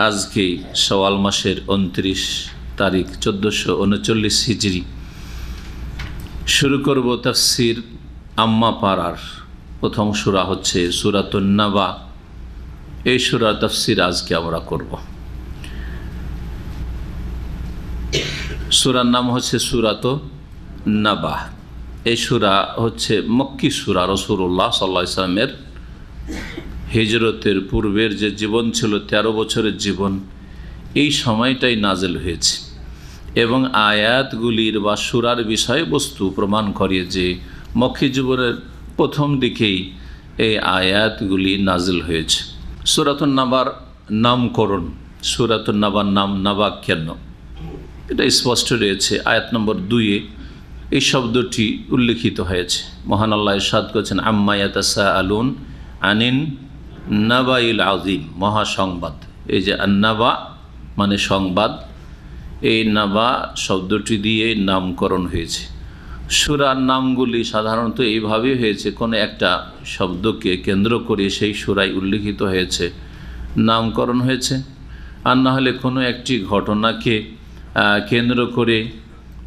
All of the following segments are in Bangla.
আজকে শাওয়াল মাসের 29 তারিখ 1439 হিজরি। শুরু করব তাফসির আম্মা পারার প্রথম সূরা হচ্ছে সূরাতুন নাবা। এই সূরা তাফসির আজকে আমরা করব। সূরার নাম হচ্ছে সূরাতুন নাবা। এই সূরা হচ্ছে মক্কি সূরা। রাসূলুল্লাহ সাল্লাল্লাহু আলাইহি ওয়াসাল্লামের হিজরতের পূর্বের যে জীবন ছিল 13 বছরের জীবন, এই সময়টাই নাজেল হয়েছে এবং আয়াতগুলির বা সূরার বিষয়বস্তু প্রমাণ করে যে মক্কি জীবনের প্রথম দিকেই এই আয়াতগুলি নাজেল হয়েছে। সূরাতুন নাবার নামকরণ, সূরাতুন নাবার নাম নাবা কেন, এটা স্পষ্ট রয়েছে আয়াত নম্বর 2-এ এই শব্দটি উল্লেখিত হয়েছে। মহান আল্লাহ ইরশাদ করেছেন, আম্মা ইয়াতাসাআলুন আনিন নাবাইল আযীম, মহাসংবাদ। এই যে আন্নাবা মানে সংবাদ, এই নাবা শব্দটি দিয়ে নামকরণ হয়েছে। সূরার নামগুলি সাধারণত এইভাবেই হয়েছে, কোনো একটা শব্দকে কেন্দ্র করে সেই সূরায় উল্লেখিত হয়েছে, নামকরণ হয়েছে। আর না হলে কোনো একটি ঘটনাকে কেন্দ্র করে,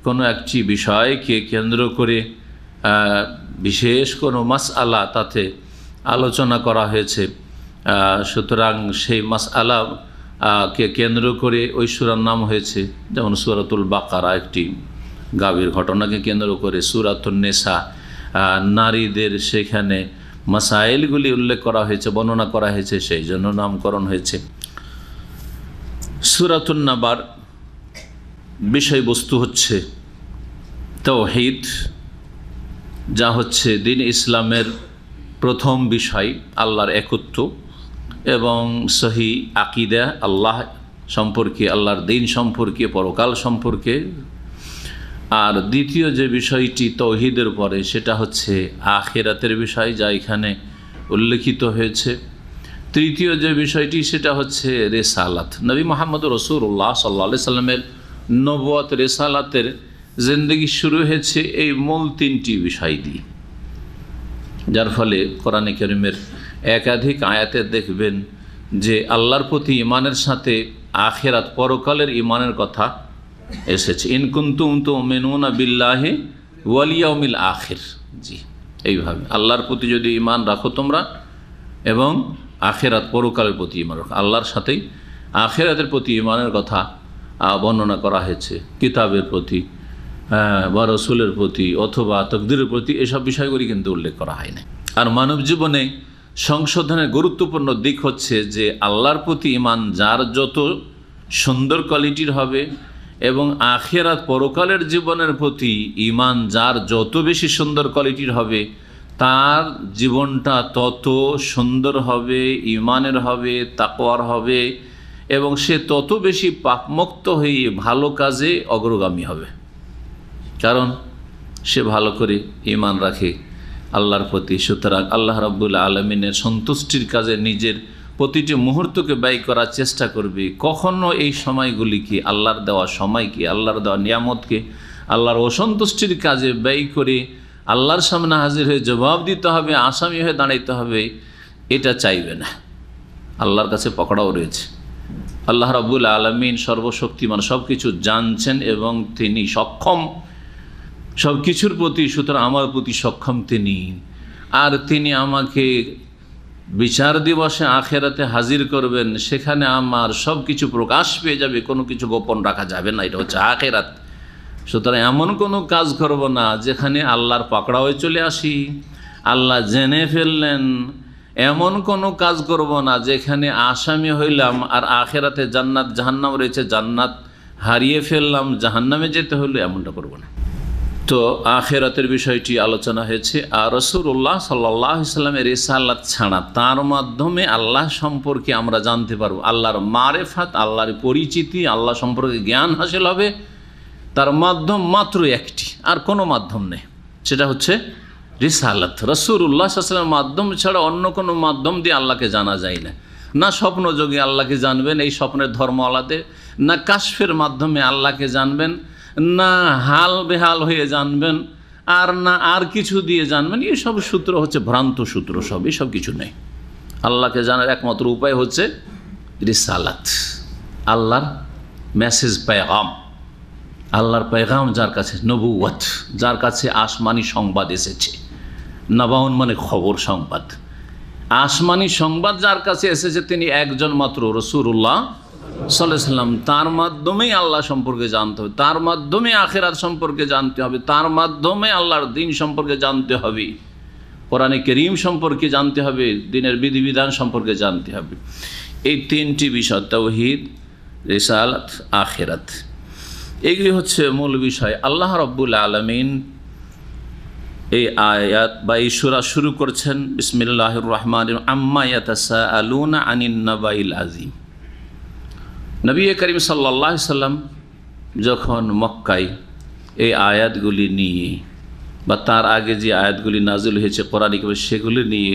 কোনো একটি বিষয়কে কেন্দ্র করে বিশেষ কোনো মাসআলা তাতে আলোচনা করা হয়েছে। সুতরাং সেই মাসআলাকে কেন্দ্র করে ওই সূরার নাম হয়েছে। যেমন সূরাতুল বাকারা একটি গাভীর ঘটনাকে কেন্দ্র করে, সূরাতুন নিসা নারীদের সেখানে মাসাইলগুলি উল্লেখ করা হয়েছে, বর্ণনা করা হয়েছে, সেই জন্য নামকরণ হয়েছে। সূরাতুন নাবার বিষয়বস্তু হচ্ছে তাওহীদ, যা হচ্ছে দ্বীন ইসলামের প্রথম বিষয়, আল্লাহর একত্ব এবং সহি আকিদা, আল্লাহ সম্পর্কে, আল্লাহর দ্বীন সম্পর্কে, পরকাল সম্পর্কে। আর দ্বিতীয় যে বিষয়টি তাওহীদের পরে, সেটা হচ্ছে আখিরাতের বিষয়, যা এখানে উল্লেখিত হয়েছে। তৃতীয় যে বিষয়টি সেটা হচ্ছে রিসালাত। নবী মুহাম্মদ রাসূলুল্লাহ সাল্লাল্লাহু আলাইহি সাল্লামের নবুয়ত রিসালাতের জিন্দেগি শুরু হয়েছে এই মূল 3টি বিষয় দিয়ে, যার ফলে কোরআনে কারীমের একাধিক আয়াতে দেখবেন যে আল্লাহর প্রতি ঈমানের সাথে আখিরাত, পরকালের ঈমানের কথা এসেছে। ইন কুনতুম তুমিনুনা বিল্লাহি ওয়াল ইয়াউমিল আখির। জি, এইভাবে আল্লাহর প্রতি যদি ঈমান রাখো তোমরা এবং আখিরাত, পরকালের প্রতি ঈমান রাখো, আল্লাহর সাথেই আখিরাতের প্রতি ঈমানের কথা বর্ণনা করা হয়েছে। কিতাবের প্রতি বা রাসূলের প্রতি অথবা তাকদীরের প্রতি এসব বিষয়গুলি কিন্তু উল্লেখ করা হয় না। আর মানব জীবনে সংশোধনের গুরুত্বপূর্ণ দিক হচ্ছে যে আল্লাহর প্রতি ঈমান যার যত সুন্দর কোয়ালিটির হবে এবং আখিরাত, পরকালের জীবনের প্রতি ঈমান যার যত বেশি সুন্দর কোয়ালিটির হবে, তার জীবনটা তত সুন্দর হবে, ঈমানের হবে, তাকওয়ার হবে এবং সে তত বেশি পাপমুক্ত হয়ে ভালো কাজে অগ্রগামী হবে। কারণ সে ভালো করে ঈমান রাখে আল্লাহর প্রতি। সুতরাং আল্লাহ রাব্বুল আলামিনের সন্তুষ্টির কাজে নিজের প্রতিটি মুহূর্তকে ব্যয় করার চেষ্টা করবে। কখনো এই সময়গুলিকে, আল্লাহর দেওয়া সময়কে, আল্লাহর দেওয়া নিয়ামতকে আল্লাহর অসন্তুষ্টির কাজে ব্যয় করে আল্লাহর সামনে হাজির হয়ে জবাব দিতে হবে, আসামি হয়ে দাঁড়াইতে হবে, এটা চাইবে না। আল্লাহর কাছে পকড়াও রয়েছে। আল্লাহ রাব্বুল আলামিন সর্বশক্তিমান, সব কিছু জানছেন এবং তিনি সক্ষম সব কিছুর প্রতি। সুতরাং আমার প্রতি সক্ষম তিনি, আর তিনি আমাকে বিচার দিবসে আখেরাতে হাজির করবেন, সেখানে আমার সব কিছু প্রকাশ পেয়ে যাবে, কোনো কিছু গোপন রাখা যাবে না। এটা হচ্ছে আখেরাত। সুতরাং এমন কোনো কাজ করব না যেখানে আল্লাহর পাকড়াও চলে আসি, আল্লাহ জেনে ফেললেন। এমন কোনো কাজ করব না যেখানে আসামি হইলাম আর আখেরাতে জান্নাত জাহান্নাম রয়েছে, জান্নাত হারিয়ে ফেললাম, জাহান্নামে যেতে হলো, এমনটা করব না। তো আখেরাতের বিষয়টি আলোচনা হয়েছে। আর রাসূলুল্লাহ সাল্লাল্লাহু আলাইহি সাল্লামের রিসালাত ছাড়া তার মাধ্যমে আল্লাহ সম্পর্কে আমরা জানতে পারবো, আল্লাহর মারেফাত, আল্লাহর পরিচিতি, আল্লাহ সম্পর্কে জ্ঞান হাসিল হবে। তার মাধ্যম মাত্র একটি, আর কোনো মাধ্যম নেই, সেটা হচ্ছে রিসালাত। রাসূলুল্লাহ সাল্লাল্লাহু আলাইহি ওয়াসাল্লামের মাধ্যম ছাড়া অন্য কোনো মাধ্যম দিয়ে আল্লাহকে জানা যায় না। না স্বপ্নযোগে আল্লাহকে জানবেন এই স্বপ্নের ধর্মওয়ালাদের, না কাশফের মাধ্যমে আল্লাহকে জানবেন, না হাল বেহাল হয়ে জানবেন, আর না আর কিছু দিয়ে জানবেন। এইসব সূত্র হচ্ছে ভ্রান্ত সূত্র, সব এসব কিছু নেই। আল্লাহকে জানার একমাত্র উপায় হচ্ছে রিসালাত, আল্লাহর মেসেজ পেগাম, আল্লাহর পেগাম যার কাছে, নবুয়ত যার কাছে আসমানি সংবাদ এসেছে। নবাউন মানে খবর, সংবাদ। আসমানি সংবাদ যার কাছে এসেছে তিনি একজন মাত্র, রাসূলুল্লাহ সাল্লাল্লাহু আলাইহি ওয়াসাল্লাম। তার মাধ্যমেই আল্লাহ সম্পর্কে জানতে হবে, তার মাধ্যমে আখিরাত সম্পর্কে জানতে হবে, তার মাধ্যমে আল্লাহর দ্বীন সম্পর্কে জানতে হবে, কোরআনে কারীম সম্পর্কে জানতে হবে, দ্বীনের বিধিবিধান সম্পর্কে জানতে হবে। এই তিনটি বিষয়, তাওহীদ, রিসালাত, আখিরাত, এগুলি হচ্ছে মূল বিষয়। আল্লাহ রাব্বুল আলামিন এই আয়াত বা এই সূরা শুরু করছেন বিসমিল্লাহির রহমানির রহিম, আম্মা ইয়াতাসাআলুনা আনিন নাবাইল আযীম। নবী করিম সাল্লাল্লাহু আলাইহি সাল্লাম যখন মক্কায় এই আয়াতগুলি নিয়ে বা তার আগে যে আয়াতগুলি নাজিল হয়েছে কোরআনিক, সেগুলি নিয়ে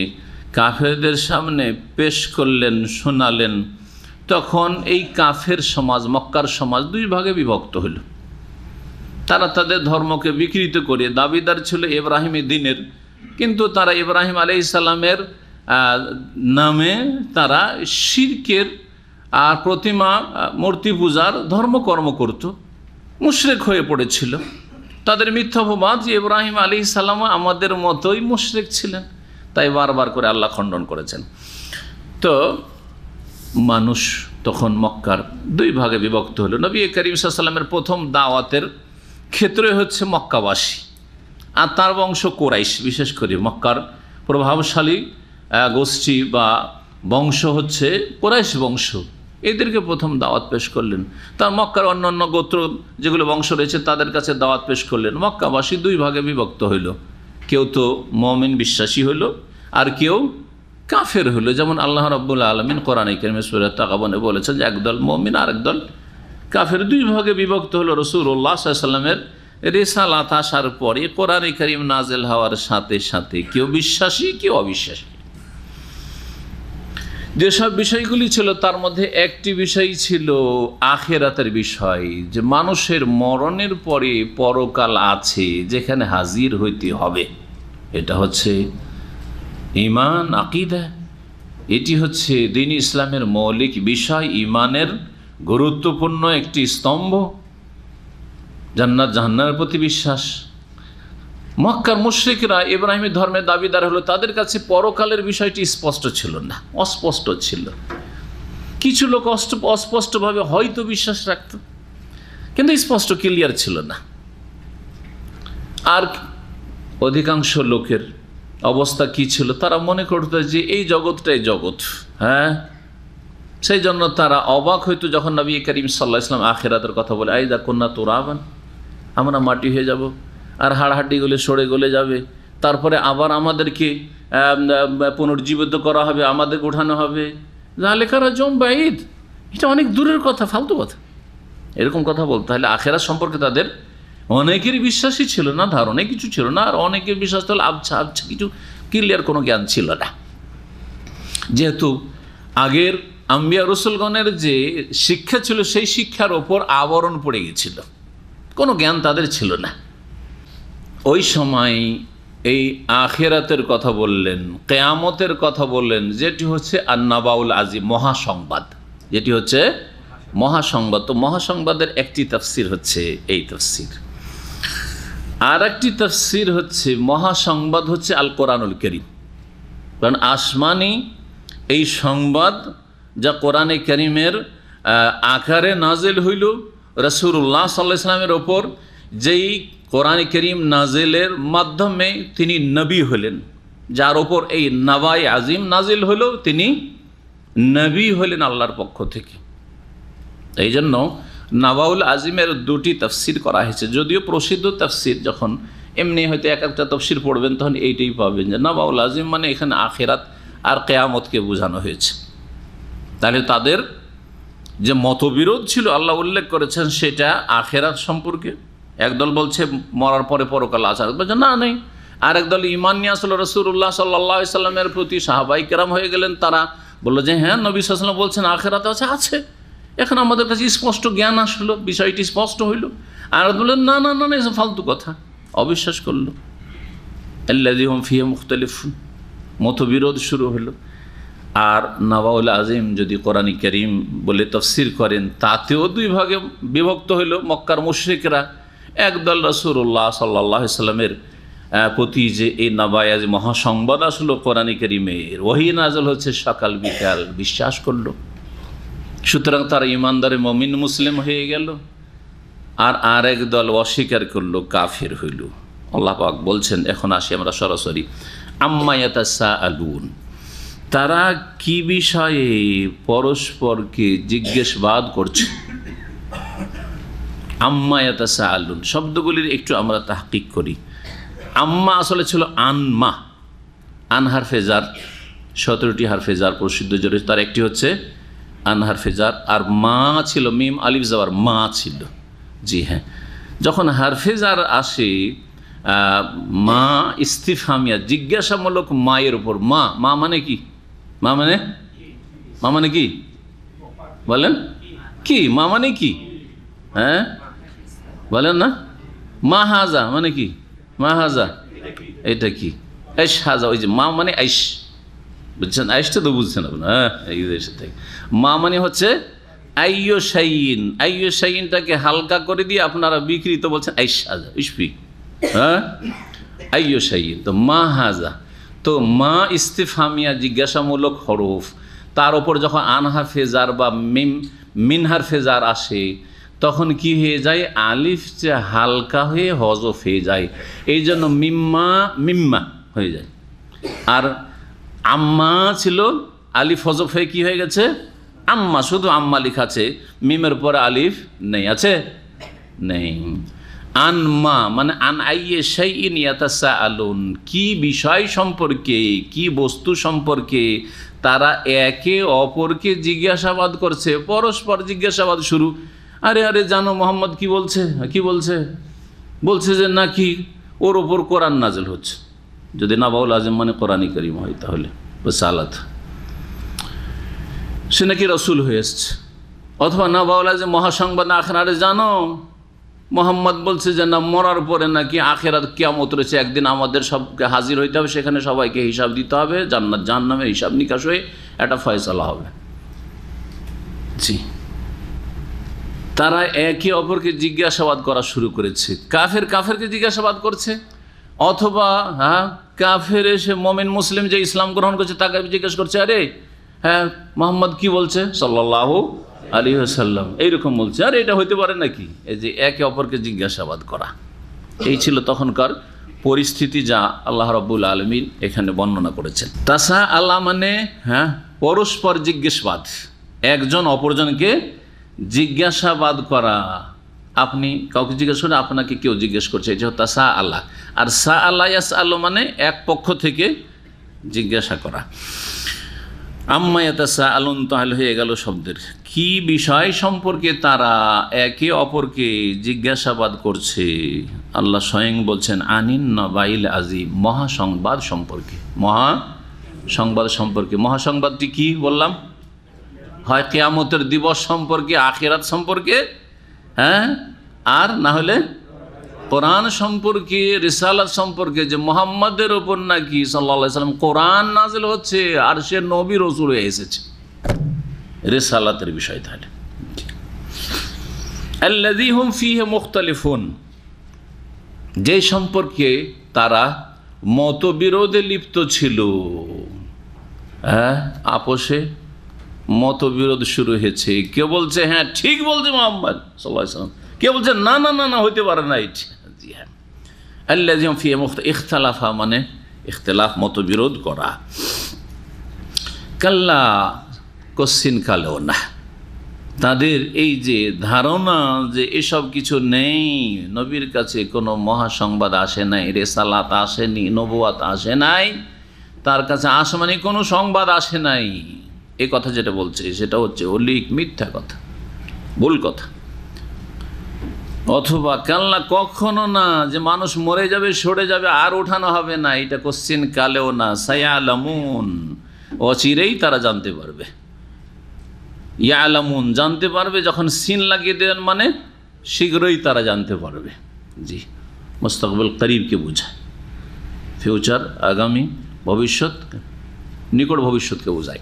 কাফেরদের সামনে পেশ করলেন, শোনালেন, তখন এই কাফের সমাজ, মক্কার সমাজ দুই ভাগে বিভক্ত হল। তারা তাদের ধর্মকে বিকৃত করে দাবিদার ছিল ইব্রাহিমী দ্বীনের, কিন্তু তারা ইব্রাহিম আলাইহিস সালামের নামে তারা শিরকের আর প্রতিমা মূর্তি পূজার ধর্মকর্ম করত, মুশরিক হয়ে পড়েছিল। তাদের মিথ্যাপবাদ যে ইব্রাহিম আলাইহিস সালাম আমাদের মতোই মুশরিক ছিলেন, তাই বারবার করে আল্লাহ খণ্ডন করেছেন। তো মানুষ তখন মক্কার দুই ভাগে বিভক্ত হলো। নবী করিম সাল্লাল্লাহু আলাইহি ওয়াসাল্লামের প্রথম দাওয়াতের ক্ষেত্রে হচ্ছে মক্কাবাসী আর তার বংশ কুরাইশ, বিশেষ করে মক্কার প্রভাবশালী গোষ্ঠী বা বংশ হচ্ছে কুরাইশ বংশ, এদেরকে প্রথম দাওয়াত পেশ করলেন। তার মক্কার অন্যান্য গোত্র যেগুলো বংশ রয়েছে তাদের কাছে দাওয়াত পেশ করলেন। মক্কাবাসী দুই ভাগে বিভক্ত হইল, কেউ তো মুমিন বিশ্বাসী হইল আর কেউ কাফের হইল। যেমন আল্লাহ রাব্বুল আলামিন কোরআনে কারীমে সূরা তাগাবনে বলেছেন যে একদল মুমিন আর একদল কাফের। দুই ভাগে বিভক্ত হলো। রাসূলুল্লাহ সাল্লাল্লাহু আলাইহি ওয়াসাল্লামের রিসালাত আসার পরে কোরআনে কারীম নাজিল হওয়ার সাথে সাথে কেউ বিশ্বাসী কেউ অবিশ্বাসী। যেসব বিষয়গুলি ছিল তার মধ্যে একটি বিষয় ছিল আখিরাতের বিষয়, যে মানুষের মরণের পরে পরকাল আছে যেখানে হাজির হইতে হবে। এটা হচ্ছে ঈমান, আকীদা, এটি হচ্ছে দ্বীন ইসলামের মৌলিক বিষয়, ঈমানের গুরুত্বপূর্ণ একটি স্তম্ভ। জান্নাত জাহান্নামের প্রতি বিশ্বাস। মক্কার মুশরিকরা ইব্রাহিমের ধর্মের দাবিদার হলো, তাদের কাছে পরকালের বিষয়টি স্পষ্ট ছিল না, অস্পষ্ট ছিল। কিছু লোক অস্পষ্টভাবে হয়তো বিশ্বাস রাখত, কিন্তু স্পষ্ট ক্লিয়ার ছিল না। আর অধিকাংশ লোকের অবস্থা কি ছিল, তারা মনে করত যে এই জগৎটাই জগৎ। হ্যাঁ, সেই জন্য তারা অবাক হইতো যখন নবী করিম সাল্লাল্লাহু আলাইহি ওয়াসাল্লাম আখিরাতের কথা বলে, আইদা কুন্না তুরাবান, আমরা মাটি হয়ে যাব আর হাড়হাড্ডিগুলো সরে গলে যাবে, তারপরে আবার আমাদেরকে পুনর্জীবিত করা হবে, আমাদের উঠানো হবে। যালিকা রাজউম বাঈদ, এটা অনেক দূরের কথা, ফালতু কথা, এরকম কথা বলতে। তাহলে আখিরাত সম্পর্কে তাদের অনেকেরই বিশ্বাসই ছিল না, ধারণাই কিছু ছিল না। আর অনেকের বিশ্বাস হলো আবছা আবছা, কিছু ক্লিয়ার কোনো জ্ঞান ছিল না। যেহেতু আগের আম্বিয়া রসুলগণের যে শিক্ষা ছিল সেই শিক্ষার ওপর আবরণ পড়ে গেছিল, কোনো জ্ঞান তাদের ছিল না। ওই সময় এই আখিরাতের কথা বললেন, কিয়ামতের কথা বললেন, যেটি হচ্ছে আন-নাবাউল আযীম, মহাসংবাদ, যেটি হচ্ছে মহাসংবাদ। তো মহাসংবাদের একটি তাফসীর হচ্ছে এই তাফসীর, আর একটি তাফসীর হচ্ছে মহাসংবাদ হচ্ছে আল কোরআনুল কারীম। কারণ আসমানি এই সংবাদ যা কোরআনে কারীমের আকারে নাজিল হইল রাসূলুল্লাহ সাল্লাল্লাহু আলাইহি ওয়াসাল্লামের ওপর, যেই কোরআনে কারীম নাজিলের মাধ্যমে তিনি নবী হলেন, যার ওপর এই নাবাই আজিম নাজিল হলো, তিনি নবী হলেন আল্লাহর পক্ষ থেকে। এই জন্য নাবাউল আজিমের দুটি তাফসীর করা হয়েছে। যদিও প্রসিদ্ধ তাফসীর, যখন এমনি হয়তো এক একটা তাফসীর পড়বেন তখন এইটাই পাবেন যে নাবাউল আজিম মানে এখানে আখিরাত আর কিয়ামতকে বোঝানো হয়েছে। তাহলে তাদের যে মতবিরোধ ছিল আল্লাহ উল্লেখ করেছেন সেটা আখিরাত সম্পর্কে। একদল বলছে মরার পরে পরকাল আছে, বলছে না নেই। আর একদল ঈমান নিয়ে আসলো রাসূলুল্লাহ সাল্লাল্লাহু আলাইহি সাল্লামের প্রতি, সাহাবায়ে কেরাম হয়ে গেলেন, তারা বললো যে হ্যাঁ নবী সাল্লাল্লাহু আলাইহি ওয়াসাল্লাম বলছেন আখিরাত আছে, আছে, এখন আমাদের কাছে স্পষ্ট জ্ঞান আসলো, বিষয়টি স্পষ্ট হইল। আর বললেন না না না না, এসব ফালতু কথা, অবিশ্বাস করলো। আল্লাযী হুম ফীহি মুখতালিফুন, মতবিরোধ শুরু হলো। আর নাবাউল আজিম যদি কোরআন কারীম বলে তফসির করেন তাতেও দুই ভাগে বিভক্ত হইল। মক্কার মুশরিকরা একদল রাসূলুল্লাহ সাল্লাল্লাহু আলাইহি সাল্লামের প্রতি যে এই নাবায়াজ মহাসংবাদ আসলো কোরআন কারীমের, ওহী নাযিল হচ্ছে সকাল বিকাল, বিশ্বাস করলো। সুতরাং তারা ইমানদারে মুমিন মুসলিম হয়ে গেল। আর আরেক দল অস্বীকার করলো, কাফির হইল। আল্লাহ পাক বলছেন, এখন আসি আমরা সরাসরি, আম্মা ইয়াতাসাআলুন, তারা কি বিষয়ে পরস্পরকে জিজ্ঞাসাবাদ করছে। আম্মা ইয়াতাসাআলুন শব্দগুলির একটু আমরা তাহকিক করি। আম্মা আসলে ছিল আনমা, আন হারফে জার, 17টি হারফে জার প্রসিদ্ধ জড়িত, তার একটি হচ্ছে আন হারফে জার। আর মা ছিল মিম আলিফ জাবার, মা ছিল। জি হ্যাঁ, যখন হারফে জার আসে মা ইস্তিফহামিয়া জিজ্ঞাসামূলক মায়ের উপর, মা মা মানে কি? মা মানে কি বলেন? কি মা মানে কি? হ্যাঁ বলেন না। মা হাজা মানে কি? মা হাজা এটা কি? আইস হাজা, ওই যে মা মানে আইস, বুঝছেন? আইসটা তো বুঝছেন আপনার। হ্যাঁ, এই দেশে থেকে মা মানে হচ্ছে আইয়ো শাইন। আইয়ো শাইনটাকে হালকা করে দিয়ে আপনারা বিকৃত বলছেন আইস হাজা, ইসপি। হ্যাঁ, আইয়ো শাইন তো মা হাজা। তো মা ইস্তিফহামিয়া জিজ্ঞাসামূলক হরফ, তার ওপর যখন আনহার ফেজার বা মিনহার ফেজার আসে তখন কি হয়ে যায়? আলিফ যে হালকা হয়ে হজফ হয়ে যায়, এই জন্য মিম্মা হয়ে যায়। আর আম্মা ছিল আলিফ হজফ হয়ে কি হয়ে গেছে? আম্মা, শুধু আম্মা লেখা আছে, মিমের পরে আলিফ নেই, আছে নেই। আনমা মানে আন আইয়ে শাইইন ইয়াতাসাআলুন, কি বিষয় সম্পর্কে, কি বস্তু সম্পর্কে তারা একে অপরকে জিজ্ঞাসাবাদ করছে। পরস্পর জিজ্ঞাসাবাদ শুরু। আরে আরে জানো মোহাম্মদ কি বলছে? কি বলছে? বলছে যে নাকি ওর ওপর কোরআন নাজিল হচ্ছে। যদি নাবাউল আযম মানে কোরআন কারীম হয় তাহলে সালাত, সে নাকি রসুল হয়ে এসছে। অথবা নাবাউল আযম মহাসংবাদ আখেরাতে, জানো মোহাম্মদ বলছে যে না, মরার পরে নাকি আখেরাত কিয়ামত রয়েছে, একদিন আমাদের সবকে হাজির হইতে হবে, সেখানে সবাইকে হিসাব দিতে হবে, জান্নাত জাহান্নামের হিসাব নিকাশ হয়ে একটা ফয়সালা হবে। জি, তারা একে অপরকে জিজ্ঞাসাবাদ করা শুরু করেছে। কাফেরকে জিজ্ঞাসাবাদ করছে, অথবা কাফের এসে মুমিন মুসলিম যে ইসলাম গ্রহণ করছে তাকে জিজ্ঞেস করছে, আরে হ্যাঁ মোহাম্মদ কি বলছে সাল্লাল্লাহু আলাইহি ওয়াসাল্লাম, এইরকম বলছে। আর এটা হইতে পারে নাকি? এই যে একে অপরকে জিজ্ঞাসাবাদ করা, এই ছিল তখনকার পরিস্থিতি, যা আল্লাহ রাব্বুল আলামিন এখানে বর্ণনা করেছেন। তাসা আল্লাহ মানে পরস্পর জিজ্ঞাসাবাদ, একজন অপরজনকে জিজ্ঞাসাবাদ করা। আপনি কাউকে জিজ্ঞেস করেন, আপনাকে কেউ জিজ্ঞেস করছে, এই যে তাসা আল্লাহ। আর সা আল্লাহ ইয়াস আল্লাহ মানে এক পক্ষ থেকে জিজ্ঞাসা করা। আম্মা ইয়াতাসাআলুন তাহলে হয়ে গেল শব্দের কি বিষয় সম্পর্কে তারা একে অপরকে জিজ্ঞাসাবাদ করছে। আল্লাহ স্বয়ং বলছেন আনিন নাবাইল আযীম, মহাসংবাদ সম্পর্কে। মহাসংবাদ সম্পর্কে, মহাসংবাদটি কি বললাম? হয় কিয়ামতের দিবস সম্পর্কে, আখিরাত সম্পর্কে, হ্যাঁ, আর না হলে কোরআন সম্পর্কে, রিসালাত সম্পর্কে, যে মুহাম্মাদের উপর নাকি সাল্লাল্লাহু আলাইহি সাল্লাম কোরআন নাজিল হচ্ছে আর সে নবী রাসূল হয়ে এসেছে, রিসালাতের বিষয়। তাহলে আল্লাযী হুম ফীহি মুখতালিফুন, যে সম্পর্কে তারা মতবিরোধে লিপ্ত ছিল। আপোষে মতবিরোধ শুরু হয়েছে। কেউ বলছে হ্যাঁ ঠিক বলছে মুহাম্মদ সাল্লাল্লাহু আলাইহি সাল্লাম, কেউ বলছে না না না না হইতে পারে না। জি হ্যাঁ, আল্লাযী হুম ফীহি ইখতালাফা মানে ইখতিলাফ, মতবিরোধ করা। কাল্লা, কসিন কালেও না, তাদের এই যে ধারণা যে এসব কিছু নেই, নবীর কাছে কোনো মহাসংবাদ আসে নাই, রেসালাত আসেনি, নবুয়াত আসে নাই, তার কাছে আসমানি কোনো সংবাদ আসে নাই, এ কথা যেটা বলছে সেটা হচ্ছে অলিক মিথ্যা কথা, ভুল কথা। অথবা কাল্লা, কখনো না, যে মানুষ মরে যাবে, সরে যাবে, আর ওঠানো হবে না, এটা কসিন কালেও না। সায়ালামুন, অচিরেই তারা জানতে পারবে। ইয়ালামুন, জানতে পারবে, যখন সিন লাগিয়ে দেন মানে শীঘ্রই তারা জানতে পারবে। জি, মুস্তাকবিল করিবকে বোঝায়, ফিউচার, আগামী, ভবিষ্যৎ। নিকট ভবিষ্যৎকে বোঝায়।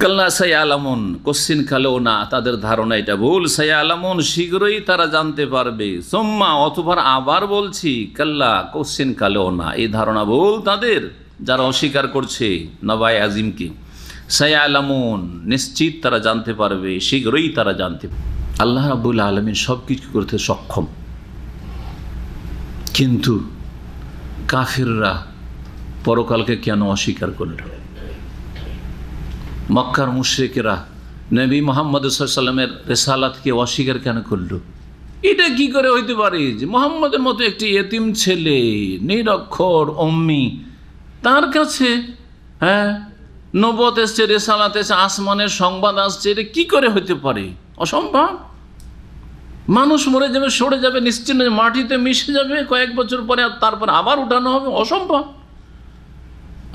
কাল্লা সায়ালামুন, কোশ্চিন কালেও না, তাদের ধারণা এটা ভুল। সায়ালামুন, শীঘ্রই তারা জানতে পারবে। সোম্মা, অতঃপর আবার বলছি, কাল্লা, কোশ্চিন কালেও না, এই ধারণা ভুল তাদের, যারা অস্বীকার করছে নবায় আজিমকে। সায়ালামুন, নিশ্চিত তারা জানতে পারবে, শীঘ্রই তারা জানতে পারবে। আল্লাহ রাব্বুল আলামিন সব কিছু করতে সক্ষম, কিন্তু কাফিররা পরকালকে কেন অস্বীকার করল? মক্কার মুশরিকেরা নবী মুহাম্মদ সাল্লাল্লাহু আলাইহি ওয়াসাল্লামের রিসালাতকে অস্বীকার কেন করল? এটা কি করে হইতে পারে যে মুহাম্মদের মতো একটি ইয়েতিম ছেলে, নিরক্ষর, উম্মি, তার কাছে নবুয়ত এসছে, রিসালাত এসছে, আসমানের সংবাদ আসছে, এটা কি করে হইতে পারে? অসম্ভব। মানুষ মরে যাবে, সরে যাবে, নিশ্চিন্ন মাটিতে মিশে যাবে কয়েক বছর পরে, আর তারপর আবার উঠানো হবে, অসম্ভব।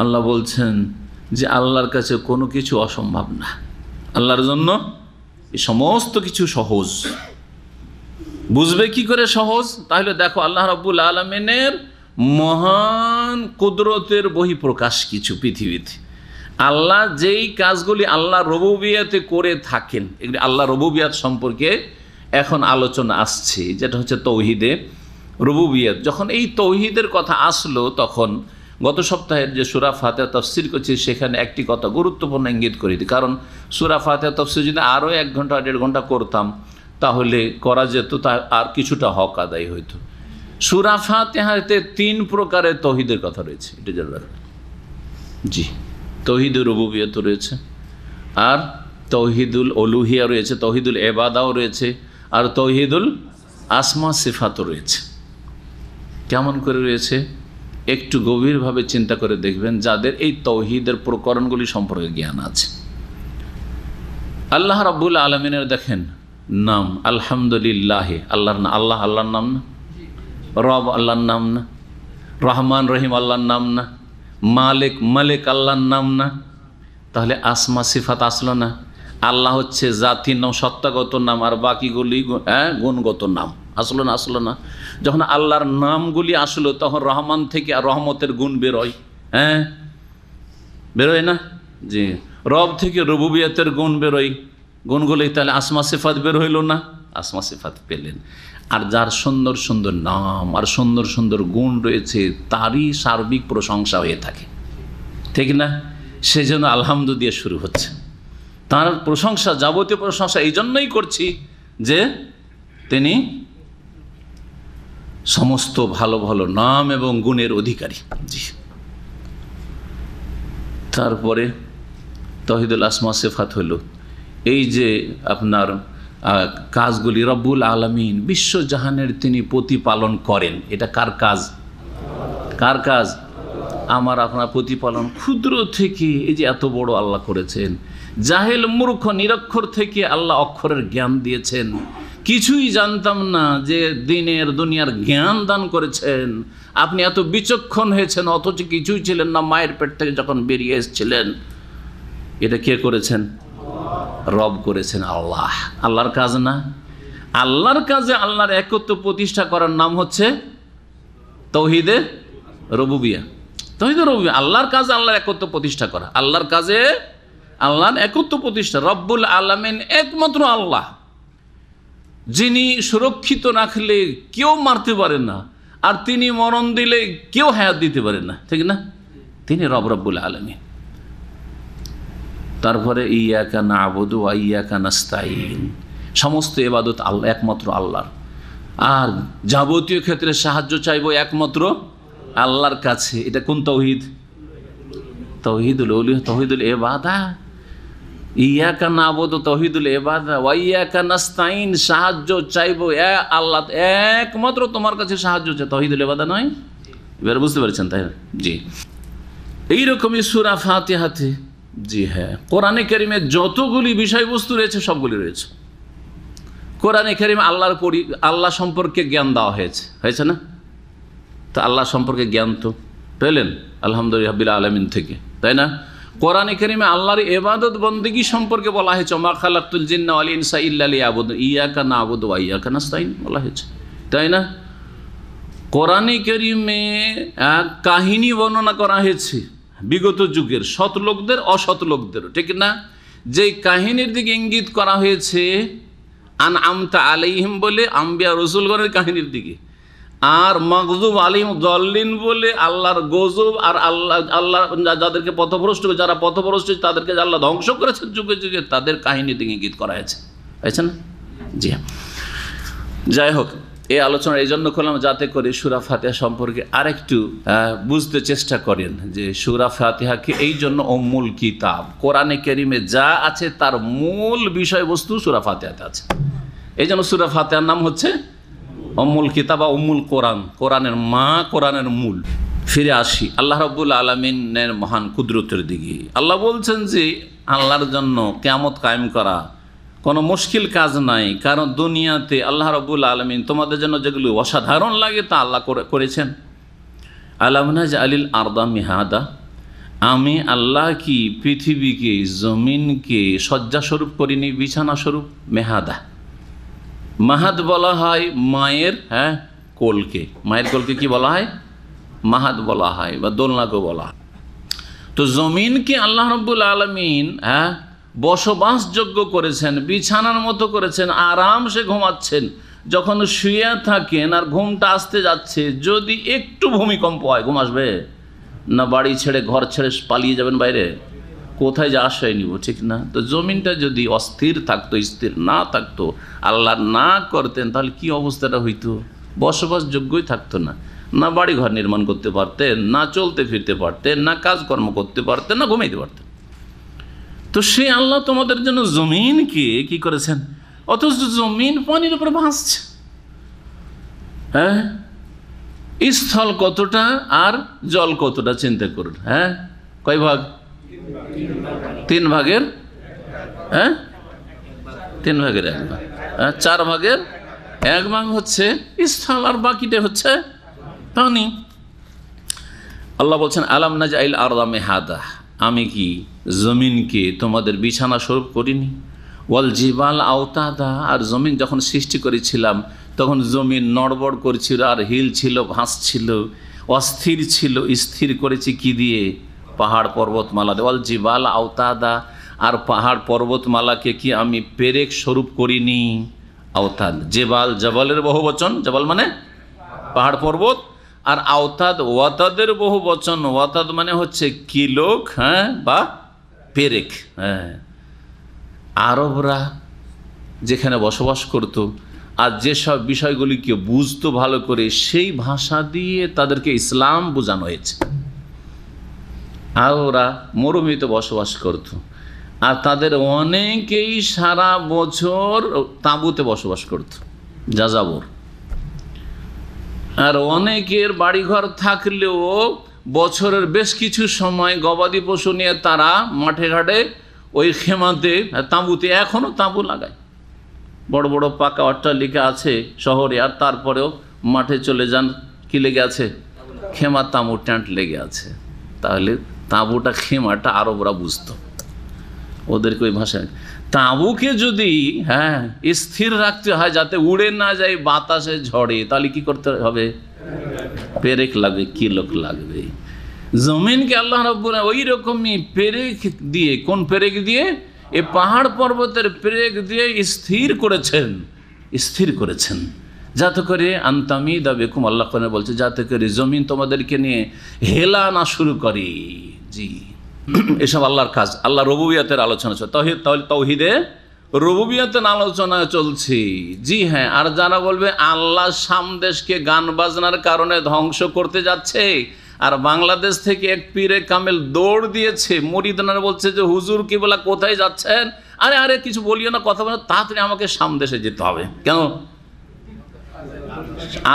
আল্লাহ বলছেন যে আল্লাহর কাছে কোনো কিছু অসম্ভব না, আল্লাহর জন্য এই সমস্ত কিছু সহজ। বুঝবে কি করে সহজ? তাহলে দেখো আল্লাহ রাব্বুল আলামিনের মহান কুদরতের বহিঃপ্রকাশ কিছু পৃথিবীতে। আল্লাহ যেই কাজগুলি আল্লাহ রুবুবিয়তে করে থাকেন, এগুলি আল্লাহ রুবুবিয়ত সম্পর্কে এখন আলোচনা আসছে, যেটা হচ্ছে তৌহিদে রুবুবিয়ত। যখন এই তৌহিদের কথা আসলো, তখন গত সপ্তাহের যে সূরা ফাতিহা তাফসীর করছি, সেখানে একটি কথা গুরুত্বপূর্ণ ইঙ্গিত করে দিই। কারণ সূরা ফাতিহা তাফসীর যদি আরও 1 ঘন্টা 1.5 ঘন্টা করতাম, তাহলে করা যেত, তা আর কিছুটা হক আদায় হইতো। সূরা ফাতিহাতে 3 প্রকারের তৌহিদের কথা রয়েছে, এটা জানা রাখবেন। জি, তৌহিদুর রুবুবিয়ত রয়েছে, আর তৌহিদুল উলুহিয়া রয়েছে, তৌহিদুল ইবাদাও রয়েছে, আর তৌহিদুল আসমা সিফাতও রয়েছে। কেমন করে রয়েছে একটু গভীরভাবে চিন্তা করে দেখবেন, যাদের এই তৌহিদের প্রকরণগুলি সম্পর্কে জ্ঞান আছে। আল্লাহ রাব্বুল আলামিনের দেখেন নাম আলহামদুলিল্লাহ, আল্লাহর নাম, আল্লাহর নাম না? রব আল্লাহর নাম না? রহমান রহিম আল্লাহর নাম না? মালিক আল্লাহর নাম না? তাহলে আসমা সিফাত আসলো না? আল্লাহ হচ্ছে জাতির নাম, সত্তাগত নাম, আর বাকিগুলি গুণগত নাম। আসলো না? আসলো না? যখন আল্লাহর নামগুলি আসলো, তখন রহমান থেকে আর রহমতের গুণ বেরোয়, বেরোয় না? জি। রব থেকে রুবুবিয়তের গুণ বেরোয়, গুণগুলি, তাহলে আসমা সিফাত বের হইল না? আসমা সিফাত পেলেন। আর যার সুন্দর সুন্দর নাম আর সুন্দর সুন্দর গুণ রয়েছে, তারই সার্বিক প্রশংসা হয়ে থাকে, ঠিক না? সেজন্য আলহামদু দিয়ে শুরু হচ্ছে। তার প্রশংসা, যাবতীয় প্রশংসা এই জন্যই করছি যে তিনি সমস্ত ভালো ভালো নাম এবং গুণের অধিকারী। জি। তারপরে তৌহিদুল আসমা সিফাত হলো এই যে আপনার কাজগুলি রব্বুল আলামিন বিশ্বজাহানের তিনি প্রতিপালন করেন। এটা কার কাজ? কার কাজ? আমার আপনার প্রতিপালন। ক্ষুদ্র থেকে এই যে এত বড় আল্লাহ করেছেন। জাহেল মূর্খ নিরক্ষর থেকে আল্লাহ অক্ষরের জ্ঞান দিয়েছেন। কিছুই জানতাম না, যে দিনের দুনিয়ার জ্ঞান দান করেছেন। আপনি এত বিচক্ষণ হয়েছেন, অথচ কিছুই ছিলেন না মায়ের পেট থেকে যখন বেরিয়ে এসেছিলেন। এটা কে করেছেন? রব করেছেন, আল্লাহ। আল্লাহর কাজ না? আল্লাহর কাজে আল্লাহর একত্ব প্রতিষ্ঠা করার নাম হচ্ছে তৌহিদে রুবুবিয়া। তৌহিদে রুবুবিয়া, আল্লাহর কাজে আল্লাহর একত্ব প্রতিষ্ঠা করা, আল্লাহর কাজে আল্লাহর একত্ব প্রতিষ্ঠা। রব্বুল আলামিন একমাত্র আল্লাহ, যিনি সুরক্ষিত রাখলে কেউ মারতে পারে না, আর তিনি মরণ দিলে কেউ হায়াত দিতে পারে না, ঠিক না? তিনি রব্বুল আলামিন। তারপরে ইয়াকা না'বুদু ওয়া ইয়াকা নাস্তাঈন, সমস্ত ইবাদত আল্লাহ, একমাত্র আল্লাহর। আর যাবতীয় ক্ষেত্রে সাহায্য চাইবো একমাত্র আল্লাহর কাছে। এটা কোন তৌহিদ? তৌহিদুল উলুহিয়া, তৌহিদুল ইবাদা। ইয়াকা না'বুদু তৌহিদুল ইবাদা, ওয়া ইয়াকা নাস্তাঈন, সাহায্য চাইবো আল্লাহ, একমাত্র তোমার কাছে সাহায্য চাই, তৌহিদুল ইবাদা নয়। এবার বুঝতে পারছেন, তাই না? জি। এইরকমই সূরা ফাতিহাতে, জি হ্যাঁ, কোরআনে কারিমে যতগুলি বিষয়বস্তু রয়েছে সবগুলি রয়েছে। কোরআনে কারিমে আল্লাহ সম্পর্কে জ্ঞান দেওয়া হয়েছে না? তো আল্লাহ সম্পর্কে জ্ঞান তো পেলেন আলহামদুলিল্লাহ রাব্বিল আলামিন থেকে, তাই না? কোরআনে কারিমে আল্লাহর ইবাদত বন্দেগী সম্পর্কে বলা হয়েছে, মা খালাকতুল জিন্না ওয়াল ইনসা ইল্লা লিয়াবুদুন, ইয়াকা না'বুদু ওয়া ইয়াকা নাস্তাঈন বলা হয়েছে, তাই না? কোরআনে কারিমে কাহিনী বর্ণনা করা হয়েছে, বিগত যুগের সৎ লোকদের অসৎ লোকদের, ঠিক না? যেই কাহিনীর দিকে ইঙ্গিত করা হয়েছে আন আমতা আলাইহিম বলে আম্বিয়া রসুলগণের কাহিনীর দিকে, আর মাগজুব আলাইহিম দল্লিন বলে আল্লাহর গজব, আর আল্লাহ যাদেরকে পথভ্রষ্ট, যারা পথভ্রষ্ট তাদেরকে আল্লাহ ধ্বংস করেছেন যুগে যুগে, তাদের কাহিনীর দিকে ইঙ্গিত করা হয়েছে, হয়েছে না? জি হ্যাঁ। যাই হোক, এই আলোচনা এই জন্য করলাম যাতে করে সূরা ফাতিহা সম্পর্কে আরেকটু বুঝতে চেষ্টা করেন যে সূরা ফাতিহাকে এই জন্য উম্মুল কিতাব, কোরআনে কারিমে যা আছে তার মূল বিষয়বস্তু সূরা ফাতিহাতে আছে। এই জন্য সূরা ফাতিহার নাম হচ্ছে উম্মুল কিতাব বা উম্মুল কোরআন, কোরআনের মা, কোরআনের মূল। ফিরে আসি আল্লাহ রাব্বুল আলামিনের মহান কুদরতের দিকে। আল্লাহ বলছেন যে আল্লাহর জন্য কিয়ামত কায়েম করা কোনো মুশকিল কাজ নাই, কারণ দুনিয়াতে আল্লাহ রাব্বুল আলামিন তোমাদের জন্য যেগুলো অসাধারণ লাগে তা আল্লাহ করেছেন। আলাম নাজআলিল আরদা মিহাদা, আমি আল্লাহ কি পৃথিবীকে, জমিনকে শয্যাস্বরূপ করিনি, বিছানাস্বরূপ। মেহাদা, মাহাদ বলা হয় মায়ের কোলকে, মায়ের কোলকে কি বলা হয়? মাহাদ বলা হয়, বা দোলনাকে বলা হয়। তো জমিনকে আল্লাহ রাব্বুল আলামিন বসবাসযোগ্য করেছেন, বিছানার মতো করেছেন, আরামসে ঘুমাচ্ছেন। যখন শুয়ে থাকেন আর ঘুমটা আসতে যাচ্ছে, যদি একটু ভূমিকম্প হয় ঘুম আসবে না? বাড়ি ছেড়ে ঘর ছেড়ে পালিয়ে যাবেন বাইরে, কোথায় যে আশ্রয় নিব, ঠিক না? তো জমিনটা যদি অস্থির থাকতো, স্থির না থাকতো, আল্লাহ না করতেন, তাহলে কি অবস্থাটা হইতো? বসবাসযোগ্যই থাকতো না। না বাড়ি ঘর নির্মাণ করতে পারতেন, না চলতে ফিরতে পারতেন, না কাজকর্ম করতে পারতেন, না ঘুমাইতে পারতেন। তো সে আল্লাহ তোমাদের জন্য জমিনকে কি করেছেন, অথচ জমিন পানির উপরে ভাসছে। হ্যাঁ, স্থল কতটা আর জল কতটা চিন্তা করুন। হ্যাঁ, কয় ভাগ? 3 ভাগের 3 ভাগের 1 ভাগ। 4 ভাগের 1 ভাগ হচ্ছে স্থল, আর বাকিটা হচ্ছে পানি। আল্লাহ বলছেন আলাম নাজআলিল আরদা মিহাদা, আমি কি জমিনকে তোমাদের বিছানা স্বরূপ করিনি? ওয়াল জিবাল আওতাদা, আর জমিন যখন সৃষ্টি করেছিলাম তখন জমিন নড়বড় করছিল, আর হিল ছিল, ভাসছিল, অস্থির ছিল। স্থির করেছি কি দিয়ে? পাহাড় পর্বতমালা। ওয়াল জিবাল আওতাদা, আর পাহাড় পর্বতমালাকে কি আমি পেরেক স্বরূপ করিনি? আওতাদ, জেবাল, জবালের বহু বচন, জবাল মানে পাহাড় পর্বত, আর আওতাদ ওয়াতাদের বহু বচন। ওয়াতাদ মানে হচ্ছে কিলোক, বা পেরেক। আরবরা যেখানে বসবাস করত আর যেসব বিষয়গুলিকে বুঝতো ভালো করে, সেই ভাষা দিয়ে তাদেরকে ইসলাম বোঝানো হয়েছে। আর ওরা মরুভূমিতে বসবাস করত, আর তাদের অনেকেই সারা বছর তাঁবুতে বসবাস করত, যাযাবর। আর অনেকের বাড়িঘর থাকলেও বছরের বেশ কিছু সময় গবাদি পশু নিয়ে তারা মাঠে ঘাটে ওই খেমাতে, তাঁবুতে, এখনও তাঁবু লাগায়। বড় বড় পাকা অট্টালিকা আছে শহরে, আর তারপরেও মাঠে চলে যান, কি লেগে আছে? খেমা, তাঁবু, ট্যান্ট লেগে আছে। তাহলে তাঁবুটা, খেমাটা আরবরা বুঝতো, ওদেরকে ওই ভাষায়। তাঁবুকে যদি স্থির রাখতে হয় যাতে উড়ে না যায় বাতাসে ঝড়ে, তাহলে কি করতে হবে? পেরেক লাগবে, কিলোক লাগবে। জমিনকে আল্লাহ রাব্বুল ওই রকমই পেরেক দিয়ে, কোন পেরেক দিয়ে? এ পাহাড় পর্বতের পেরেক দিয়ে স্থির করেছেন, স্থির করেছেন, যাতে করে আনতামিদা বিকুম, আল্লাহ কোরআনে বলছে, যাতে করে জমিন তোমাদেরকে নিয়ে হেলা না শুরু করে। জি, এসব আল্লাহর কাজ। আল্লাহ রুবুবিয়তের আলোচনা চলছে, তাহলে তাওহীদে রুবুবিয়তের আলোচনা চলছে। জি হ্যাঁ, আর যারা বলবে আল্লাহ সামদেশকে গান বাজনার কারণে ধ্বংস করতে যাচ্ছে, আর বাংলাদেশ থেকে এক পীরে কামেল দৌড় দিয়েছে, মুরিদানারা বলছে যে হুজুর কি বলা, কোথায় যাচ্ছেন? আরে কিছু বলিও না, কথা বলো, তাড়াতাড়ি আমাকে সামদেশে যেতে হবে। কেন?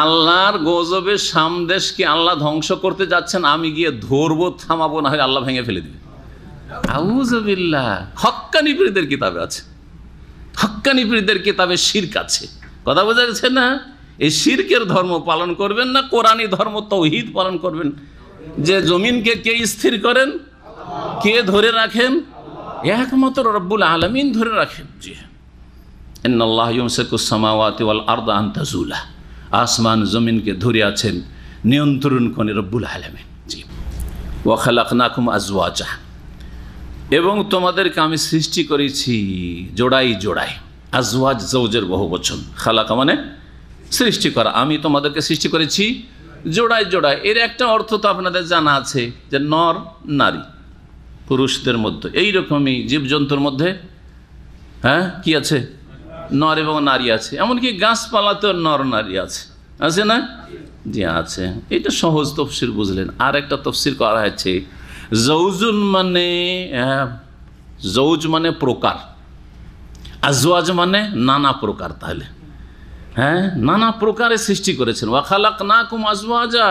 আল্লাহর গজবে সামদেশকে আল্লাহ ধ্বংস করতে যাচ্ছেন, আমি গিয়ে ধরবো, থামাবো, না হয় আল্লাহ ভেঙে ফেলে দিবে। আউযুবিল্লাহ। হক্কানি পীরদের কিতাবে আছে, হক্কানি পীরদের কিতাবে শিরক আছে। কথা বোঝা যাচ্ছে না? এই শিরকের ধর্ম পালন করবেন না, কোরআনী ধর্ম তাওহীদ পালন করবেন। যে জমিনকে কে স্থির করেন, কে ধরে রাখেন? একমাত্র রব্বুল আলামিন ধরে রাখেন। জি, ইন্নাল্লাহ ইউমসিকুস সামাওয়াতি ওয়াল আরদা আন তাজুলা, আসমান জমিনকে ধরে আছেন, নিয়ন্ত্রণ করেন রব্বুল আলামিন। জি, ওয়া খালাকনাকুম আজওয়াজা, এবং তোমাদেরকে আমি সৃষ্টি করেছি জোড়াই জোড়াই। আজওয়াজ জৌজের বহুবচন, খালাকা মানে সৃষ্টি করা। আমি তোমাদেরকে সৃষ্টি করেছি জোড়ায় জোড়ায়। এর একটা অর্থ তো আপনাদের জানা আছে যে নর নারী, পুরুষদের মধ্যে এইরকমই জীবজন্তুর মধ্যে হ্যাঁ কি আছে, নর এবং নারী আছে। এমনকি গাছপালাতেও নর নারী আছে, আছে না? জি আছে। এটা সহজ তফসির বুঝলেন। আর একটা তফসির করা হয়েছে জৌজুন মানে জৌজ মানে প্রকার, আজওয়াজ মানে নানা প্রকার। তাহলে হ্যাঁ নানা প্রকারে সৃষ্টি করেছেন। ওয়া খালাকনাকুম আজওয়াজা,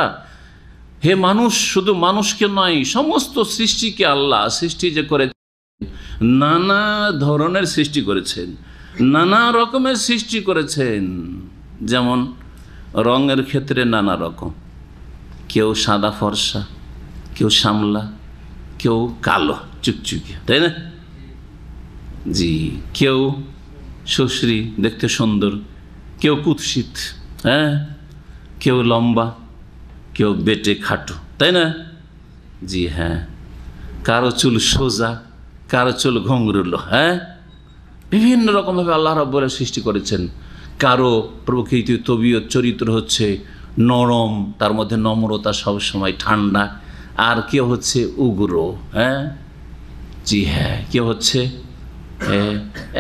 হে মানুষ, শুধু মানুষকে নয় সমস্ত সৃষ্টিকে আল্লাহ সৃষ্টি যে করেছেন নানা ধরনের সৃষ্টি করেছেন, নানা রকমের সৃষ্টি করেছেন। যেমন রঙের ক্ষেত্রে নানা রকম, কেউ সাদা ফর্সা, কেউ শ্যামলা, কেউ কালো চুকচুকে, তাই না? জি, কেউ সুশ্রী দেখতে সুন্দর, কেউ কুৎসিত, হ্যাঁ, কেউ লম্বা, কেউ বেটে খাটো, তাই না? জি হ্যাঁ, কারো চুল সোজা, কারো চুল ঘুংরুলো, হ্যাঁ, বিভিন্ন রকমভাবে আল্লাহ রাব্বুল সৃষ্টি করেছেন। কারো প্রকৃতি তবিয়ত চরিত্র হচ্ছে নরম, তার মধ্যে নম্রতা সবসময়, ঠান্ডা। আর কেউ হচ্ছে উগ্র, হ্যাঁ, জি হ্যাঁ, কেউ হচ্ছে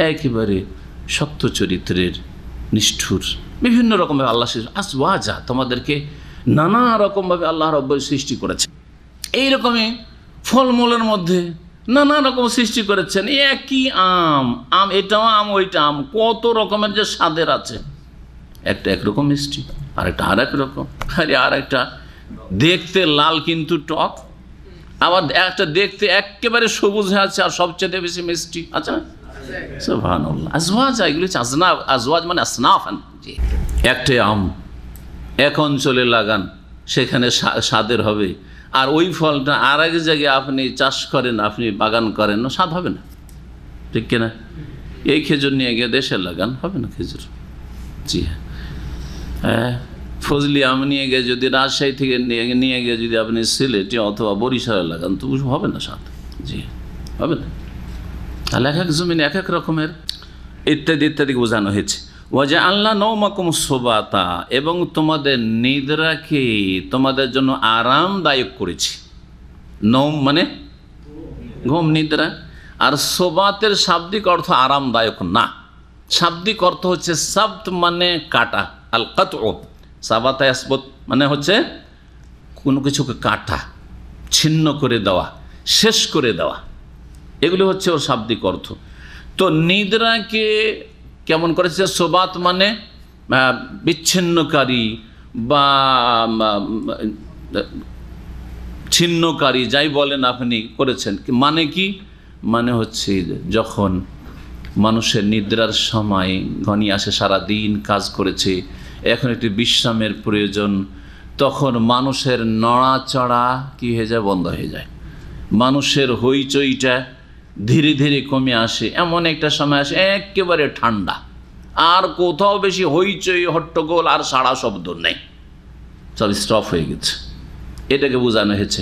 একেবারে শক্ত চরিত্রের, নিষ্ঠুর। বিভিন্ন রকমভাবে আল্লাহ আজওয়াজা, তোমাদেরকে নানা রকমভাবে আল্লাহ রাব্বুল সৃষ্টি করেছেন। এইরকমই ফলমূলের মধ্যে নানা রকম সৃষ্টি করেছেন। একই আম, এটাও আম ওইটা আম, কত রকমের যে স্বাদের আছে। একটা একরকম মিষ্টি, আরেকটা আর এক রকম, আর একটা দেখতে লাল কিন্তু টক, আবার একটা দেখতে একেবারে সবুজ হয়ে আছে আর সবচেয়ে বেশি মিষ্টি, আছে না? সুবহানাল্লাহ। আজওয়াজ, এগুলো হচ্ছে আসনাফ। আজওয়াজ মানে আসনাফান। জি, একটা আম এক অঞ্চলে লাগান, সেখানে স্বাদের হবে, আর ওই ফলটা আর এক জায়গায় আপনি চাষ করেন, আপনি বাগান করেন, না স্বাদ হবে না, ঠিক কিনা? এই খেজুর নিয়ে গিয়ে দেশে লাগান, হবে না খেজুর। জি হ্যাঁ, ফজলি আম নিয়ে গিয়ে যদি রাজশাহী থেকে নিয়ে গিয়ে যদি আপনি সিলেটে অথবা বরিশালে লাগান, তো হবে না স্বাদ। জি হবে না। তাহলে এক এক জমিন এক এক রকমের ইত্যাদি ইত্যাদি বোঝানো হয়েছে। ওয়াজা আল্লাহ নৌমাকুম সোবাতা, এবং তোমাদের নিদ্রাকে তোমাদের জন্য আরামদায়ক করেছি। নৌম মানে ঘুম, নিদ্রা। আর সোবাতের শাব্দিক অর্থ আরামদায়ক না, শাব্দিক অর্থ হচ্ছে সাবত মানে কাটা, আল কাতউ, সাবাতা ইয়াসবুত মানে হচ্ছে কোনো কিছুকে কাটা, ছিন্ন করে দেওয়া, শেষ করে দেওয়া, এগুলি হচ্ছে ওর শাব্দিক অর্থ। তো নিদ্রাকে কেমন করেছে? সোবাত মানে বিচ্ছিন্নকারী বা ছিন্নকারী, যাই বলেন আপনি, করেছেন। মানে কি? মানে হচ্ছে যখন মানুষের নিদ্রার সময় ঘনিয়ে আসে, সারাদিন কাজ করেছে, এখন একটি বিশ্রামের প্রয়োজন, তখন মানুষের নড়াচড়া কি হয়ে যায়? বন্ধ হয়ে যায়। মানুষের হইচইটা ধীরে ধীরে কমে আসে। এমন একটা সময় আসে একেবারে ঠান্ডা, আর কোথাও বেশি হইচই হট্টগোল আর সাড়া শব্দ নেই, সব স্টপ হয়ে গেছে। এটাকে বোঝানো হয়েছে।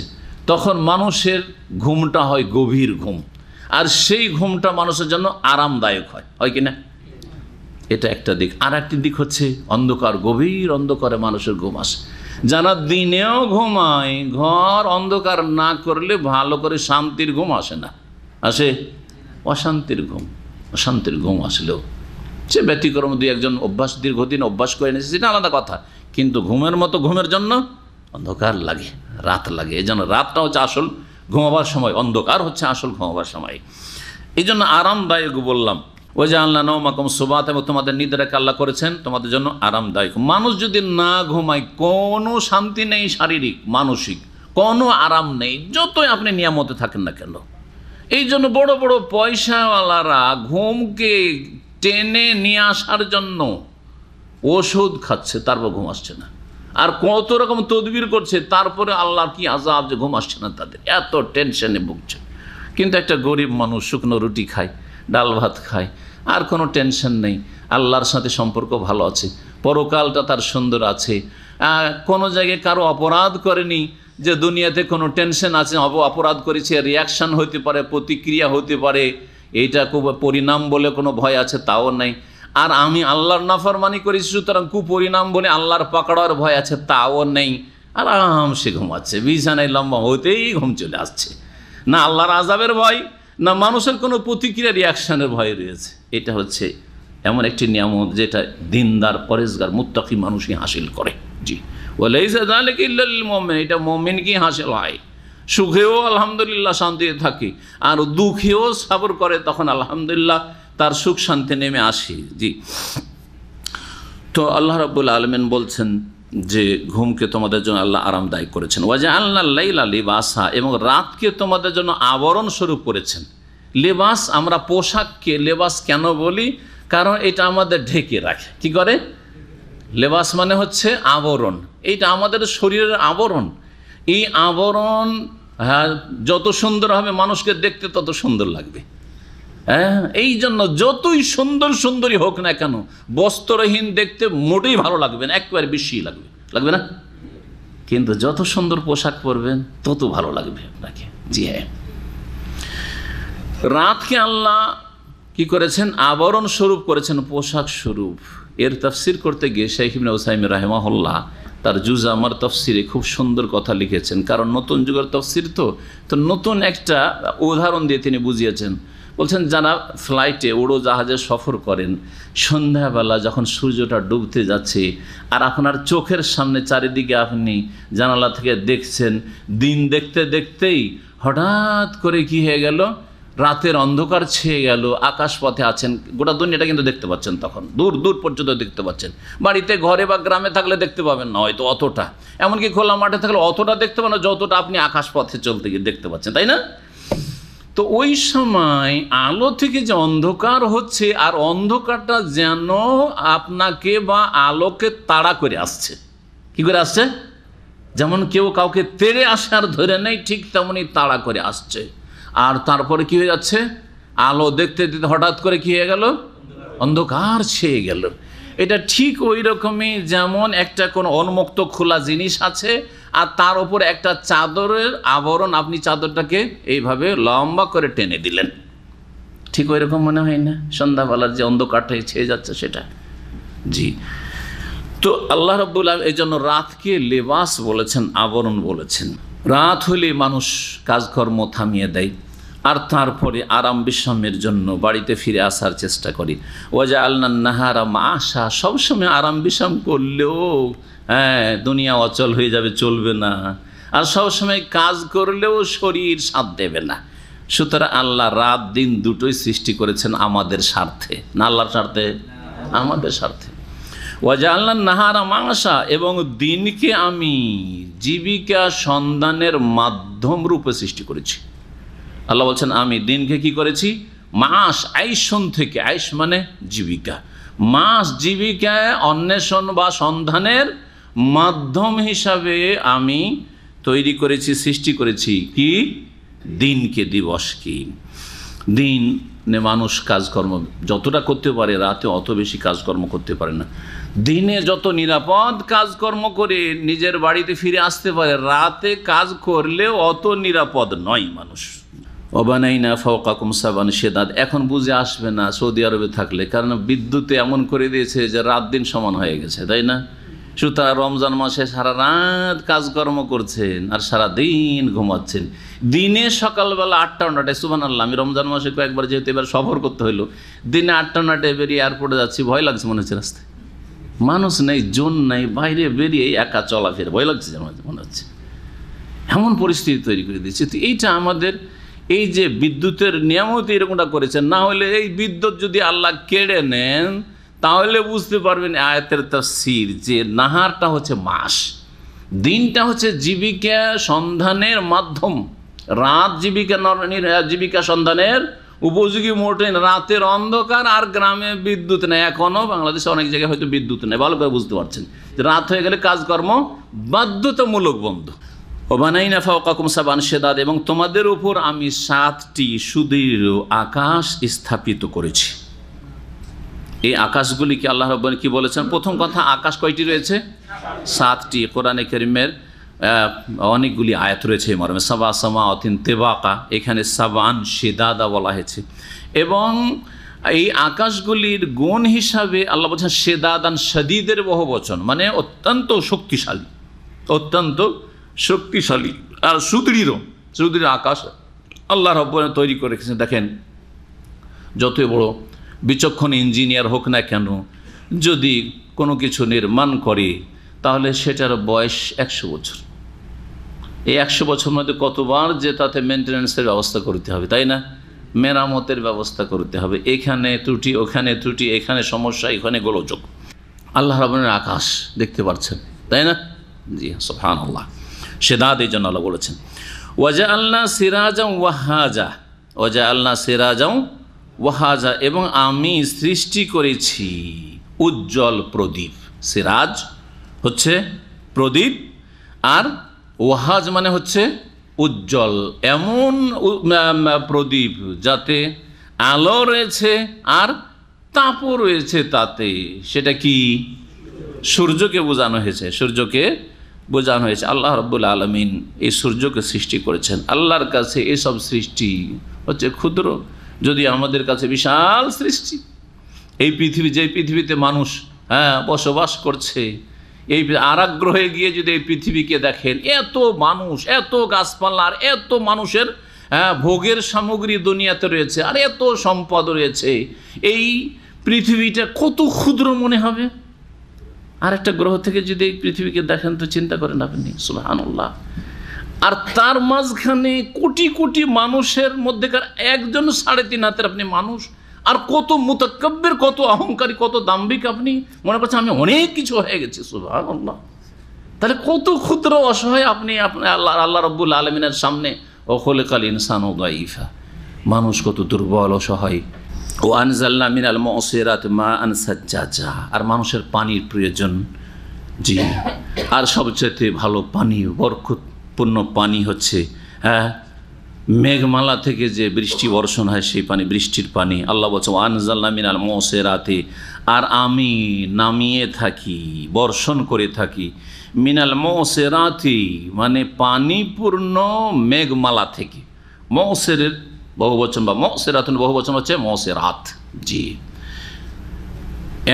তখন মানুষের ঘুমটা হয় গভীর ঘুম, আর সেই ঘুমটা মানুষের জন্য আরামদায়ক হয় কিনা? এটা একটা দিক। আর একটি দিক হচ্ছে অন্ধকার, গভীর অন্ধকারে মানুষের ঘুম আসে। যারা দিনেও ঘুমায়, ঘর অন্ধকার না করলে ভালো করে শান্তির ঘুম আসে না, আসে অশান্তির ঘুম। অশান্তির ঘুম আসলেও সে ব্যতিক্রম, দুই একজন অভ্যাস দীর্ঘদিন অভ্যাস করে নিয়েছে, সেটা আলাদা কথা। কিন্তু ঘুমের মতো ঘুমের জন্য অন্ধকার লাগে, রাত লাগে। এই জন্য রাতটা হচ্ছে আসল ঘুমাবার সময়, অন্ধকার হচ্ছে আসল ঘুমাবার সময়। এই জন্য আরামদায়ক বললাম। ওই যে আল্লাহ নওমাকুম সুবাত, এবং তোমাদের নিদ্রাকে আল্লাহ করেছেন তোমাদের জন্য আরামদায়ক। মানুষ যদি না ঘুমায়, কোনো শান্তি নেই, শারীরিক মানসিক কোনো আরাম নেই, যতই আপনি নিয়ামতে থাকেন না কেন। এই জন্য বড় বড় পয়সাওয়ালারা ঘুমকে টেনে নিয়ে আসার জন্য ওষুধ খাচ্ছে, তারপর ঘুম আসছে না। আর কত রকম তদবির করছে, তারপরে আল্লাহর কি আযাব যে ঘুম আসছে না তাদের, এত টেনশনে ভুগছে। কিন্তু একটা গরিব মানুষ শুকনো রুটি খায়, ডাল ভাত খায়, আর কোনো টেনশন নেই, আল্লাহর সাথে সম্পর্ক ভালো আছে, পরকালটা তার সুন্দর আছে, কোনো জায়গায় কারো অপরাধ করেনি যে দুনিয়াতে কোনো টেনশন আছে, অপরাধ করেছে, রিয়াকশান হতে পারে, প্রতিক্রিয়া হতে পারে, এইটা খুব পরিণাম বলে কোনো ভয় আছে তাও নাই। আর আমি আল্লাহর নাফরমানি করেছি সুতরাং কুপরিণাম বলে আল্লাহর পাকড়ার ভয় আছে তাও নেই। আরামসে ঘুমাচ্ছে, বিছানায় লম্বা হতেই ঘুম চলে আসছে। না আল্লাহর আযাবের ভয়, না মানুষের কোনো প্রতিক্রিয়া রিয়াকশানের ভয় রয়েছে। এটা হচ্ছে এমন একটি নিয়ামত যেটা দিনদার পরেজগার মুত্তাকি মানুষই হাসিল করে। জি, ওয়ালাইসা যালিকা ইল্লা লিল মুমিন, এটা মুমিনকেই হাসিল হয়। সুখেও আলহামদুলিল্লাহ শান্তিতে থাকে, আর দুঃখেও সবর করে, তখন আলহামদুলিল্লাহ তার সুখ শান্তি নেমে আসে। জি, তো আল্লাহ রাব্বুল আলামিন বলছেন যে ঘুমকে তোমাদের জন্য আল্লাহ আরামদায়ক করেছেন। ওয়াজআলনাল লাইলা লিবাসা, এবং রাতকে তোমাদের জন্য আবরণ স্বরূপ করেছেন। লেবাস, আমরা পোশাককে লেবাস কেন বলি? কারণ এটা আমাদের ঢেকে রাখে। কি করে? লেবাস মানে হচ্ছে আবরণ, এইটা আমাদের শরীরের আবরণ। এই আবরণ যত সুন্দর হবে মানুষকে দেখতে তত সুন্দর লাগবে। হ্যাঁ, এই জন্য যতই সুন্দর সুন্দরী হোক না কেন, বস্ত্রহীন দেখতে মোটেই ভালো লাগবে না, একবারে বেশি লাগবে, লাগবে না? কিন্তু যত সুন্দর পোশাক পরবেন তত ভালো লাগবে আপনাকে। জি হ্যাঁ, রাতকে আল্লাহ কি করেছেন? আবরণ স্বরূপ করেছেন, পোশাক স্বরূপ। এর তাফসির করতে গিয়ে শাইখ ইবনে উসাইমিন রাহিমাহুল্লাহ তার জুজামার তফসিরে খুব সুন্দর কথা লিখেছেন। কারণ নতুন যুগের তফসির তো নতুন একটা উদাহরণ দিয়ে তিনি বুঝিয়েছেন। বলছেন, যারা ফ্লাইটে উড়োজাহাজে সফর করেন, সন্ধ্যাবেলা যখন সূর্যটা ডুবতে যাচ্ছে আর আপনার চোখের সামনে চারিদিকে আপনি জানালা থেকে দেখছেন, দিন দেখতে দেখতেই হঠাৎ করে কি হয়ে গেল, রাতের অন্ধকার ছেয়ে গেল, আকাশপথে আছেন, গোটা দুনিয়াটা কিন্তু দেখতে পাচ্ছেন, তখন দূর দূর পর্যন্ত দেখতে পাচ্ছেন। বাড়িতে ঘরে বা গ্রামে থাকলে দেখতে পাবেন না হয়তো অতটা, এমনকি খোলা মাঠে থাকলে অতটা দেখতে পাবেন না যতটা আপনি আকাশপথে চলতে গিয়ে দেখতে পাচ্ছেন, তাই না? তো ওই সময় আলো থেকে যে অন্ধকার হচ্ছে, আর অন্ধকারটা যেন আপনাকে বা আলোকে তাড়া করে আসছে। কি করে আসছে? যেমন কেউ কাউকে তেড়ে আসে আর ধরে নেই, ঠিক তেমনই তাড়া করে আসছে। আর তারপরে কি হয়ে যাচ্ছে? আলো দেখতে দেখতে হঠাৎ করে কি হয়ে গেল? অন্ধকার ছেয়ে গেল। এটা ঠিক ওই রকমই, যেমন একটা কোনো উন্মুক্ত খোলা জিনিস আছে আর তার উপর একটা চাদরের আবরণ, আপনি চাদরটাকে এইভাবে লম্বা করে টেনে দিলেন, ঠিক ওই রকম মনে হয় না? সন্ধ্যাবেলার যে অন্ধকারটা ছেয়ে যাচ্ছে সেটা। জি, তো আল্লাহ রাব্বুল আলামিন এই জন্য রাতকে লেবাস বলেছেন, আবরণ বলেছেন। রাত হলে মানুষ কাজকর্ম থামিয়ে দেয় আর তারপরে আরাম বিশ্রামের জন্য বাড়িতে ফিরে আসার চেষ্টা করি। ওয়াজআলনান নাহারা মাআশা, সবসময় আরাম বিশ্রাম করলেও দুনিয়া অচল হয়ে যাবে, চলবে না। আর সবসময় কাজ করলেও শরীর সাথ দেবে না। সুতরাং আল্লাহ রাত দিন দুটোই সৃষ্টি করেছেন আমাদের স্বার্থে, না আল্লাহর স্বার্থে? আমাদের স্বার্থে। ওয়াজআলনান নাহারা মাআশা, এবং দিনকে আমি জীবিকা সন্ধানের মাধ্যম রূপে সৃষ্টি করেছি। আল্লাহ বলছেন, আমি দিনকে কি করেছি? মাস, আইসন থেকে, আইস মানে জীবিকা, মাস জীবিকায় অন্বেষণ বা সন্ধানের মাধ্যম হিসাবে আমি তৈরি করেছি, সৃষ্টি করেছি। কি? দিনকে, দিবস কি? দিনে মানুষ কাজকর্ম যতটা করতে পারে রাতে অত বেশি কাজকর্ম করতে পারে না। দিনে যত নিরাপদ কাজকর্ম করে নিজের বাড়িতে ফিরে আসতে পারে, রাতে কাজ করলেও অত নিরাপদ নয় মানুষ। অবানাইনা ফাওকাকুম সাবান শিদাদ, এখন বুঝে আসবে না সৌদি আরবে থাকলে, কারণ বিদ্যুতে এমন করে দিয়েছে যে রাত দিন সমান হয়ে গেছে, তাই না? সুতরাং রমজান মাসে সারা রাত কাজকর্ম করছেন আর সারা দিন ঘুমাচ্ছেন। দিনে সকালবেলা 8টা 9টায়, সুবহানাল্লাহ, আমি রমজান মাসে কয়েকবার যেহেতু এবার সফর করতে হইলো, দিনে 8টা 9টায় বেরিয়ে এয়ারপোর্টে যাচ্ছি, ভয় লাগছে মনে হচ্ছে, রাস্তায় মানুষ নেই, জন নেই, বাইরে বেরিয়ে একা চলাফেরা, ভয় লাগছে যেন মনে হচ্ছে। এমন পরিস্থিতি তৈরি করে দিচ্ছে। তো এইটা আমাদের এই যে বিদ্যুতের নিয়ামত এরকমটা করেছেন, না হলে এই বিদ্যুৎ যদি আল্লাহ কেড়ে নেন তাহলে বুঝতে পারবেন আয়াতের তাফসীর যে নাহারটা হচ্ছে মাস, দিনটা হচ্ছে জীবিকা সন্ধানের মাধ্যম। রাত জীবিকা সন্ধানের উপযোগী মোটে, রাতের অন্ধকার আর গ্রামে বিদ্যুৎ নেই। এখনও বাংলাদেশে অনেক জায়গায় হয়তো বিদ্যুৎ নেই, ভালো করে বুঝতে পারছেন। রাত হয়ে গেলে কাজকর্ম বাধ্যতামূলক বন্ধ। ওবানাইনা ফাওকাকুম সাবান শিদাদ, এবং তোমাদের উপর আমি 7টি সুদৃঢ় আকাশ স্থাপিত করেছি। এই আকাশগুলিকে আল্লাহ রাব্বুল কি বলেছেন? প্রথম কথা, আকাশ কয়টি রয়েছে? 7টি। কোরআনে কারীমের অনেকগুলি আয়াত রয়েছে এই মর্মে, সাবা সামাওয়াতিন তিবাকা, এখানে সাবান শিদাদা বলা হয়েছে। এবং এই আকাশগুলির গুণ হিসাবে আল্লাহ বলছেন শিদাদান, শাদীদের বহুবচন, মানে অত্যন্ত শক্তিশালী, অত্যন্ত শক্তিশালী আর সুদৃঢ় আকাশ আল্লাহ রাব্বুল তৈরি করে রেখেছেন। দেখেন, যতই বড় বিচক্ষণ ইঞ্জিনিয়ার হোক না কেন, যদি কোনো কিছু নির্মাণ করে তাহলে সেটার বয়স 100 বছর। এই 100 বছর মধ্যে কতবার যে তাতে মেনটেন্যান্সের ব্যবস্থা করতে হবে, তাই না? মেরামতের ব্যবস্থা করতে হবে, এখানে ত্রুটি, ওখানে ত্রুটি, এখানে সমস্যা, এখানে গোলযোগ। আল্লাহ রাব্বুলের আকাশ দেখতে পাচ্ছেন, তাই না? জি সুবহানাল্লাহ। শিদাদ এই জন্য আল্লাহ বলেছেন ওয়াজআলনা সিরাজাও ওয়াহাজা, ওয়াজআলনা সিরাজাও ওয়াহাজা, এবং আমি সৃষ্টি করেছি উজ্জ্বল প্রদীপ। সিরাজ হচ্ছে প্রদীপ, আর ওয়াহাজ মানে হচ্ছে উজ্জ্বল, এমন প্রদীপ যাতে আলো রয়েছে আর তাপও রয়েছে তাতে। সেটা কি? সূর্যকে বোঝানো হয়েছে, সূর্যকে বোঝানো হয়েছে। আল্লাহ রাব্বুল আলামিন এই সূর্যকে সৃষ্টি করেছেন। আল্লাহর কাছে এসব সৃষ্টি হচ্ছে ক্ষুদ্র, যদি আমাদের কাছে বিশাল সৃষ্টি। এই পৃথিবী, যে পৃথিবীতে মানুষ বসবাস করছে, এই আরেক গ্রহে গিয়ে যদি এই পৃথিবীকে দেখেন, এত মানুষ, এত গাছপালা, আর এত মানুষের ভোগের সামগ্রী দুনিয়াতে রয়েছে, আর এত সম্পদ রয়েছে, এই পৃথিবীটা কত ক্ষুদ্র মনে হবে। আর একটা গ্রহ থেকে যদি এই পৃথিবীকে দেখেন তো চিন্তা করেন আপনি, সুবহানাল্লাহ। আর তার মাঝখানে কোটি কোটি মানুষের মধ্যেকার একজন 3.5 হাতের আপনি মানুষ, আর কত মুতাকাব্বির, কত অহংকারী, কত দাম্ভিক, আপনি মনে করছেন আমি অনেক কিছু হয়ে গেছি, সুবহানাল্লাহ। তাহলে কত ক্ষুদ্র অসহায় আপনি আল্লাহ রাব্বুল আলামিনের সামনে। ও খুলিকাল ইনসানু দাঈফা, মানুষ কত দুর্বল, অসহায়। ও আনজালনা মিনাল মুসিরাতি মাআন সাজ্জাজা, আর মানুষের পানির প্রয়োজন। জি, আর সবচেয়ে ভালো পানি, বরকতপূর্ণ পানি হচ্ছে মেঘমালা থেকে যে বৃষ্টি বর্ষণ হয়, সেই পানি, বৃষ্টির পানি। আল্লাহ বলছে আনজালনা মিনাল মুসিরাতি, আর আমি নামিয়ে থাকি, বর্ষণ করে থাকি, মিনাল মুসিরাতি মানে পানিপূর্ণ মেঘমালা থেকে। মুসিরের বহুবচন বা মুসিরাতুন বহুবচন হচ্ছে মুসিরাত। জি,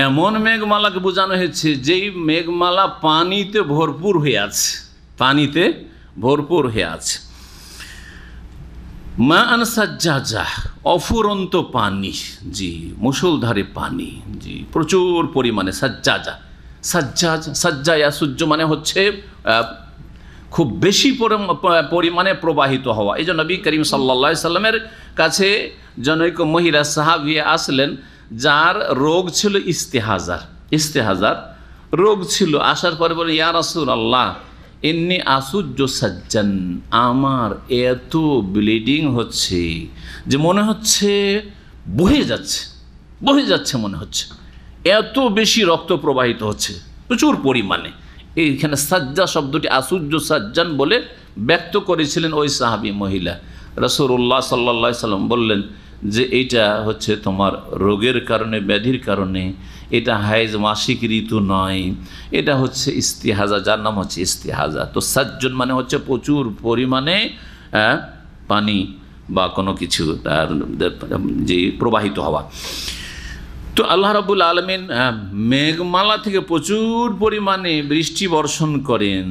এমন মেঘমালাকে বোঝানো হয়েছে যেই মেঘমালা পানিতে ভরপুর হয়ে আছে, পানিতে ভরপুর হয়ে আছে। মা আন সাজ্জাজা, অফুরন্ত পানি। জি, মুষলধারে পানি। জি, প্রচুর পরিমাণে। সাজ্জাজা, সাজ্জাজ, সাজ্জায়া সূর্য মানে হচ্ছে খুব বেশি পরিমাণে প্রবাহিত হওয়া। এই জন্য নবী করিম সাল্লাল্লাহু আলাইহি সাল্লামের কাছে জনৈক মহিলা সাহাবিয়া আসলেন, যার রোগ ছিল ইস্তেহাজার রোগ ছিল। আসার পরে বলে, ইয়া রাসূলুল্লাহ ইন্নী আসুজ্জু সাজ্জান, আমার এত ব্লিডিং হচ্ছে যে মনে হচ্ছে বহে যাচ্ছে মনে হচ্ছে, এত বেশি রক্ত প্রবাহিত হচ্ছে প্রচুর পরিমাণে। এইখানে সাজ্জা শব্দটি আসুজ্জু সাজ্জান বলে ব্যক্ত করেছিলেন ওই সাহাবী মহিলা। রাসূলুল্লাহ সাল্লাল্লাহু আলাইহি সাল্লাম বললেন যে এইটা হচ্ছে তোমার রোগের কারণে, ব্যাধির কারণে, এটা হাইজ মাসিক ঋতু নয়, এটা হচ্ছে ইস্তিহাজা, যার নাম হচ্ছে ইস্তিহাজা। তো সাজ্জন মানে হচ্ছে প্রচুর পরিমাণে পানি বা কোনো কিছু তার যে প্রবাহিত হওয়া। তো আল্লাহ রাব্বুল আলামিন মেঘমালা থেকে প্রচুর পরিমাণে বৃষ্টি বর্ষণ করেন।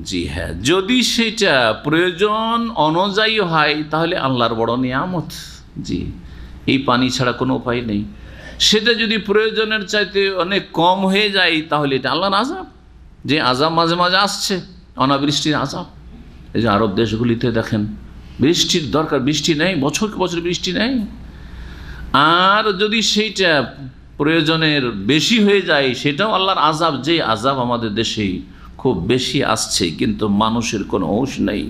জি হ্যাঁ, যদি সেটা প্রয়োজন অনুযায়ী হয় তাহলে আল্লাহর বড় নিয়ামত। জি, এই পানি ছাড়া কোনো উপায় নেই। সেটা যদি প্রয়োজনের চাইতে অনেক কম হয়ে যায় তাহলে এটা আল্লাহর আযাব, যে আযাব মাঝে মাঝে আসছে, অনাবৃষ্টির আযাব। এই যে আরব দেশগুলিতে দেখেন বৃষ্টির দরকার, বৃষ্টি নেই, বছরকে বছর বৃষ্টি নেই। আর যদি সেইটা প্রয়োজনের বেশি হয়ে যায় সেটাও আল্লাহর আযাব, যে আযাব আমাদের দেশে খুব বেশি আসছে কিন্তু মানুষের কোনো হুঁশ নেই,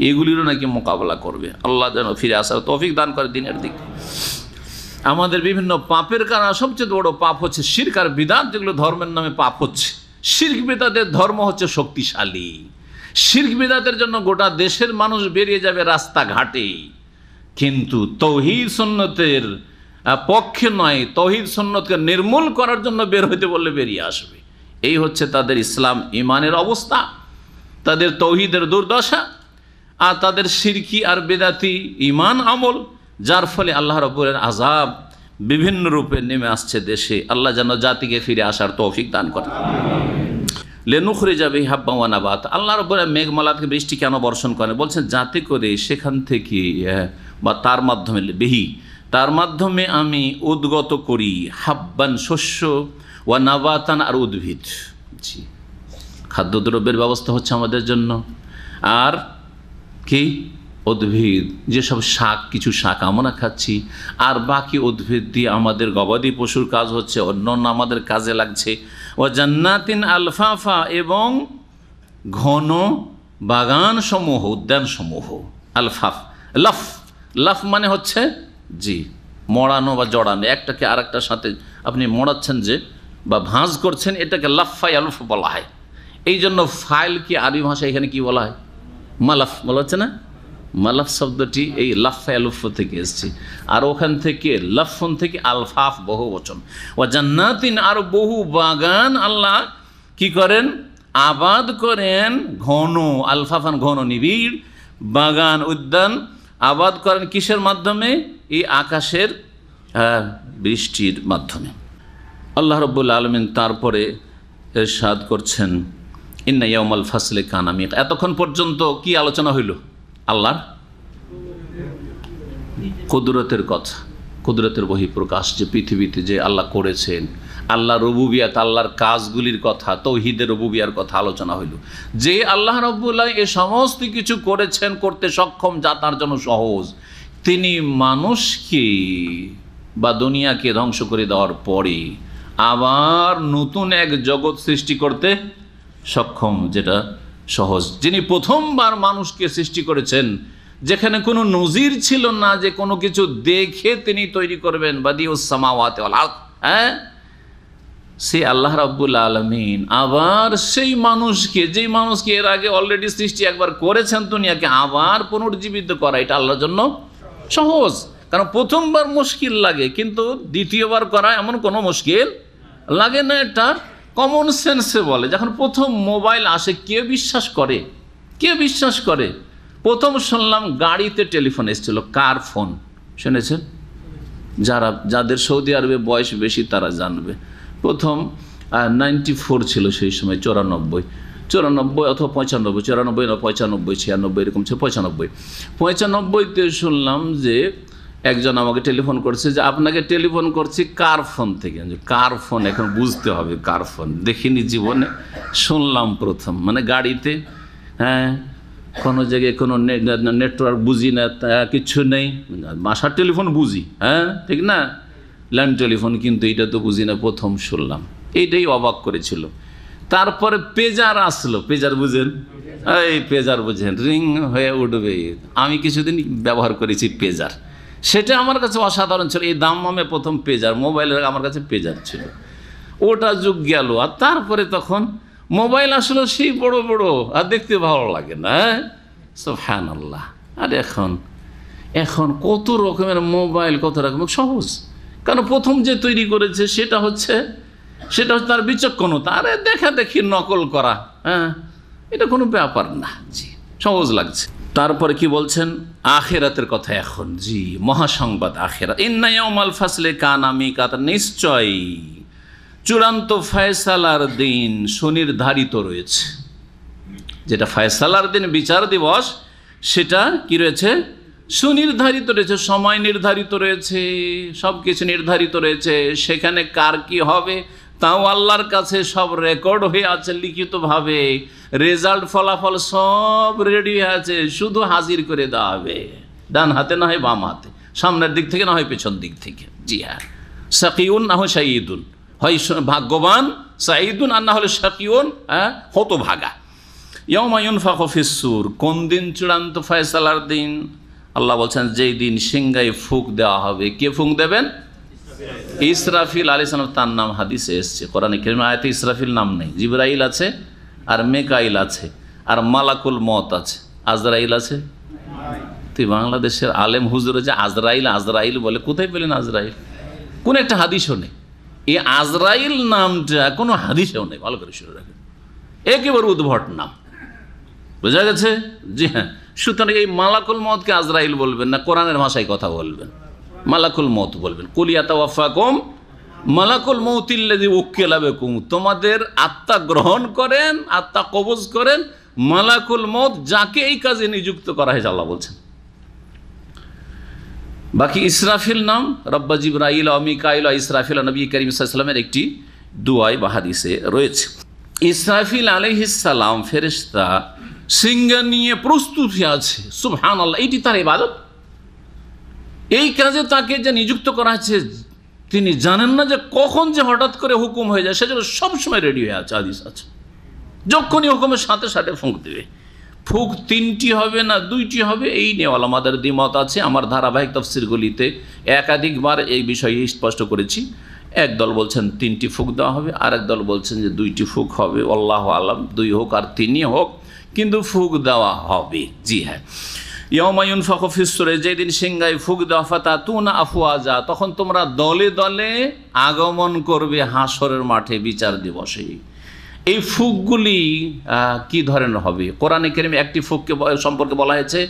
এগুলিরও নাকি মোকাবেলা করবে। আল্লাহ যেন ফিরে আসার তৌফিক দান করে দিনের দিকে। আমাদের বিভিন্ন পাপের কারণে সবচেয়ে বড় পাপ হচ্ছে শিরক আর বিদআত, যেগুলো ধর্মের নামে পাপ হচ্ছে। শিরক বিদআতের ধর্ম হচ্ছে শক্তিশালী। শিরক বিদআতের জন্য গোটা দেশের মানুষ বেরিয়ে যাবে রাস্তাঘাটে, কিন্তু তৌহিদ সুন্নতের পক্ষে নয়, তৌহিদ সুন্নতকে নির্মূল করার জন্য বের হইতে বললে বেরিয়ে আসবে। এই হচ্ছে তাদের ইসলাম ইমানের অবস্থা, তাদের তৌহিদের দুর্দশা, আর তাদের শিরকি আর বেদাতি ইমান আমল, যার ফলে আল্লাহ রাব্বুল আযাব বিভিন্ন রূপে নেমে আসছে দেশে। আল্লাহ যেন জাতিকে ফিরে আসার তৌফিক দান করে। লেনুখরিজা বিহি হাব্বান ওয়া নাবাতা, আল্লাহ রাব্বুল মেঘমালাকে বৃষ্টি কেন বর্ষণ করেন? বলছেন যাতে করে সেখান থেকে বা তার মাধ্যমে, বিহি তার মাধ্যমে আমি উদ্গত করি হাব্বান শস্য, ওয়া নাবাতান আর উদ্ভিদ। জি, খাদ্যদ্রব্যের ব্যবস্থা হচ্ছে আমাদের জন্য, আর কি উদ্ভিদ, যেসব শাক, কিছু শাক আমরা খাচ্ছি, আর বাকি উদ্ভিদ দিয়ে আমাদের গবাদি পশুর কাজ হচ্ছে, অন্য আমাদের কাজে লাগছে। ও জান্নাতিন আলফাফা, এবং ঘন বাগান সমূহ, উদ্যান সমূহ। আলফাফ, লাফ, লাফ মানে হচ্ছে জি মড়ানো বা জড়ানো, একটাকে আর একটার সাথে আপনি মড়াচ্ছেন যে বা ভাঁজ করছেন, এটাকে লাফাই আলফ বলা হয়। এই জন্য ফাইল কি আরবি ভাষায় এখানে কি বলা হয়? মালাফ বলা হচ্ছে না? মালাফ শব্দটি এই লাফা আলুফ থেকে এসছে, আর ওখান থেকে লাফন থেকে আলফাফ বহু বচন। ও জান্নাতিন, আর বহু বাগান আল্লাহ কি করেন? আবাদ করেন। ঘন, আলফাফান ঘন নিবিড় বাগান উদ্যান আবাদ করেন কিসের মাধ্যমে? এই আকাশের বৃষ্টির মাধ্যমে। আল্লাহ রাব্বুল আলামিন তারপরে ইরশাদ করছেন ইন্না ইয়াউমাল ফাসলি কানা মিক। এতক্ষণ পর্যন্ত কি আলোচনা হইল? আল্লাহর কুদরতের কথা, কুদরতের বহিঃপ্রকাশ, যে পৃথিবীতে যে আল্লাহ করেছেন, আল্লাহ রুবুবিয়াত, আল্লাহর কাজগুলির কথা, তৌহিদের রুবুবিয়ার কথা আলোচনা হইল। যে আল্লাহ রাব্বুল আলামিন এ সমস্ত কিছু করেছেন, করতে সক্ষম, যা তার জন্য সহজ, তিনি মানুষকে বা দুনিয়াকে ধ্বংস করে দেওয়ার পরে আবার নতুন এক জগৎ সৃষ্টি করতে সক্ষম, যেটা সহজ। যিনি প্রথমবার মানুষকে সৃষ্টি করেছেন, যেখানে কোনো নজির ছিল না যে কোনো কিছু দেখে তিনি তৈরি করবেন, বাদিউস সামাওয়াতি ওয়াল আরদ, সে আল্লাহ রাব্বুল আলামিন আবার সেই মানুষকে, যেই মানুষকে এর আগে অলরেডি সৃষ্টি একবার করেছেন দুনিয়াকে, আবার পুনর্জীবিত করা, এটা আল্লাহর জন্য সহজ। কারণ প্রথমবার মুশকিল লাগে, কিন্তু দ্বিতীয়বার করা এমন কোনো মুশকিল লাগে না। এটা কমন সেন্সে বলে। যখন প্রথম মোবাইল আসে, কে বিশ্বাস করে? কে বিশ্বাস করে? প্রথম শুনলাম গাড়িতে টেলিফোন এসেছিল, কার ফোন শুনেছেন? যাদের সৌদি আরবে বয়স বেশি তারা জানবে। প্রথম 94 ছিল সেই সময়, 94 অথবা 95, 94 না 95, 96 এরকম ছিল, 95তে শুনলাম যে একজন আমাকে টেলিফোন করছে যে আপনাকে টেলিফোন করছি কার ফোন থেকে। কার ফোন, এখন বুঝতে হবে কার ফোন, দেখিনি জীবনে, শুনলাম প্রথম। মানে গাড়িতে, কোনো জায়গায় কোনো নেটওয়ার্ক বুঝি না, কিচ্ছু নেই, বাসার টেলিফোন বুঝি, ঠিক না, ল্যান্ড টেলিফোন, কিন্তু এটা তো বুঝি না, প্রথম শুনলাম। এইটাই অবাক করেছিল। তারপরে পেজার আসলো, পেজার বুঝেন? এই পেজার বুঝেন, রিং হয়ে উঠবে। আমি কিছুদিন ব্যবহার করেছি পেজার, সেটা আমার কাছে অসাধারণ ছিল। এই দাম্মামে প্রথম পেজার, মোবাইলের আমার কাছে পেজার ছিল, ওটা যুগ গেল। আর তারপরে তখন মোবাইল আসলো, সেই বড় বড়, আর দেখতে ভালো লাগে না, সুবহানাল্লাহ। আর এখন কত রকমের মোবাইল, কত রকমের সহজ। কারণ প্রথম যে তৈরি করেছে সেটা হচ্ছে তার বিচক্ষণতা, আরে দেখা দেখি নকল করা, এটা কোনো ব্যাপার না, জি সহজ লাগছে। তারপরে কি বলছেন? আখিরাতের কথা এখন, জি মহাসংবাদ আখিরাত। ইন্না ইয়াউমাল ফাসলি কানা মিকাতান, নিশ্চয় চূড়ান্ত ফয়সালার দিন সুনির্ধারিত রয়েছে। যেটা ফয়সালার দিন, বিচার দিবস, সেটা কি রয়েছে? সুনির্ধারিত রয়েছে, সময় নির্ধারিত রয়েছে, সব কিছু নির্ধারিত রয়েছে। সেখানে কার কি হবে তাও আল্লাহর কাছে সব রেকর্ড হয়ে আছে লিখিতভাবে, রেজাল্ট, ফলাফল সব রেডি হয়ে আছে, শুধু হাজির করে দেওয়া হবে, ডান হাতে না হয় বাম হাতে, সামনের দিক থেকে না হয় পেছন দিক থেকে। জি হ্যাঁ, সাকিউন না হয় সাইয়িদুন, হয় ভাগ্যবান সাইয়িদুন, আর না হলে সাকিউন, হতভাগা। ইয়াউমা ইউনফাখু ফিস-সূর, কোন দিন? চূড়ান্ত ফয়সালার দিন। আল্লাহ বলছেন যেই দিন সিংহায় ফুঁক দেওয়া হবে। কে ফুঁক দেবেন? ইসরাফিল আলাইহিস সালাম, তার নাম হাদিসে এসছে, কোরআনে কারীমে আয়াতে ইসরাফিল নাম নেই। জিবরাইল আছে, আর মেকাইল আছে, আর মালাকুল মত আছে, আজরাইল আছে। তুই বাংলাদেশের আলেম হুজুর যে আজরাইল বলে, কোথায় পেলেন আজরাইল? কোন একটা হাদিসও নেই। এই আজরাইল নামটা কোনো হাদিসেও নেই, ভালো করে শুনে রাখেন, একেবারে উদ্ভট নাম, বোঝা গেছে? জি হ্যাঁ। সুতরাং এই মালাকুল মউতকে আজরাইল বলবেন না, কোরআনের ভাষায় কথা বলবেন, মালাকুল মউত বলবেন। কুল ইয়াতাওয়াফাকুম মালাকুল মউতিল্লাযী উক্কিলা বিকুম, তোমাদের আত্মা গ্রহণ করেন, আত্মা কবজ করেন মালাকুল মউত, যাকে এই কাজে নিযুক্ত করা হয়েছে, আল্লাহ বলছেন। বাকি ইসরাফিল নাম রব্বা জিবরাইল ও মিকাইল ও ইসরাফিল, নবী করিম সাল্লাল্লাহু আলাইহি ওয়াসাল্লামের একটি দুআয় বা হাদিসে রয়েছে। ইসরাফিল আলাইহিস সালাম ফেরেশতা সিংহা নিয়ে প্রস্তুতি আছে, সুবহানাল্লাহ, এটি তার ইবাদত। এই কাজে তাকে যে নিযুক্ত করা হয়েছে তিনি জানেন না যে কখন যে হঠাৎ করে হুকুম হয়ে যায়, সেজন্য সবসময় রেডি হয়ে আছে, হাদিস আছে। যখনই হুকুমের সাথে সাথে ফুঁক দেবে। ফুঁক 3টি হবে না 2টি হবে, এই নিয়ে আমাদের দ্বিমত আছে। আমার ধারাবাহিক তাফসীরগুলিতে একাধিকবার এই বিষয়ে স্পষ্ট করেছি। একদল বলছেন 3টি ফুঁক দেওয়া হবে, আর একদল বলছেন যে 2টি ফুঁক হবে। আল্লাহু আলাম, 2 হোক আর 3ই হোক, কিন্তু ফুঁক দেওয়া হবে। জি হ্যাঁ। ইয়াউমা ইউনফাখু ফিস-সূর, যেদিন সিংহায় ফুঁক দেওয়া, ফাতাতুনা আফওয়াজা, তখন তোমরা দলে দলে আগমন করবে হাসরের মাঠে বিচার দিবসে। এই ফুঁকগুলি কি ধরনের হবে? কোরআনে কারিমে একটি ফুঁককে সম্পর্কে বলা হয়েছে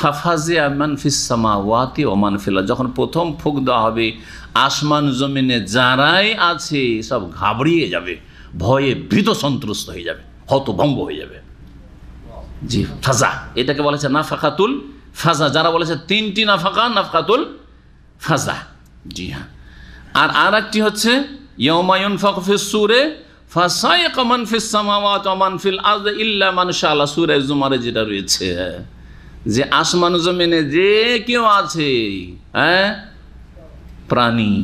ফাফাজিআ মান ফিস সামাওয়াতি ওয়া মান ফিল আরদ, যখন প্রথম ফুঁক দেওয়া হবে আসমান জমিনে যারাই আছে সব ঘাবড়িয়ে যাবে, ভয়ে ভীত সন্ত্রস্ত হয়ে যাবে, হতভম্ব হয়ে যাবে। জি, ফাজা, এটাকে বলা হচ্ছে নাফাকাতুল ফাজা। যারা বলেছে 3টি নাফাকা, নাফাকাতুল ফাজা। জি হ্যাঁ। আর একটি হচ্ছে ইয়াউমা ইউনফাখু ফিস-সূরে ফাসাইকা মান ফিস সামাওয়াতি ওয়া মান ফিল আরদ ইল্লা মান শাআল্লাহ, সূরা জুমারে যেটা রয়েছে, যে আসমান জমিনে যে কেউ আছে, হ্যাঁ, প্রাণী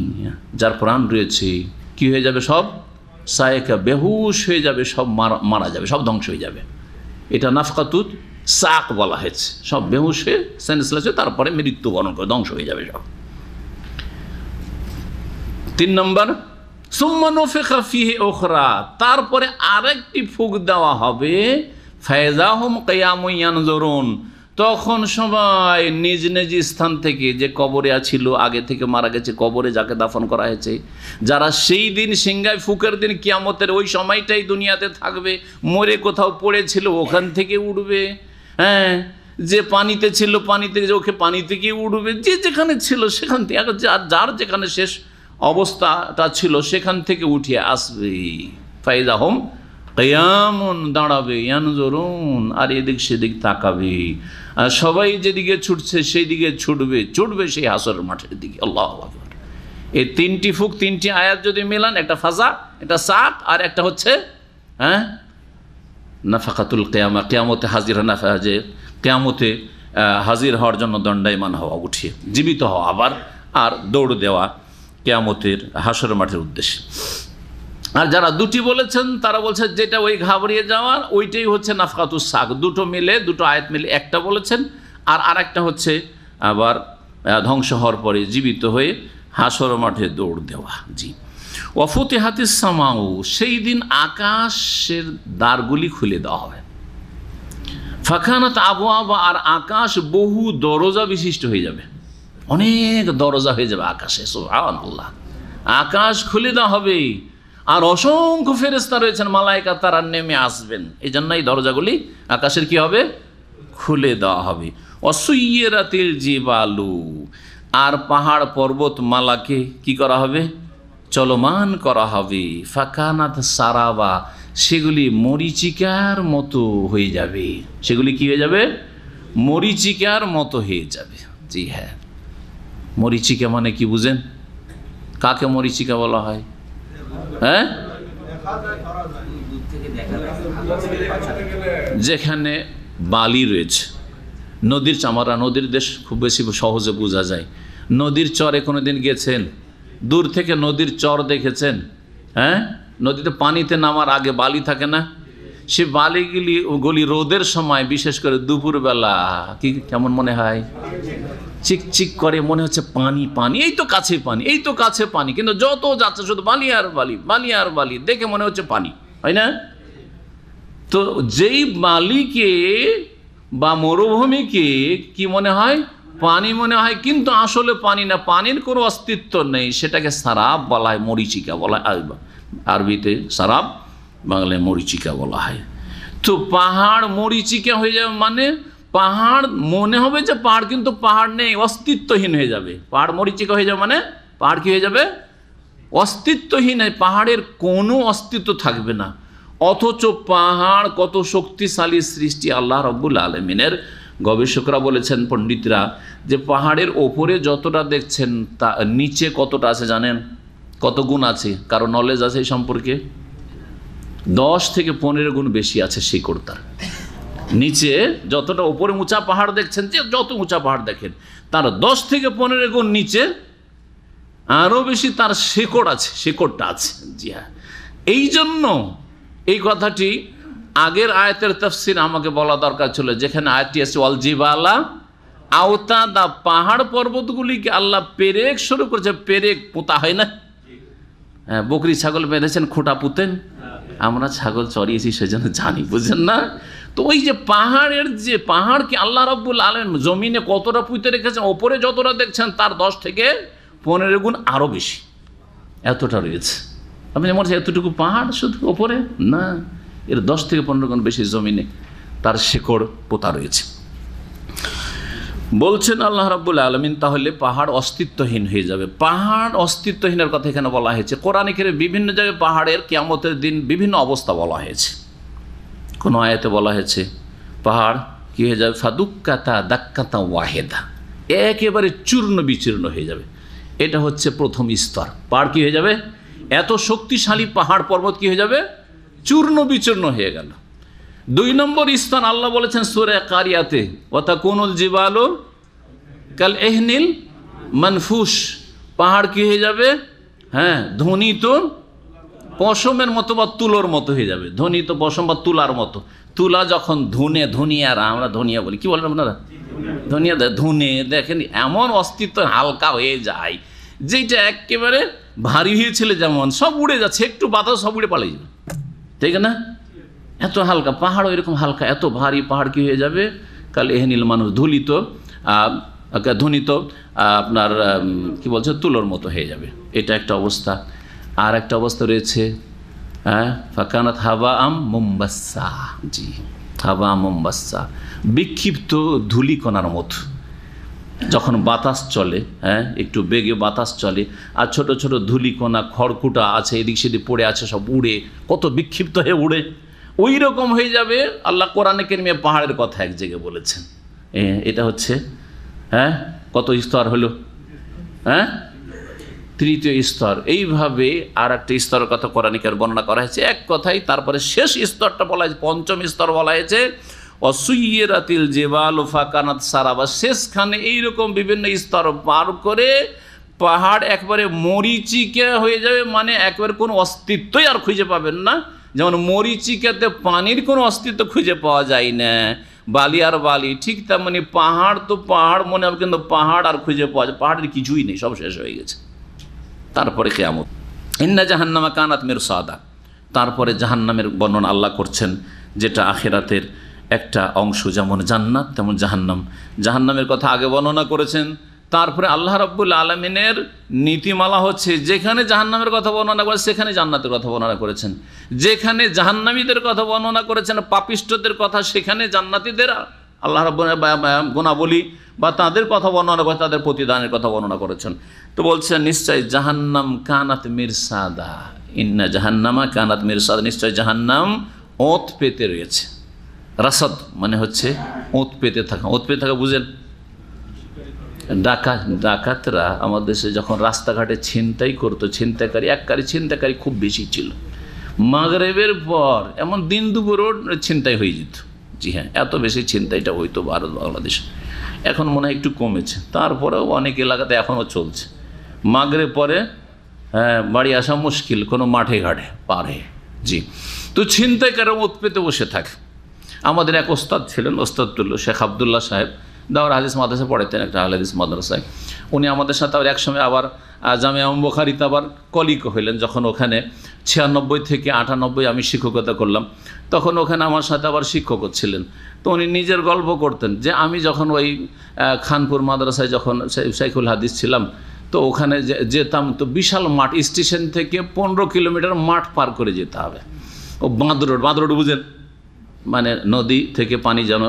যার প্রাণ রয়েছে, কি হয়ে যাবে? সব সায়েকা, বেহুশ হয়ে যাবে, সব মারা যাবে, সব ধ্বংস হয়ে যাবে। এটা নাফকাতুত সাক বলা হয়েছে। সব বেহুশ হয়ে সেন্সলেস হয়ে তারপরে মৃত্যুবরণ করে ধ্বংস হয়ে যাবে সব। 3 নম্বর, সুম্মা নুফিখা ফীহি উখরা, তারপরে আরেকটি ফুঁক দেওয়া হবে। ফাইযা হুম কিয়ামুন ইয়ানজুরুন, তখন সবাই নিজ নিজ স্থান থেকে, যে কবরে ছিল, আগে থেকে মারা গেছে, কবরে যাকে দাফন করা হয়েছে, যারা সেই দিন সিংহায় ফুকের দিন কিয়ামতের ওই সময়টাই দুনিয়াতে থাকবে, মরে কোথাও পড়েছিল ওখান থেকে উঠবে, হ্যাঁ, যে পানিতে ছিল পানিতে, যে ওকে পানি থেকে উঠবে, যে যেখানে ছিল সেখান থেকে, যার যেখানে শেষ অবস্থাটা ছিল সেখান থেকে উঠিয়ে আসবে। ফাইযা হুম কিয়ামুন, দাঁড়াবে, ইয়ানজুরুন, আর এদিক সেদিক তাকাবে, আর সবাই যেদিকে ছুটছে সেই দিকে ছুটবে সেই হাসরের মাঠের দিকে। আল্লাহু আকবার। এই 3টি ফুঁক, 3টি আয়াত যদি মেলান, একটা ফাজা, একটা সাক, আর একটা হচ্ছে হ্যাঁ নাফাকাতুল কিয়ামা, কিয়ামতে হাজির, যে কিয়ামতে হাজির হওয়ার জন্য দণ্ডায়মান হওয়া, উঠিয়ে জীবিত হওয়া আবার, আর দৌড় দেওয়া কিয়ামতের হাসরের মাঠের উদ্দেশ্যে। আর যারা 2টি বলেছেন তারা বলছে যেটা ওই ঘাবড়িয়ে যাওয়ার ওইটাই হচ্ছে নাফকাতুস সাক। 2টো মিলে, 2টো আয়াত মিলে একটা বলেছেন, আর আরেকটা হচ্ছে আবার ধ্বংস হওয়ার পরে জীবিত হয়ে হাসর মাঠে দৌড় দেওয়া। জি। ওয়া ফুতিহাতিস সামাউ, সেই দিন আকাশের দ্বারগুলি খুলে দেওয়া হবে। ফাকানাত আবওয়াবা, আর আকাশ বহু দরজা বিশিষ্ট হয়ে যাবে, অনেক দরজা হয়ে যাবে আকাশে। সুবহানাল্লাহ। আকাশ খুলে দেওয়া হবে, আর অসংখ্য ফেরেশতা রয়েছেন, মালায়েকা, তারা নেমে আসবেন। এই জন্যই দরজাগুলি আকাশের কি হবে? খুলে দেওয়া হবে। অসুইয়্যারাতিল জিবালু, আর পাহাড় পর্বত মালাকে কি করা হবে? চলমান করা হবে। ফাকানাত সারাবা, সেগুলি মরিচিকার মতো হয়ে যাবে। সেগুলি কি হয়ে যাবে? মরিচিকার মতো হয়ে যাবে। জি হ্যাঁ। মরিচিকা মানে কি বুঝেন? কাকে মরিচিকা বলা হয়? হ্যাঁ, যেখানে বালি রয়েছে, নদীর চামারা, নদীর দেশ খুব বেশি সহজে বোঝা যায়। নদীর চরে কোনোদিন গেছেন? দূর থেকে নদীর চর দেখেছেন? হ্যাঁ, নদীতে পানিতে নামার আগে বালি থাকে না? সে বালিগুলি রোদের সময়, বিশেষ করে দুপুরবেলা, কি কেমন মনে হয়? চিকচিক করে, মনে হচ্ছে পানি পানি, এই তো কাছে পানি, এই তো কাছে পানি, কিন্তু যত যাচ্ছে শুধু বালি আর বালি, বালি আর বালি, দেখে মনে হচ্ছে পানি, হয় না? তো যেই বালিকে বা মরুভূমিকে কি মনে হয়? পানি মনে হয়, কিন্তু আসলে পানি না, পানির কোনো অস্তিত্ব নেই, সেটাকে সারাব বলা হয়, মরিচিকা বলা হয় আরবিতে সারাব, বাংলায় মরিচিকা বলা হয়। তো পাহাড় মরিচিকা হয়ে যাবে মানে পাহাড় মনে হবে যে পাহাড়, কিন্তু পাহাড় নেই, অস্তিত্বহীন হয়ে যাবে। পাহাড় মরিচিকা হয়ে যাবে মানে পাহাড় কি হয়ে যাবে? অস্তিত্বহীন, পাহাড়ের কোনো অস্তিত্ব থাকবে না। অথচ পাহাড় কত শক্তিশালী সৃষ্টি আল্লাহ রাব্বুল আলামিনের। গবেষকরা বলেছেন, পণ্ডিতরা, যে পাহাড়ের ওপরে যতটা দেখছেন তা নিচে কতটা আছে জানেন? কত গুণ আছে? কারো নলেজ আছে এই সম্পর্কে? 10 থেকে 15 গুণ বেশি আছে শিকড় তার। নিচে যতটা ওপরে উঁচা পাহাড় দেখছেন, যে যত উঁচা পাহাড় দেখেন, তার 10 থেকে 15 গুণ নিচে আরও বেশি তার শিকড় আছে, শিকড়টা আছে। জি হ্যাঁ, এই জন্য এই কথাটি আগের আয়াতের তাফসীর আমাকে বলা দরকার ছিল, যেখানে আয়াতটি আছে ওয়াল জিবালা আওতাদা, পাহাড় পর্বতগুলিকে আল্লাহ পেরেক শুরু করেছে। পেরেক পোতা হয় না? হ্যাঁ, বকরি ছাগল বেঁধেছেন, খোঁটা পুঁতেন, আমরা ছাগল চড়িয়েছি সেজন্য জানি, বুঝছেন না? তো ওই যে পাহাড়ের, যে পাহাড়কে আল্লাহ রাব্বুল আলামিন জমিনে কতটা পুঁতে রেখেছেন, ওপরে যতটা দেখছেন তার 10 থেকে 15 গুণ আরও বেশি, এতটা রয়েছে। আপনি মনে হচ্ছে এতটুকু পাহাড় শুধু ওপরে? না, এর 10 থেকে 15 গুণ বেশি জমিনে তার শিকড় পোতা রয়েছে। বলছেন আল্লাহ রাব্বুল আলামিন, তাহলে পাহাড় অস্তিত্বহীন হয়ে যাবে। পাহাড় অস্তিত্বহীনের কথা এখানে বলা হয়েছে। কোরআনে কারিমে বিভিন্ন জায়গায় পাহাড়ের কিয়ামতের দিন বিভিন্ন অবস্থা বলা হয়েছে। কোনো আয়াতে বলা হয়েছে পাহাড় কি হয়ে যাবে? ফাদুক্কাতা দাক্কাতা ওয়াহেদা, একেবারে চূর্ণ বিচূর্ণ হয়ে যাবে। এটা হচ্ছে প্রথম স্তর। পাহাড় কি হয়ে যাবে? এত শক্তিশালী পাহাড় পর্বত কি হয়ে যাবে? চূর্ণ বিচূর্ণ হয়ে গেল। 2 নম্বর স্তর আল্লাহ বলেছেন সূরা কারিয়াতে, ওয়াতাকুনুল জিবালু কাল ইহনিল মানফুস, পাহাড় কি হয়ে যাবে? হ্যাঁ, ধ্বনিত পশমের মতো বা তুলোর মতো হয়ে যাবে। ধ্বনিত পশম বা তুলার মতো। তুলা যখন ধুনিয়ারা, আমরা ধনিয়া বলি, কি বলেন আপনারা? ধনিয়া, ধুনে দেখেন এমন অস্তিত্ব হালকা হয়ে যায়, যেটা একেবারে ভারী হয়েছিল যেমন সব উড়ে যাচ্ছে, একটু বাতাস সব উড়ে পালিয়ে যাবে, ঠিক না? এত হালকা পাহাড়ও এরকম হালকা, এত ভারী পাহাড় কি হয়ে যাবে? কাল এহনিল মানুষ ধুলিত ধ্বনিত আপনার কি বলছে তুলোর মতো হয়ে যাবে। এটা একটা অবস্থা। আর একটা অবস্থা রয়েছে, হ্যাঁ, ফাকানাত হাবা আম মুম্বাসা। জি, হাবা মুম্বাসা, বিক্ষিপ্ত ধূলিকণার মতো। যখন বাতাস চলে, হ্যাঁ, একটু বেগে বাতাস চলে, আর ছোট ছোট ধূলিকণা খড়কুটা আছে, এদিক সেদিক পড়ে আছে, সব উড়ে, কত বিক্ষিপ্ত হয়ে উড়ে, ওই রকম হয়ে যাবে। আল্লাহ কোরআনে কারিমে পাহাড়ের কথা এক জায়গায় বলেছেন। এটা হচ্ছে, হ্যাঁ, কত স্তর হলো? হ্যাঁ, 3য় স্তর। এইভাবে আর একটা স্তরের কথা কোরআনে কারিমে বর্ণনা করা হয়েছে এক কথাই। তারপরে শেষ স্তরটা বলা হয়েছে, 5ম স্তর বলা হয়েছে অসুইয়েরাতিল জিবালু ফাকানাত সারাবা। শেষখানে এইরকম বিভিন্ন স্তর পার করে পাহাড় একবারে মরিচিকা হয়ে যাবে, মানে একবারে কোনো অস্তিত্বই আর খুঁজে পাবেন না। যেমন মরিচিকাতে পানির কোনো অস্তিত্ব খুঁজে পাওয়া যায় না, বালি আর বালি, ঠিক তেমনি পাহাড় তো পাহাড় মনে হবে, কিন্তু পাহাড় আর খুঁজে পাওয়া যায়, পাহাড়ের কিছুই নেই, সব শেষ হয়ে গেছে। তারপরে কিয়ামত। ইন্না জাহান্নামা কানাত মিরসাদা। তারপরে জাহান্নামের বর্ণনা আল্লাহ করছেন, যেটা আখিরাতের একটা অংশ, যেমন জান্নাত তেমন জাহান্নাম। জাহান্নামের কথা আগে বর্ণনা করেছেন। তারপরে আল্লাহ রাব্বুল আলামিনের নীতিমালা হচ্ছে, যেখানে জাহান্নামের কথা বর্ণনা করেছেন সেখানে জান্নাতের কথা বর্ণনা করেছেন, যেখানে জাহান্নামীদের কথা বর্ণনা করেছেন, পাপিষ্ঠদের কথা, সেখানে জান্নাতীদের আল্লাহ রাব্বুল গুণাবলী বা তাদের কথা বর্ণনা করে, তাদের প্রতিদানের কথা বর্ণনা করেছেন। তো বলছেন নিশ্চয় জাহান্নাম কানাত মিরসাদা, ইন্না জাহান্নামা কানাত মিরসাদা, নিশ্চয় জাহান্নাম ওত পেতে রয়েছে। রাসাদ মানে হচ্ছে ওত পেতে থাকা। ওত পেতে থাকা বুঝেন? ডাকাতরা আমাদের দেশে যখন রাস্তাঘাটে ছিনতাই করতো, ছিনতাইকারী খুব বেশি ছিল। মাগরিবের পর এমন দিন দুপুরও ছিনতাই হয়ে যেত। জি হ্যাঁ, এত বেশি ছিনতাইটা হইতো ভারত বাংলাদেশে। এখন মনে হয় একটু কমেছে, তারপরেও অনেক এলাকাতে এখনও চলছে। মাগরিব পরে বাড়ি আসা মুশকিল, কোনো মাঠে ঘাটে পারে। জি, তো ছিনতাইকারী ওত পেতে বসে থাকে। আমাদের এক ওস্তাদ ছিলেন, ওস্তাদুল্লাহ শেখ আবদুল্লাহ সাহেব, দাওরাহ হাদিস মাদ্রাসা পড়াতেন, একটা আহলে হাদিস মাদ্রাসায়। উনি আমাদের সাথে আবার একসময় আবার জামিয়া বুখারীতে আবার কলিগ হইলেন, যখন ওখানে 96 থেকে 98 আমি শিক্ষকতা করলাম, তখন ওখানে আমার সাথে আবার শিক্ষকও ছিলেন। তো উনি নিজের গল্প করতেন যে আমি যখন ওই খানপুর মাদ্রাসায় যখন শাইখুল হাদিস ছিলাম, তো ওখানে যেতাম, তো বিশাল মাঠ, স্টেশন থেকে 15 কিলোমিটার মাঠ পার করে যেতে হবে। ও বাঁধ রোড বুঝেন, মানে নদী থেকে পানি যেন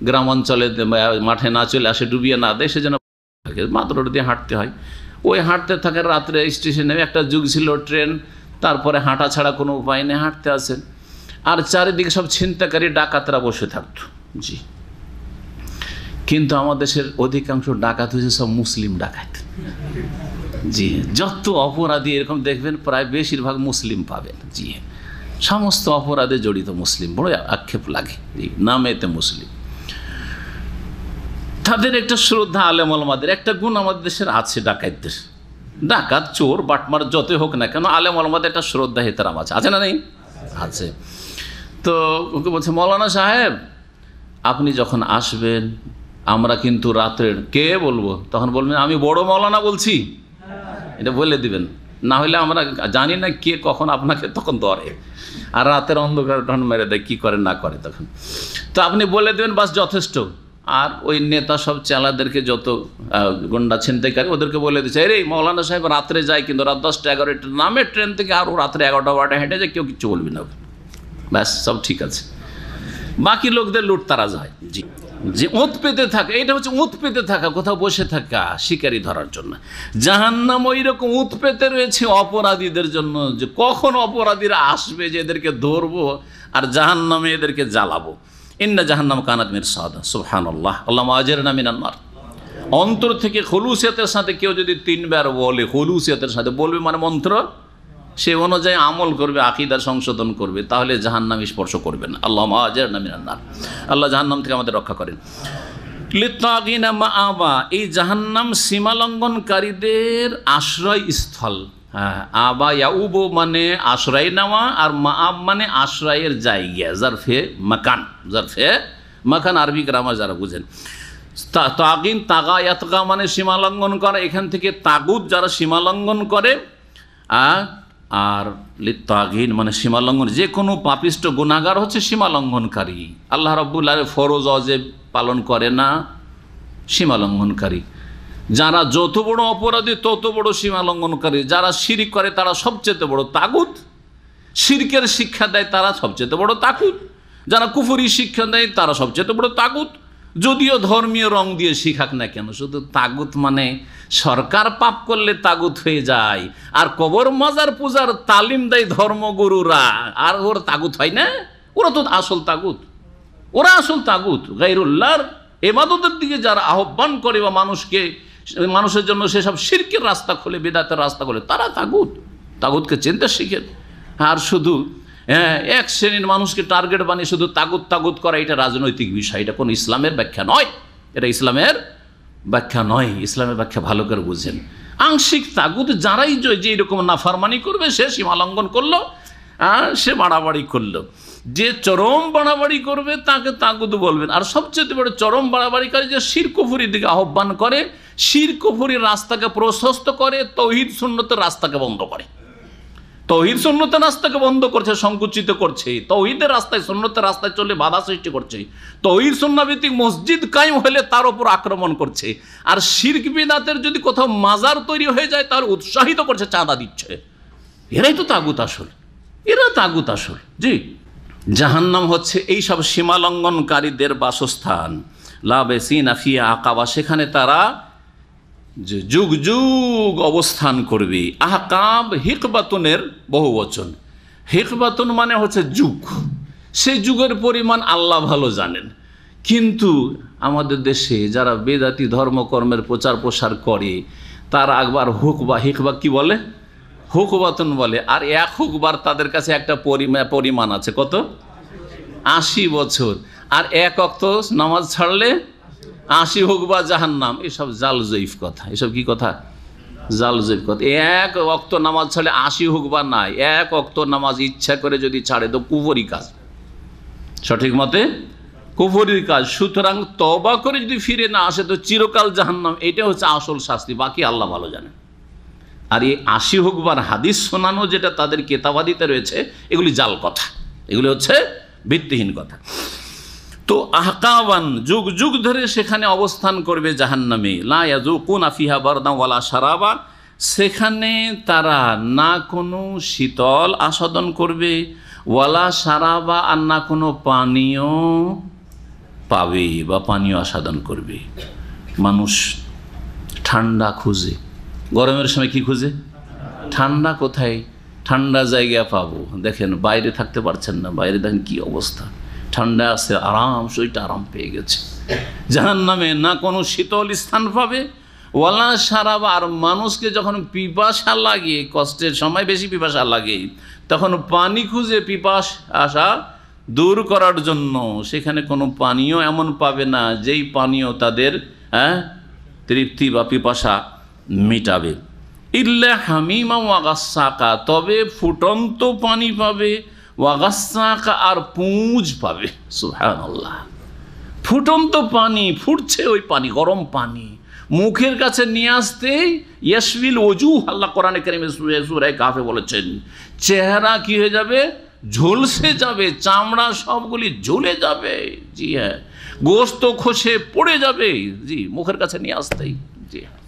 গ্রামাঞ্চলে মাঠে না চলে আসে, ডুবিয়ে না দেয়, সেজন্য বাঁধ রোড দিয়ে হাঁটতে হয়। ওই হাঁটতে থাকে, রাত্রে স্টেশনে একটা যুগ ছিল ট্রেন, তারপরে হাঁটা ছাড়া কোনো উপায় নেই, হাঁটতে আসেন। আর চারিদিকে সব ছিনতাকারী ডাকাতরা বসে থাকতো। জি, কিন্তু আমাদের দেশের অধিকাংশ ডাকাত হয়েছে সব মুসলিম ডাকাত। জি, যত অপরাধী এরকম দেখবেন প্রায় বেশিরভাগ মুসলিম পাবেন। জি, সমস্ত অপরাধে জড়িত মুসলিম, বড় আক্ষেপ লাগে। জি, নামেতে মুসলিম। তাদের একটা শ্রদ্ধা, আলেম ওলামাদের একটা গুণ আমাদের দেশের আছে, ডাকাতদের, ডাকাত চোর বাটমার যতই হোক না কেন, আলেম ওলামাদের একটা শ্রদ্ধা হেতারাম আছে না নেই? আছে। তো ওকে বলছে, মৌলানা সাহেব আপনি যখন আসবেন আমরা কিন্তু রাত্রের, কে বলবো? তখন বলবেন আমি বড় মৌলানা বলছি, এটা বলে দিবেন, না হলে আমরা জানি না কে কখন আপনাকে তখন ধরে, আর রাতের অন্ধকার তখন মেরে দেয়, কী করে না করে তখন। তো আপনি বলে দেবেন, বাস যথেষ্ট। আর ওই নেতা সব চেলাদেরকে, যত গুন্ডা ছিনতাইকারী, ওদেরকে বলে দিচ্ছে, রে মৌলানা সাহেব রাত্রে যায়, কিন্তু রাত 10টা 11টা নামে ট্রেন থেকে, আর রাত্রে 11টা 12টা হেঁটে যায়, কেউ কিচ্ছু বলবি না, ব্যাস সব ঠিক আছে। বাকি লোকদের লুটতারাজ হয়। জি, যে ওঁত পেতে থাকা, এটা হচ্ছে ওঁত পেতে থাকা, কোথাও বসে থাকা শিকারি ধরার জন্য। জাহান্নাম ওই রকম ওঁত পেতে রয়েছে অপরাধীদের জন্য, যে কখন অপরাধীরা আসবে যে এদেরকে ধরবো আর জাহান্নামে এদেরকে জ্বালাবো। ইন্না জাহান্নাম কানাত মিরসাদা। সুবহানাল্লাহ, আল্লাহুম্মা আজিরনা মিনান নার। অন্তর থেকে খুলুসিয়তের সাথে কেউ যদি 3 বার বলে, খুলুসিয়তের সাথে বলবে মানে মন্ত্র, সে অনুযায়ী আমল করবে, আকীদা সংশোধন করবে, তাহলে জাহান্নাম স্পর্শ করবে না। আল্লাহুম্মা আজিরনা মিনান নার। আল্লাহ জাহান্নাম থেকে আমাদের রক্ষা করেন। লিত্তাগিনা মাআবা, এই জাহান্নাম সীমালঙ্ঘনকারীদের আশ্রয়স্থল। হ্যাঁ, আবা ইয়াউবু মানে আশ্রয় নেওয়া, আর মাআব মানে আশ্রয়ের জায়গা, জারফে মাকান, জারফে মাকান আরবি গ্রামার যারা বুঝেন। তাগিন, তাগা ইয়াতগা মানে সীমালঙ্ঘন করা, এখান থেকে তাগুত যারা সীমালঙ্ঘন করে। আর লিত্তাগিন মানে সীমালঙ্ঘন, যে কোনো পাপিষ্ট গুনাহগার হচ্ছে সীমালঙ্ঘনকারী। আল্লাহ রাব্বুল আলামিন ফরজ ওয়াজিব পালন করে না, সীমালঙ্ঘনকারী। যারা যত বড় অপরাধী তত বড় সীমালঙ্ঘনকারী। যারা শিরক করে তারা সবচেয়ে বড় তাগুত, শিরকের শিক্ষা দেয় তারা সবচেয়ে বড় তাগুত, যারা কুফরি শিক্ষা দেয় তারা সবচেয়ে বড় তাগুত। যদিও ধর্মীয় রং দিয়ে শিখাক না কেন, শুধু তাগুত মানে সরকার পাপ করলে তাগুত হয়ে যায়, আর কবর মাজার পূজার তালিম দেয় ধর্মগুরুরা, আর ওর তাগুত হয় না? ওরা তো আসল তাগুত, ওরা আসল তাগুত। গায়রুল্লাহর ইবাদতের দিকে যারা আহ্বান করে বা মানুষের জন্য সেসব শিরকের রাস্তা খোলে, বিদআতের রাস্তা খোলে, তারা তাগুত। তাগুতকে চিনতে শিখেন। আর শুধু এক শ্রেণীর মানুষকে টার্গেট বানিয়ে শুধু তাগুত তাগুত করা, এটা রাজনৈতিক বিষয়, এটা কোনো ইসলামের ব্যাখ্যা নয়। এটা ইসলামের ব্যাখ্যা নয়। ইসলামের ব্যাখ্যা ভালো করে বুঝেন। আংশিক তাগুত যারাই যে এরকম নাফরমানি করবে, সে সীমালঙ্ঘন করলো, সে বাড়াবাড়ি করলো। যে চরম বাড়াবাড়ি করবে তাকে তাগুত বলবেন। আর সবচেয়ে বড় চরম বাড়াবাড়িকারী যে শিরক কুফরির দিকে আহ্বান করে, শিরক কুফরির রাস্তাকে প্রশস্ত করে, তৌহিদ সুন্নতের রাস্তাকে বন্ধ করে। তৌহিদ সুন্নতের রাস্তাকে বন্ধ করছে, সংকুচিত করছে, তৌহিদের রাস্তায় সুন্নতের রাস্তায় চলে বাধা সৃষ্টি করছে, তৌহিদ সুন্নাহভিত্তিক মসজিদ কায়েম হলে তার উপর আক্রমণ করছে। আর শিরক বিদআতের যদি কোথাও মাজার তৈরি হয়ে যায় তাহলে উৎসাহিত করছে, চাঁদা দিচ্ছে। এরাই তো তাগুত আসল, এরা তাগুত আসল। জি, জাহান্নাম হচ্ছে এই সব সীমালঙ্ঘনকারীদের বাসস্থান। লাবেসিনা ফিহা আকাবা, সেখানে তারা যুগ যুগ অবস্থান করবে। আহকাব হিকবাতুনের বহু বচন। হিকবাতুন মানে হচ্ছে যুগ, সেই যুগের পরিমাণ আল্লাহ ভালো জানেন। কিন্তু আমাদের দেশে যারা বেদাতি ধর্মকর্মের প্রচার প্রসার করে, তারা একবার হুকবা, হিকবা কি বলে, হুকবাতুন বলে। আর এক হুকবার তাদের কাছে একটা পরিমাণ আছে, কত? 80 বছর। আর এক ওয়াক্ত নামাজ ছাড়লে 80 হুকবা জাহান্নাম। এসব জাল জয়ীফ কথা। এসব কি কথা? জাল জয়ীফ কথা। এক ওয়াক্ত নামাজ ছাড়লে 80 হুকবা নাই। এক ওয়াক্ত নামাজ ইচ্ছা করে যদি ছাড়ে তো কুফরি কাজ, সঠিক মতে কুফরির কাজ। সুতরাং তওবা করে যদি ফিরে না আসে তো চিরকাল জাহান্নাম। এটা হচ্ছে আসল শাস্তি, বাকি আল্লাহ ভালো জানেন। আর এই 80 হোক বার হাদিস শোনানো যেটা তাদের কেতাবাদিতে রয়েছে, এগুলি জাল কথা, এগুলি হচ্ছে ভিত্তিহীন কথা। তো আহকাওয়ান যুগ যুগ ধরে সেখানে অবস্থান করবে জাহান্নামে, লা ইয়াযুকুনা ফিহা বারদান ওয়ালা শারাবা, সেখানে তারা না কোনো শীতল আস্বাদন করবে, ওয়ালা শারাবা, আর না কোনো পানীয় পাবে বা পানীয় আস্বাদন করবে। মানুষ ঠান্ডা খুঁজে, গরমের সময় কি খুঁজে? ঠান্ডা। কোথায় ঠান্ডা জায়গা পাবো? দেখেন বাইরে থাকতে পারছেন না, বাইরে দেখেন কি অবস্থা, ঠান্ডা আছে, আরাম, শরীরটা আরাম পেয়ে গেছে। জাহান্নামে না কোনো শীতল স্থান পাবে, ওয়ালা শারাবা, আর মানুষকে যখন পিপাসা লাগে, কষ্টের সময় বেশি পিপাসা লাগে, তখন পানি খুঁজে পিপাসা দূর করার জন্য সেখানে কোনো পানীয় এমন পাবে না যেই পানীয় তাদের তৃপ্তি বা পিপাসা মিটাবে। ইল্লা হামিমা ওয়াগাসাকা, তবে ফুটন্ত পানি পাবে, ওয়াগাসাকা, আর পুঁজ পাবে। সুবহানাল্লাহ, ফুটন্ত পানি, ফুটছে ওই পানি, গরম পানি মুখের কাছে নিয়ে আসতেই ইয়াশবিল ওজুহ, আল্লাহ কোরআনে কারীমে সূরা কাফে বলেছেন, চেহারা কি হয়ে যাবে? ঝলসে যাবে, চামড়া সবগুলি ঝুলে যাবে। জি হ্যাঁ, গোশত খসে পড়ে যাবে। জি, মুখের কাছে নিয়ে আসতেই। জি হ্যাঁ,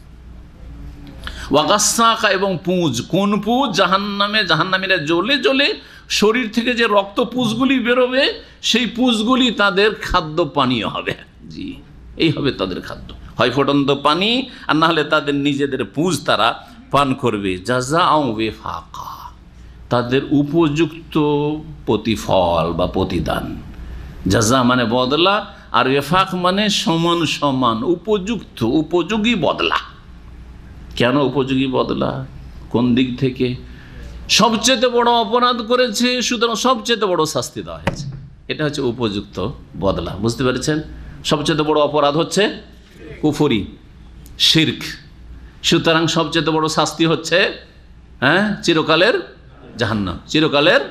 ওয়াগাসাকা, এবং পুঁজ। কোন পুঁজ? জাহান্নামে, জাহান্নামীরা জ্বলে জ্বলে শরীর থেকে যে রক্ত পুঁজগুলি বেরোবে, সেই পুঁজগুলি তাদের খাদ্য পানীয় হবে। জি, এই হবে তাদের খাদ্য, হয় ফুটন্ত পানি, আর না হলে তাদের নিজেদের পুঁজ তারা পান করবে। জাযাআও ওয়িফাকা, তাদের উপযুক্ত প্রতিফল বা প্রতিদান। জাযা মানে বদলা, আর ওয়েফাক মানে সমান সমান, উপযুক্ত, উপযোগী বদলা। কেন উপযোগী বদলা? কোন দিক থেকে? সবচেয়ে বড় অপরাধ করেছে, সুতরাং সবচেয়ে বড় শাস্তি দেওয়া হয়েছে, এটা হচ্ছে উপযুক্ত বদলা। বুঝতে পেরেছেন? সবচেয়ে বড় অপরাধ হচ্ছে কুফরি, শিরক, সুতরাং সবচেয়ে বড় শাস্তি হচ্ছে চিরকালের জাহান্নাম। চিরকালের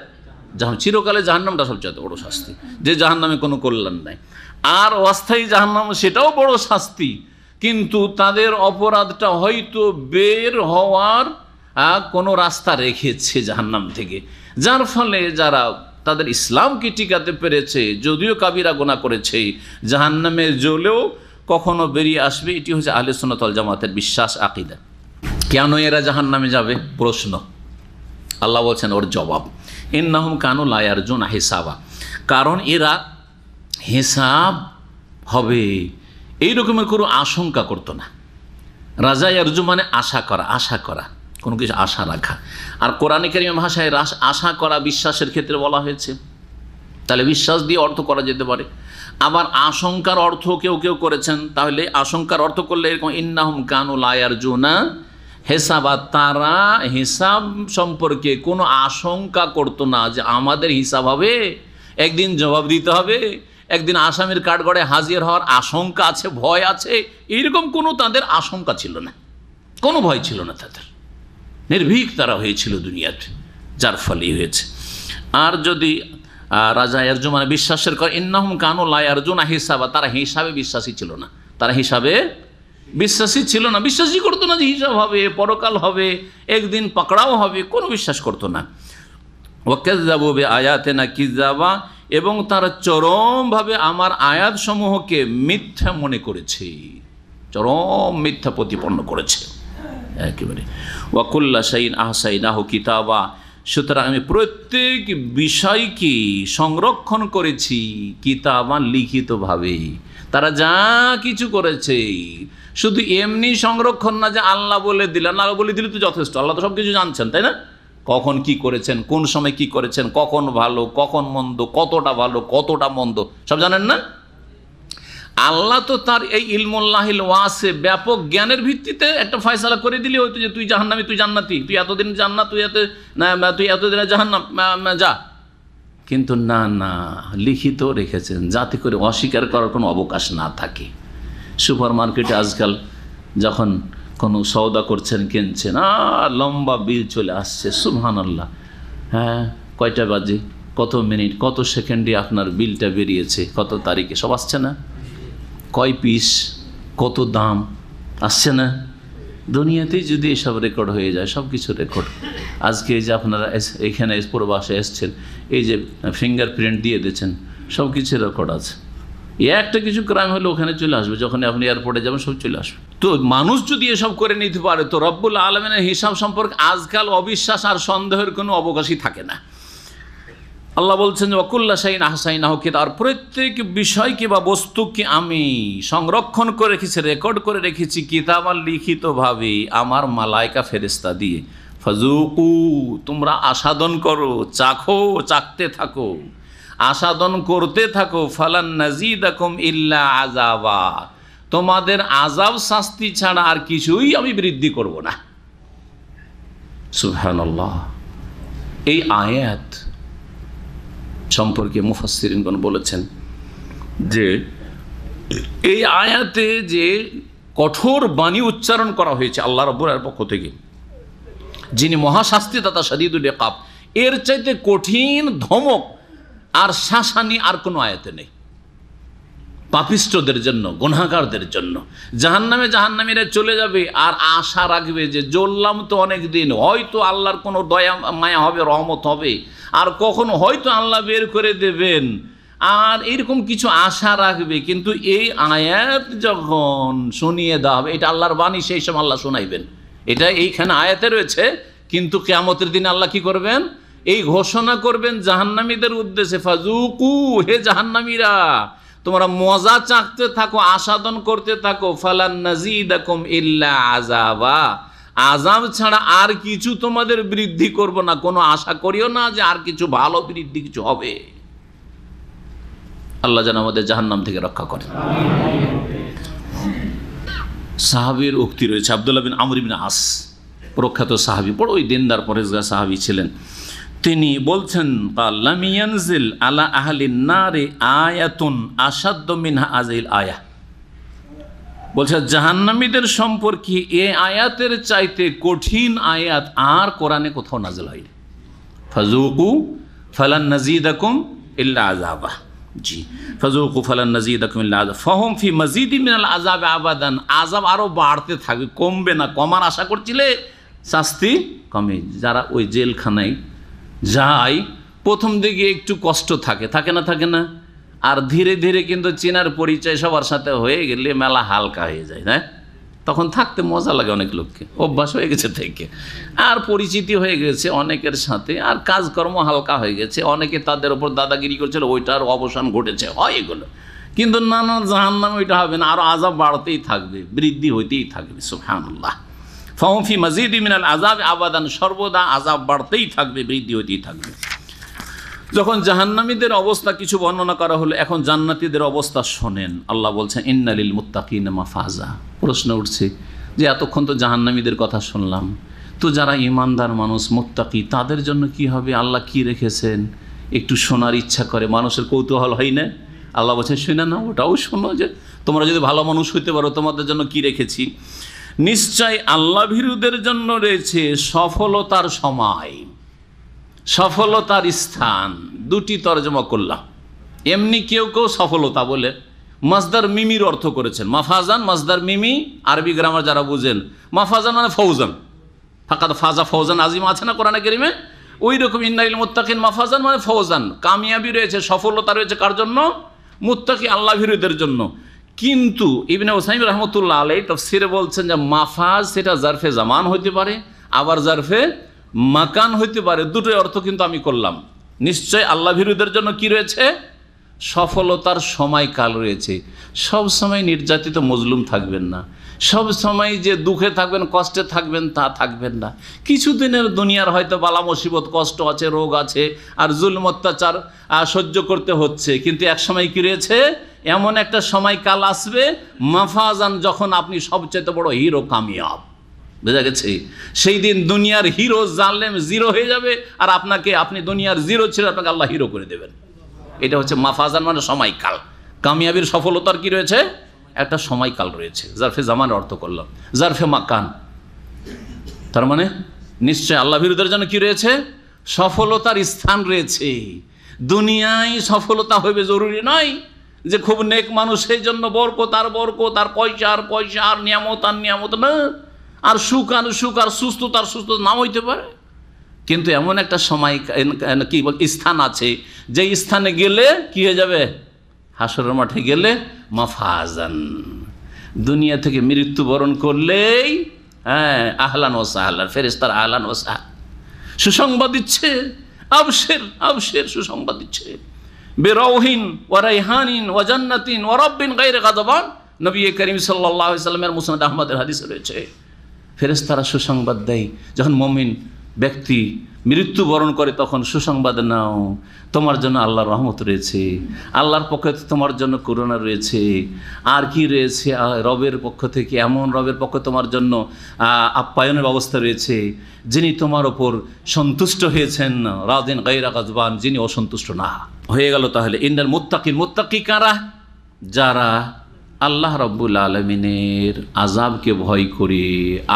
জাহান্নামটা সবচেয়ে বড় শাস্তি, যে জাহান্নামে কোনো কল্যাণ নাই। আর অস্থায়ী জাহান্নাম, সেটাও বড় শাস্তি, কিন্তু তাদের অপরাধটা হয়তো বের হওয়ার কোনো রাস্তা রেখেছে জাহান্নাম থেকে, যার ফলে যারা তাদের ইসলামকে টিকাতে পেরেছে, যদিও কাবিরা গুনাহ করেছে, জাহান্নামে জ্বলেও কখনো বেরিয়ে আসবে। এটি হচ্ছে আহলে সুন্নাত ওয়াল জামাতের বিশ্বাস, আকীদা। কেন এরা জাহান্নামে যাবে? প্রশ্ন। আল্লাহ বলছেন ওর জবাব, ইন্নাহুম কানু লা ইয়ারজুনা হিসাবা, কারণ এরা হিসাব হবে এই রকমের কোনো আশঙ্কা করতো না। রাজা ইয়ারজু মানে আশা করা, আশা করা, কোনো কিছু আশা রাখা। আর কোরআনে কারীম ভাষায় আশা করা বিশ্বাসের ক্ষেত্রে বলা হয়েছে, তাহলে বিশ্বাস দিয়ে অর্থ করা যেতে পারে। আবার আশঙ্কার অর্থ কেউ কেউ করেছেন, তাহলে আশঙ্কার অর্থ করলে এরকম, ইন্নাহুম কানু লা ইয়ারজুনা হিসাবা, তারা হিসাব সম্পর্কে কোনো আশঙ্কা করতো না যে আমাদের হিসাব হবে, একদিন জবাব দিতে হবে, একদিন আসামির কাঠগড়ায় হাজির হওয়ার আশঙ্কা আছে, ভয় আছে, এইরকম কোনো তাদের আশঙ্কা ছিল না, কোনো ভয় ছিল না তাদের। নির্ভীক তারা হয়েছিল দুনিয়াতে, যার ফলেই হয়েছে। আর যদি রাজা ইয়ারজু মানে বিশ্বাসের করে, ইন্নাহুম কানু লা ইয়ারজুনা হিসাবা, তারা হিসাবে বিশ্বাসী ছিল না, তারা হিসাবে বিশ্বাসী ছিল না, বিশ্বাসই করতো না যে হিসাব হবে, পরকাল হবে, একদিন পাকড়াও হবে, কোনো বিশ্বাস করতো না। ওয়াকাযযাবু বিআয়াতিনা কিযাবা, এবং তারা চরমভাবে আমার আয়াতসমূহকে মিথ্যা মনে করেছে, চরম মিথ্যা প্রতিপন্ন করেছে একেবারে। ওয়া কুল্লা শাইইন আহসাইনাহু কিতাবা, সুতরাং আমি প্রত্যেক বিষয়কে সংরক্ষণ করেছি কিতাবা, লিখিতভাবে। তারা যা কিছু করেছে শুধু এমনি সংরক্ষণ না যে আল্লাহ বলে দিলেন, আল্লাহ বলে দিলে তো যথেষ্ট, আল্লাহ তো সব কিছু জানছেন, তাই না? কখন কি করেছেন, কোন সময় কি করেছেন, কখন ভালো কখন মন্দ, কতটা ভালো কতটা মন্দ, সব জানেন না? আল্লাহ তো তার এই ইলমুল্লাহিল ওয়াসে, ব্যাপক জ্ঞানের ভিত্তিতে একটা ফয়সালা করে দিলি হয়তো যে তুই জাহান্নামী, তুই জান্নাতি, তুই এতদিন জান্নাত, তুই এতদিনে জাহান্নাম যা। কিন্তু না না, লিখিত রেখেছেন যাতে করে অস্বীকার করার কোনো অবকাশ না থাকে। সুপার মার্কেটে আজকাল যখন কোনো সওদা করছেন, কিনছেন, লম্বা বিল চলে আসছে, সুবহানাল্লাহ, হ্যাঁ কয়টা বাজে, কত মিনিট, কত সেকেন্ডে আপনার বিলটা বেরিয়েছে, কত তারিখে, সব আসছে না? কয় পিস, কত দাম, আসছে না? দুনিয়াতেই যদি এসব রেকর্ড হয়ে যায়, সব কিছু রেকর্ড। আজকে এই যে আপনারা এখানে প্রবাসে এসছেন, এই যে ফিঙ্গারপ্রিন্ট দিয়ে দিয়েছেন, সব কিছু রেকর্ড আছে। একটা কিছু ক্রাইম হলে ওখানে চলে আসবে, যখন আপনি এয়ারপোর্টে যাবেন সব চলে আসবে। তো মানুষ যদি এসব করে নিতে পারে, তো রব্বুল আলমিনের হিসাব সম্পর্কে আজকাল অবিশ্বাস আর সন্দেহের কোনো অবকাশই থাকে না। আল্লাহ বলছেন ওয়াকুল্লা শাইইন আহসাইনাহু কিতাব, আর প্রত্যেক বিষয়কে বা বস্তুকে আমি সংরক্ষণ করে রেখেছি, রেকর্ড করে রেখেছি কিতাবান লিখিতভাবে আমার মালায়েকা ফেরেশতা দিয়ে। ফাজুকু, তোমরা আস্বাদন করো, চাখো, চাখতে থাকো, আস্বাদন করতে থাকো। ফালান নাজিদাকুম ইল্লা আযাবা, তোমাদের আযাব শাস্তি ছাড়া আর কিছুই আমি বৃদ্ধি করব না। সুবহানাল্লাহ। এই আয়াত সম্পর্কে মুফাসসিরিনগণ বলেছেন যে এই আয়াতে যে কঠোর বাণী উচ্চারণ করা হয়েছে আল্লাহ রাব্বুল আলামিনের পক্ষ থেকে, যিনি মহাশাস্তিদাতা শাদীদুল ইকাব, এর চাইতে কঠিন ধমক আর শাসানি আর কোনো আয়াতে নেই। পাপিষ্ঠদের জন্য, গুনাহগারদের জন্য, জাহান্নামীরা চলে যাবে আর আশা রাখবে যে জ্বললাম তো অনেক দিন, হয়তো আল্লাহর কোনো দয়া মায়া হবে, রহমত হবে, আর কখনো হয়তো আল্লাহ বের করে দেবেন, আর এরকম কিছু আশা রাখবে। কিন্তু এই আয়াত যখন শুনিয়ে দেওয়া হবে, এটা আল্লাহর বাণী, সেই সময় আল্লাহ শোনাইবেন। এটা এইখানে আয়াতে রয়েছে, কিন্তু কিয়ামতের দিন আল্লাহ কি করবেন? এই ঘোষণা করবেন জাহান্নামীদের উদ্দেশ্যে, ফাজুকু, হে জাহান্নামীরা, তোমরা মজা চাকতে থাকো, আস্বাদন করতে থাকো। ফালান নাজিদাকুম ইল্লা আযাবা, আযাব ছাড়া আর কিছু তোমাদের বৃদ্ধি করব না। কোনো আশা করিও না যে আর কিছু ভালো বৃদ্ধি কিছু হবে। আল্লাহ যেন আমাদের জাহান্নাম থেকে রক্ষা করেন। সাহাবীর উক্তি রয়েছে, আব্দুল্লাহ বিন আমর বিন আস, প্রখ্যাত সাহাবী, বড় ওই দিনদার পরেজগার সাহাবী ছিলেন। তিনি বলছেন, লাম ইয়ানজিল আলা আহলিন নারে আয়াতুন আশাদ্দু মিনহা আযাইল আয়া, বলছে জাহান্নামীদের সম্পর্কে এই আয়াতের চাইতে কঠিন আয়াত আর কোরআনে কোথাও নাযিল হয়নি। ফাজুকু ফালান নাজিদাকুম ইল্লা আযাবা, জি, ফাজুকু ফালান নাজিদাকুম ইল্লা আযাব ফাহুম ফি মাজিদিন মিনাল আযাব আবাদান, আযাব আরো বাড়তে থাকবে, কমবে না। কমার আশা করছিলে, শাস্তি কমে। যারা ওই জেলখানায় যায়, প্রথম দিকে একটু কষ্ট থাকে না, আর ধীরে ধীরে কিন্তু চেনার পরিচয় সবার সাথে হয়ে গেলে মেলা হালকা হয়ে যায়, না? তখন থাকতে মজা লাগে, অনেক লোককে অভ্যাস হয়ে গেছে থেকে, আর পরিচিতি হয়ে গেছে অনেকের সাথে, আর কাজকর্ম হালকা হয়ে গেছে। অনেকে তাদের উপর দাদাগিরি করছিল, ওইটার অবসান ঘটেছে, হয় এগুলো। কিন্তু না, জাহান্নামে ওইটা হবে না, আরও আযাব বাড়তেই থাকবে, বৃদ্ধি হইতেই থাকবে। সুবহানাল্লাহ। ফাহুম ফি মাজিদিন মিনাল আযাব আবাদান, সর্বদা আযাব বাড়তেই থাকবে, বৃদ্ধি হইতেই থাকবে। যখন জাহান্নামীদের অবস্থা কিছু বর্ণনা করা হলো, এখন জান্নাতীদের অবস্থা শোনেন। আল্লাহ বলছেন ইন্না লিল মুত্তাকিনা মাফাজা। প্রশ্ন উঠছে যে এতক্ষণ তো জাহান্নামীদের কথা শুনলাম, তো যারা ঈমানদার মানুষ, মুত্তাকি, তাদের জন্য কি হবে? আল্লাহ কি রেখেছেন একটু শোনার ইচ্ছা করে, মানুষের কৌতূহল হয় না? আল্লাহ বলছেন শুনে না, ওটাও শোনো, যে তোমরা যদি ভালো মানুষ হইতে পারো তোমাদের জন্য কি রেখেছি। নিশ্চয় আল্লাহ ভীরুদের জন্য রয়েছে সফলতার সময়, সফলতার স্থান। দুটি তরজমা করলাম। এমনি কেউ সফলতা বলে মাসদার মিমির অর্থ করেছেন। মাফাজান, মাসদার মিমি, আরবি গ্রামার যারা বুঝেন, মাফাজান মানে ফৌজান, ফাকাদ ফাজা ফৌজান আজিম আছে না কোরআনে কারিমে, ওই রকম ইন্নালিল মুত্তাকিন মাফাজান মানে ফৌজান, কামিয়াবি রয়েছে, সফলতা রয়েছে কার জন্য? মুত্তাকি, আল্লাহ ভীরুদের জন্য। কিন্তু ইবনে উসাইম রহমতুল্লাহ আলাইহি তাফসিরে বলছেন যে মাফাজ সেটা জারফে জামান হইতে পারে, আবার জারফে মাকান হইতে পারে। দুটোই অর্থ কিন্তু আমি করলাম। নিশ্চয় আল্লাহ ভীরুদের জন্য কি রয়েছে? সফলতার সময়কাল রয়েছে। সব সময় নির্যাতিত মজলুম থাকবেন না, সব সময় যে দুঃখে থাকবেন, কষ্টে থাকবেন, তা থাকবেন না। কিছুদিনের দুনিয়ার হয়তো বালা মুসিবত, কষ্ট আছে, রোগ আছে, আর জুলম অত্যাচার সহ্য করতে হচ্ছে, কিন্তু এক সময় কি রয়েছে? এমন একটা সময়কাল আসবে মাফাজান, যখন আপনি সবচেয়ে বড় হিরো, কামিয়াব। বোঝা গেছে? সেই দিন দুনিয়ার হিরো জালেম জিরো হয়ে যাবে, আর আপনি দুনিয়ার জিরো ছিল, আপনাকে আল্লাহ হিরো করে দেবেন। এটা হচ্ছে মাফাজান মানে সময়কাল। কামিয়াবির সফলতার কি রয়েছে? একটা সময়কাল রয়েছে। জারফে জামান অর্থ করলাম, জারফে মাকান, তার মানে নিশ্চয় আল্লাহ ভীরুদের জন্য কি রয়েছে? সফলতার স্থান রয়েছে। দুনিয়ায় সফলতা হবে জরুরি নয় যে খুব নেক মানুষ সেই জন্য বরকত আর বরকত, আর পয়সা আর পয়সা, আর নিয়ামত আর নিয়ামত, না। আর সুখ আর সুখ আর সুস্থতার সুস্থ নাম হইতে পারে, কিন্তু এমন একটা সময় কি বল স্থান আছে যে স্থানে গেলে কি হয়ে যাবে, হাসরের মাঠে গেলে মাফাজান, দুনিয়া থেকে মৃত্যুবরণ করলেই হ্যাঁ আহলান ও সাহলান, ফেরেশতার আহলান ও সাহলান সুসংবাদ দিচ্ছে, আবশের আবশের সুসংবাদ দিচ্ছে, বেরাউহিন ওয়া রাইহানিন ওয়া জান্নাতিন ওয়া রাব্বিন গায়রি গাযবান। নবী করিম সাল্লাল্লাহু আলাইহি সাল্লামের মুসনাদ আহমদের হাদিসে রয়েছে, ফেরেশতারা সুসংবাদ দেয় যখন মুমিন ব্যক্তি মৃত্যুবরণ করে, তখন সুসংবাদ নাও, তোমার জন্য আল্লাহর রহমত রয়েছে, আল্লাহর পক্ষ থেকে তোমার জন্য করুণা রয়েছে, আর কি রয়েছে, রবের পক্ষ থেকে এমন রবের পক্ষে তোমার জন্য আপ্যায়নের ব্যবস্থা রয়েছে, যিনি তোমার ওপর সন্তুষ্ট হয়েছেন, রাদিন গায়রা গাযবান, যিনি অসন্তুষ্ট না। হয়ে গেল তাহলে ইন্নাল মুত্তাকিন, মুত্তাকি কারা, যারা আল্লাহ রাব্বুল আলামিনের আযাবকে ভয় করে,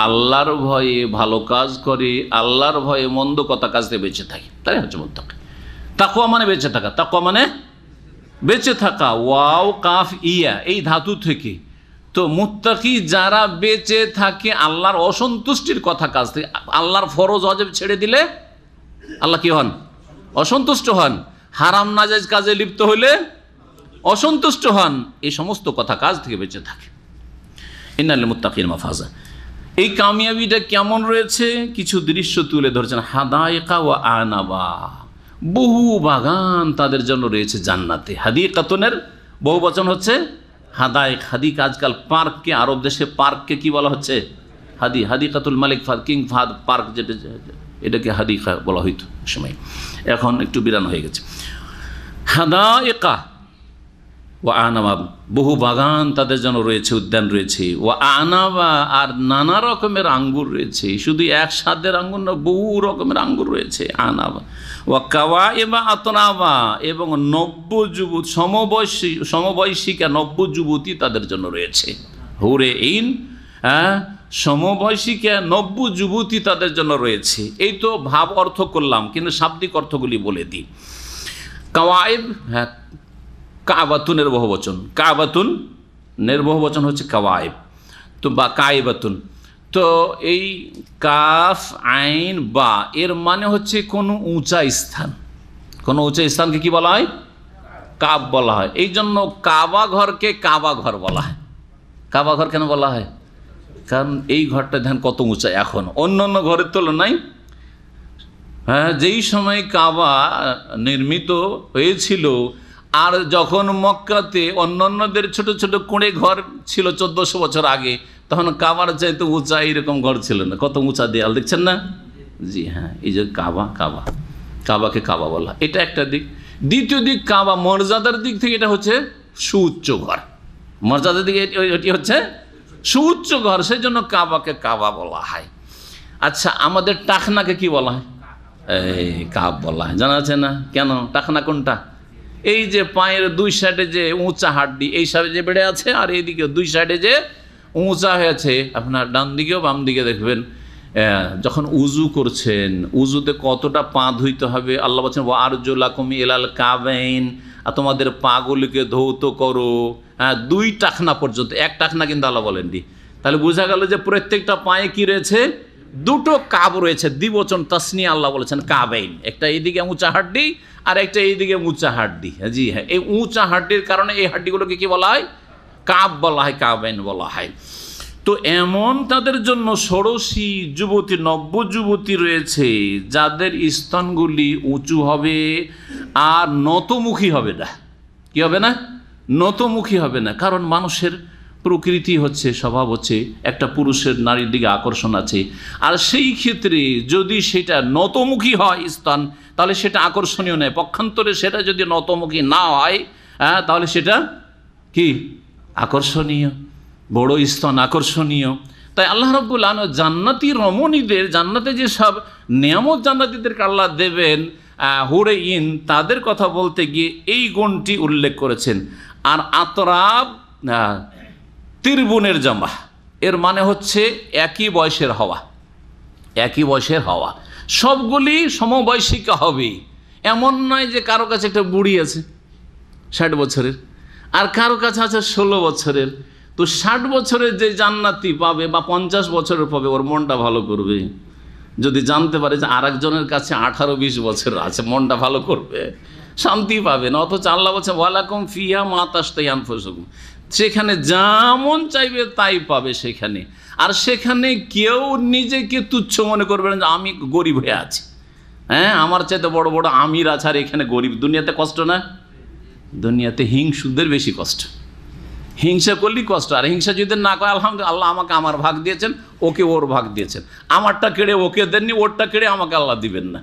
আল্লাহর ভয়ে ভালো কাজ করে, আল্লাহর ভয়ে মন্দ কথা কাজ থেকে বেঁচে থাকে, তাই হচ্ছে মুত্তাকি। তাকওয়া মানে বেঁচে থাকা, তাকওয়া মানে বেঁচে থাকা, ওয়াও কাফ ইয়া এই ধাতু থেকে। তো মুত্তাকি যারা বেঁচে থাকে আল্লাহর অসন্তুষ্টির কথা কাজ থেকে, আল্লাহর ফরজ ওয়াজিব ছেড়ে দিলে আল্লাহ কি হন, অসন্তুষ্ট হন, হারাম নাজায়েজ কাজে লিপ্ত হইলে অসন্তুষ্ট হন, এই সমস্ত কথা কাজ থেকে বেঁচে থাকে। ইন্নাল মুত্তাকিন মাফাজা, এই কামিয়াবিটা কেমন রয়েছে কিছু দৃশ্য তুলে ধরেছেন। হাদাইকা ওয়া আনাবা, বহু বাগান তাদের জন্য রয়েছে জান্নাতে। হাদিকাতুনের বহু বচন হচ্ছে হাদাইক। হাদিক আজকাল পার্ককে, আরব দেশে পার্ককে কি বলা হচ্ছে, হাদিকাতুল মালিক ফাদ, কিং ফাদ পার্ক, যেটা এটাকে হাদিকা বলা হইতো সময়, এখন একটু বিরান হয়ে গেছে। হাদাইকা ওয়া আনাবা, বহু বাগান তাদের জন্য রয়েছে, উদ্যান রয়েছে। ওয়া আনাবা, আর নানা রকমের আঙ্গুর রয়েছে, শুধু এক স্বাদের আঙ্গুর না, বহু রকমের আঙ্গুর রয়েছে। আনাবা ওয়া কাওয়াইবা আতরাবা, এবং নব্য যুবতী, সমবয়সিকা নব্য যুবতী তাদের জন্য রয়েছে। হুরে ইন, সমবয়সিকা নব্য যুবতী তাদের জন্য রয়েছে। এই তো ভাব অর্থ করলাম, কিন্তু শাব্দিক অর্থগুলি বলে দিই। কাওয়াইব, হ্যাঁ কাবাতুনের বহুবচন, কাবাতুনের বহুবচন হচ্ছে কাওয়াইব, তো বা কাইবাতুন। তো এই কাফ আইন বা এর মানে হচ্ছে কোনো উঁচা স্থান, কোনো উঁচা স্থানকে কি বলা হয়, কাব বলা হয়। এই জন্য কাবা ঘরকে কাবা ঘর বলা হয়। কাবা ঘর কেন বলা হয়, কারণ এই ঘরটা ধ্যান কত উঁচা, এখন অন্য অন্য ঘরের তুলনায়। হ্যাঁ, যেই সময় কাবা নির্মিত হয়েছিল, আর যখন মক্কাতে অন্যান্যদের ছোট ছোট কুঁড়ে ঘর ছিল 1400 বছর আগে, তখন কাবার চাইতে উঁচা এইরকম ঘর ছিল না, কত উঁচা দেয়াল দেখছেন না। জি হ্যাঁ, এই যে কাবাকে কাবা বলা, এটা একটা দিক। দ্বিতীয় দিক, কাবা মর্যাদার দিক থেকে এটা হচ্ছে সুউচ্চ ঘর, মর্যাদার দিকে এটি হচ্ছে সুউচ্চ ঘর, সেই জন্য কাবাকে কাবা বলা হয়। আচ্ছা, আমাদের টাকনাকে কি বলা হয়, এই কাব বলা হয়, জানা আছে না? কেন টাকনা কোনটা? এই যে পায়ের দুই সাইডে যে উঁচা হাড্ডি, এই সাইডে যে বেড়ে আছে, আর এইদিকে দুই সাইডে যে উঁচা হয়েছে, আপনার ডান দিকেও বাম দিকে দেখবেন। যখন উজু করছেন, উজুতে কতটা পা ধুইতে হবে, আল্লাহ বলছেন ওয়া আরজুলাকুম ইলাল কাবাইন, আর তোমাদের পাগুলিকে ধৌত করো, হ্যাঁ, 2 টাকনা পর্যন্ত, 1 টাকনা কিন্তু আল্লাহ বলেননি। তাহলে বোঝা গেল যে প্রত্যেকটা পায়ে কি রয়েছে, 2টো কাব রয়েছে, দ্বিবচন তাসনিয়া আল্লাহ বলেছেন কাবাইন, একটা এইদিকে উঁচা হাড্ডি আর একটা এইদিকে উঁচা হাড্ডি। জি হ্যাঁ, এই উঁচা হাড্ডির কারণে এই হাড্ডিগুলোকে কি বলা হয়, কাব বলা হয়, কাবাইন বলা হয়। তো এমন তাদের জন্য ষোড়শী যুবতী, নব্য যুবতী রয়েছে, যাদের স্তনগুলি উঁচু হবে আর নতমুখী হবে না। কি হবে না? নতমুখী হবে না। কারণ মানুষের প্রকৃতি হচ্ছে, স্বভাব হচ্ছে, একটা পুরুষের নারীর দিকে আকর্ষণ আছে, আর সেই ক্ষেত্রে যদি সেটা নতমুখী হয় স্তন, তাহলে সেটা আকর্ষণীয় নয়। পক্ষান্তরে সেটা যদি নতমুখী না হয়, তাহলে সেটা কি আকর্ষণীয়, বড় স্তন আকর্ষণীয়। তাই আল্লাহ রাব্বুল আলামিন জান্নাতি রমণীদের, জান্নাতে যে সব নিয়ামত জান্নাতীদেরকে আল্লাহ দেবেন, হুরে ইন, তাদের কথা বলতে গিয়ে এই গুণটি উল্লেখ করেছেন। আর আতরাব তিরবুনের জামা, এর মানে হচ্ছে একই বয়সের হওয়া, একই বয়সের হওয়া। সবগুলি সমবয়সিকা হবে, এমন নয় যে কারো কাছে একটা বুড়ি আছে 60 বছরের, আর কারো কাছে আছে 16 বছরের। তো 60 বছরের যে জান্নাতি পাবে বা 50 বছরের পাবে, ওর মনটা ভালো করবে। যদি জানতে পারে যে আরেকজনের কাছে 18-20 বছর আছে, মনটা ভালো করবে, শান্তি পাবে না। অথচ আল্লাহ বলছে ওয়ালাকুম ফিহা মা তাশতাহি আনফুসুকুম, সেখানে যেমন চাইবে তাই পাবে সেখানে। আর সেখানে কেউ নিজেকে তুচ্ছ মনে করবে না যে আমি গরিব হয়ে আছি, হ্যাঁ আমার চাইতে বড় বড় আমির আছে আর এখানে গরিব। দুনিয়াতে কষ্ট না? দুনিয়াতে হিংসুদের বেশি কষ্ট। হিংসা করলেই কষ্ট। আর হিংসা যদি না করে আলহামদুলিল্লাহ, আল্লাহ আমাকে আমার ভাগ দিয়েছেন, ওকে ওর ভাগ দিয়েছেন, আমারটা কেড়ে ওকে দেননি, ওরটা কেড়ে আমাকে আল্লাহ দিবেন না,